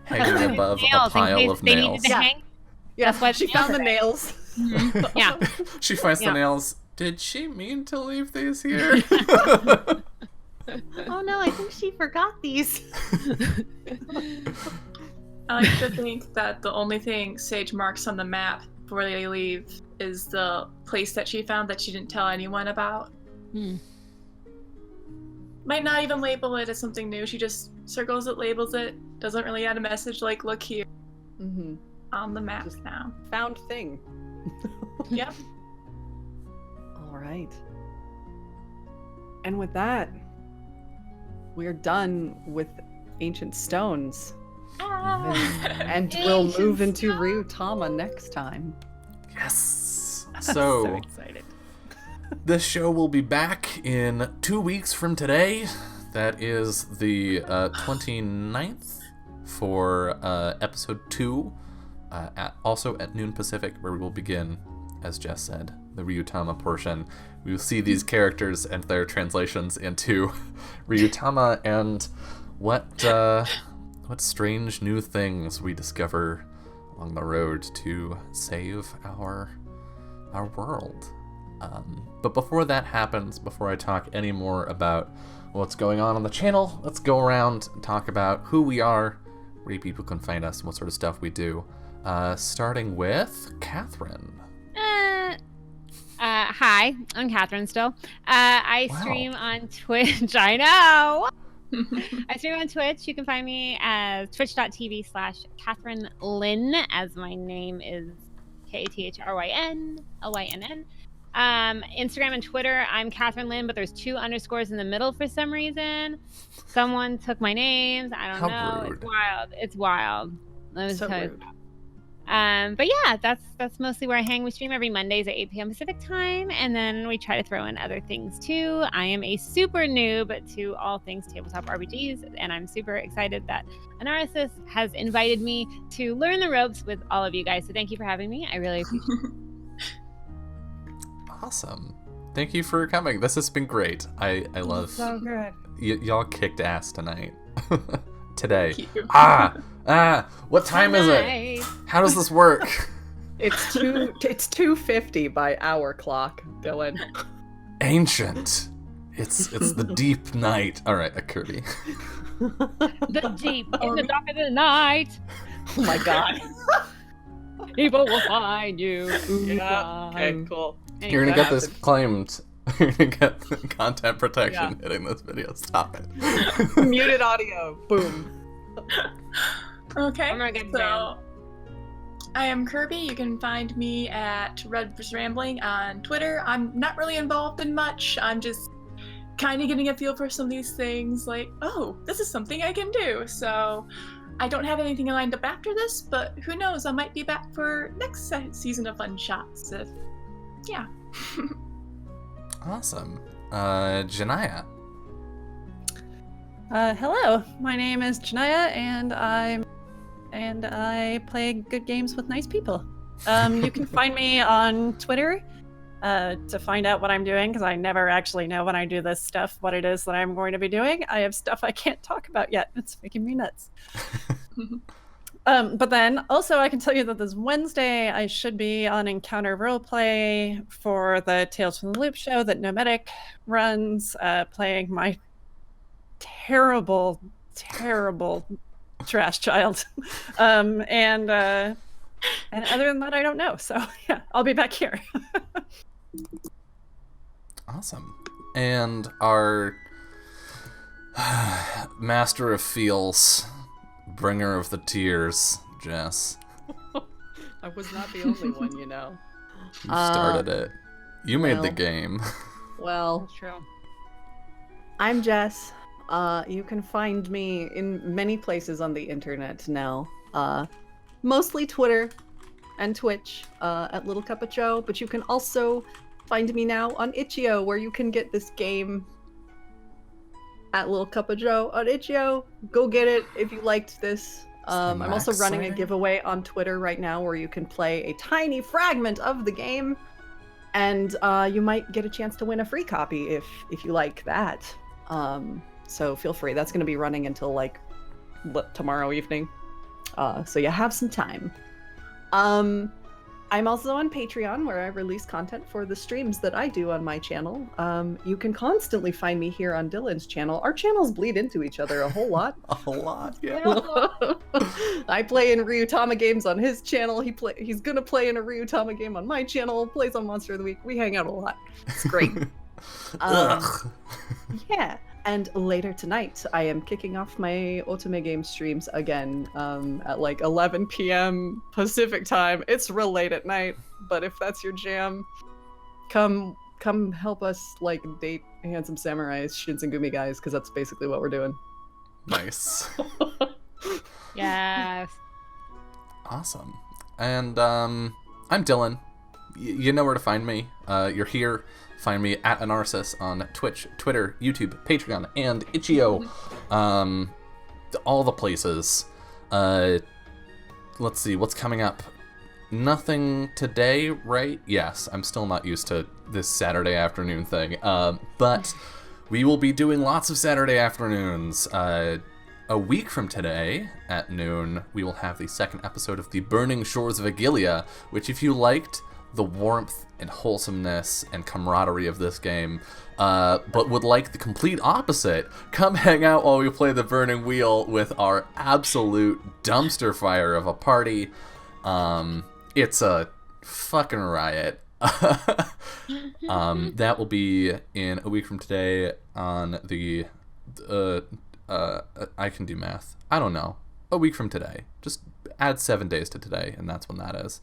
hanging above a Nails, in pile case of they nails. needed to Yeah. hang. Yeah, That's why she the found nails the are nails. Yeah. She finds the Yeah. nails. Did she mean to leave these here? Oh no, I think she forgot these. I like to think that the only thing Sage marks on the map before they leave is the place that she found that she didn't tell anyone about. Hmm. Might not even label it as something new. She just circles it, labels it, doesn't really add a message like, look here Mm-hmm. on the map Just- now. Found thing. Yep. All right. And with that, we're done with Ancient Stones. And we'll move into Ryutama next time. Yes. So So, excited. this show will be back in 2 weeks from today. That is the 29th for episode 2. Also at noon Pacific, where we will begin, as Jess said, the Ryutama portion. We will see these characters and their translations into Ryutama and what strange new things we discover along the road to save our world. But before that happens, before I talk any more about what's going on the channel, let's go around and talk about who we are, where people can find us, and what sort of stuff we do. Starting with Catherine. Hi, I'm Catherine still. I Wow. stream on Twitch. I know. I stream on Twitch. You can find me as twitch.tv/Catherine Lynn, as my name is KATHRYN LYNN. Instagram and Twitter, I'm Catherine Lynn, but there's 2 underscores in the middle for some reason. Someone took my names. I don't How know. rude. It's wild. It's wild. Let me So tell you. rude. But yeah, that's mostly where I hang. We stream every Mondays at 8 p.m. Pacific time, and then we try to throw in other things too. I am a super noob to all things tabletop RPGs, and I'm super excited that Anaris has invited me to learn the ropes with all of you guys. So thank you for having me. I really appreciate it. Awesome. Thank you for coming. This has been great. I love So good. y'all kicked ass tonight. Today. Thank you. What time is it? Nice. How does this work? It's 2:50 by our clock, Dylan. Ancient. It's the deep night. All right, Kirby. The deep in the dark of the night, Oh my god. evil will find you. Okay, cool. You're gonna that get this happened. claimed. You're gonna get content protection hitting this video. Stop it. Muted audio. Boom. Okay, I'm gonna get so I am Kirby. You can find me at Red Rambling on Twitter. I'm not really involved in much. I'm just kind of getting a feel for some of these things. Like, oh, this is something I can do. So I don't have anything lined up after this, but who knows? I might be back for next season of Fun Shots. Yeah. Awesome. Janaya. Hello, my name is Janaya, and I play good games with nice people. You can find me on Twitter to find out what I'm doing, because I never actually know when I do this stuff what it is that I'm going to be doing. I have stuff I can't talk about yet. It's making me nuts. But then also I can tell you that this Wednesday I should be on Encounter Roleplay for the Tales from the Loop show that Nomadic runs, playing my terrible trash child. And other than that, I don't know. So yeah, I'll be back here. Awesome. And our master of feels, bringer of the tears, Jess. I was not the only one, you know. You started it. You made the well. game. Well, That's true. I'm Jess. You can find me in many places on the internet now. Mostly Twitter and Twitch at Little Cup of Joe, but you can also find me now on Itch.io, where you can get this game at Little Cup of Joe on Itch.io. Go get it if you liked this. I'm also Max running a signing? giveaway on Twitter right now where you can play a tiny fragment of the game, and you might get a chance to win a free copy if you like that. So feel free. That's going to be running until like tomorrow evening. So you have some time. I'm also on Patreon, where I release content for the streams that I do on my channel. You can constantly find me here on Dylan's channel. Our channels bleed into each other a whole lot. A lot, yeah. I play in Ryutama games on his channel. He's gonna play in a Ryutama game on my channel. Plays on Monster of the Week. We hang out a lot. It's great. Ugh. Yeah. And later tonight, I am kicking off my Otome game streams again at like 11 p.m. Pacific time. It's real late at night, but if that's your jam, come help us like date handsome samurais, Shinsengumi guys, because that's basically what we're doing. Nice. Yes. Awesome. And I'm Dylan. You know where to find me. You're here. Find me at Anarsis on Twitch, Twitter, YouTube, Patreon, and Itch.io. All the places. Let's see, what's coming up? Nothing today, right? Yes, I'm still not used to this Saturday afternoon thing. But we will be doing lots of Saturday afternoons. A week from today, at noon, we will have the second episode of The Burning Shores of Agilia, which if you liked the warmth and wholesomeness and camaraderie of this game, but would like the complete opposite, come hang out while we play the Burning Wheel with our absolute dumpster fire of a party. It's a fucking riot. That will be in a week from today on the I can do math. I don't know. A week from today. Just add 7 days to today, and that's when that is.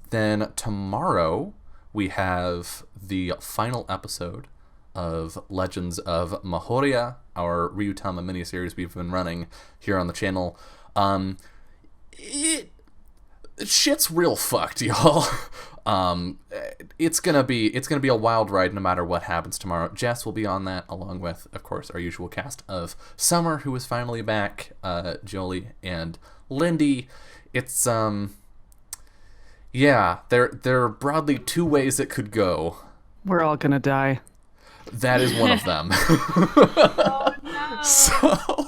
Then tomorrow we have the final episode of Legends of Mahoria, our Ryutama miniseries we've been running here on the channel. Shit's real fucked, y'all. It's gonna be a wild ride no matter what happens tomorrow. Jess will be on that, along with, of course, our usual cast of Summer, who is finally back, Jolie, and Lindy. It's yeah, there are broadly two ways it could go. We're all gonna die. That is one of them. Oh, no. So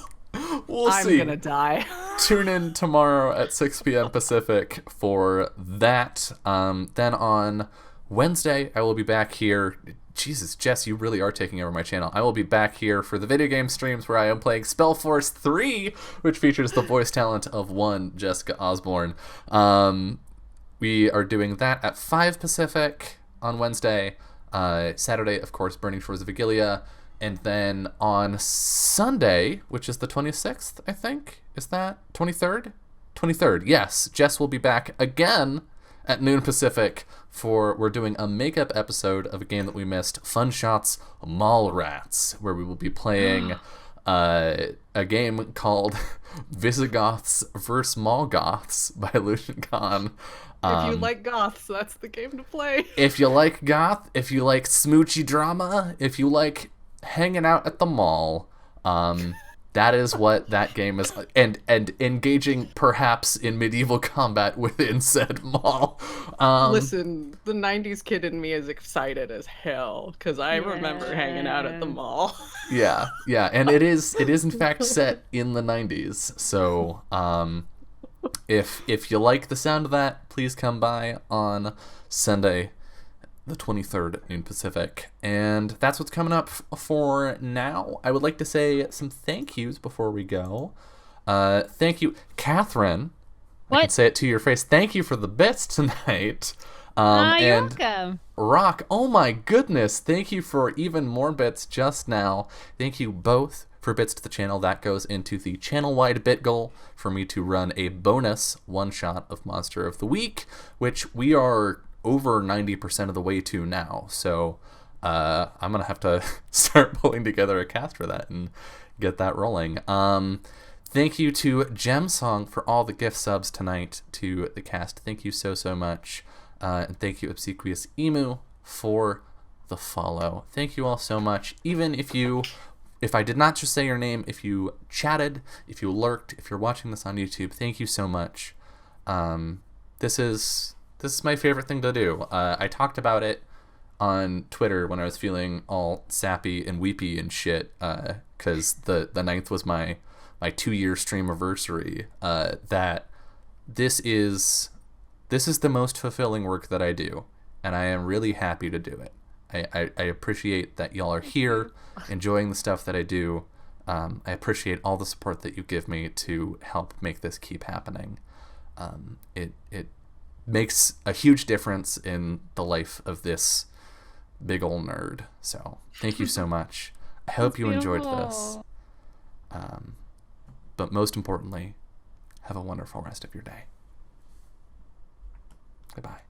we'll I'm see. gonna die. Tune in tomorrow at 6 p.m. Pacific for that. Then on Wednesday, I will be back here. Jesus, Jess, you really are taking over my channel. I will be back here for the video game streams where I am playing Spellforce 3, which features the voice talent of one Jessica Osborne. We are doing that at 5 Pacific on Wednesday. Saturday, of course, Burning Shores of Agilia. And then on Sunday, which is the 26th, I think, is that 23rd? 23rd, yes. Jess will be back again at noon Pacific we're doing a makeup episode of a game that we missed, Fun Shots Mallrats, where we will be playing a game called Visigoths vs. Mallgoths by Lucian Khan. If you like goths, that's the game to play. If you like goth, if you like smoochy drama, if you like hanging out at the mall, that is what that game is, and engaging perhaps in medieval combat within said mall. Listen, the 90s kid in me is excited as hell because I remember hanging out at the mall. Yeah, and it is in fact set in the 90s. So if you like the sound of that, please come by on Sunday, the 23rd at noon Pacific. And that's what's coming up for now. I would like to say some thank yous before we go. Thank you, Catherine. What? I can say it to your face. Thank you for the bits tonight. You're And welcome. Rock, oh my goodness, thank you for even more bits just now. Thank you both for bits to the channel, that goes into the channel-wide bit goal for me to run a bonus one-shot of Monster of the Week, which we are over 90% of the way to now. So I'm going to have to start pulling together a cast for that and get that rolling. Thank you to Gemsong for all the gift subs tonight to the cast. Thank you so much. And thank you, Obsequious Emu, for the follow. Thank you all so much. Even if I did not just say your name, if you chatted, if you lurked, if you're watching this on YouTube, thank you so much. This is my favorite thing to do. I talked about it on Twitter when I was feeling all sappy and weepy and shit, because the 9th was my 2-year stream anniversary. That this is the most fulfilling work that I do, and I am really happy to do it. I appreciate that y'all are here enjoying the stuff that I do. I appreciate all the support that you give me to help make this keep happening. It makes a huge difference in the life of this big ol' nerd. So thank you so much. I hope you enjoyed this. But most importantly, have a wonderful rest of your day. Goodbye.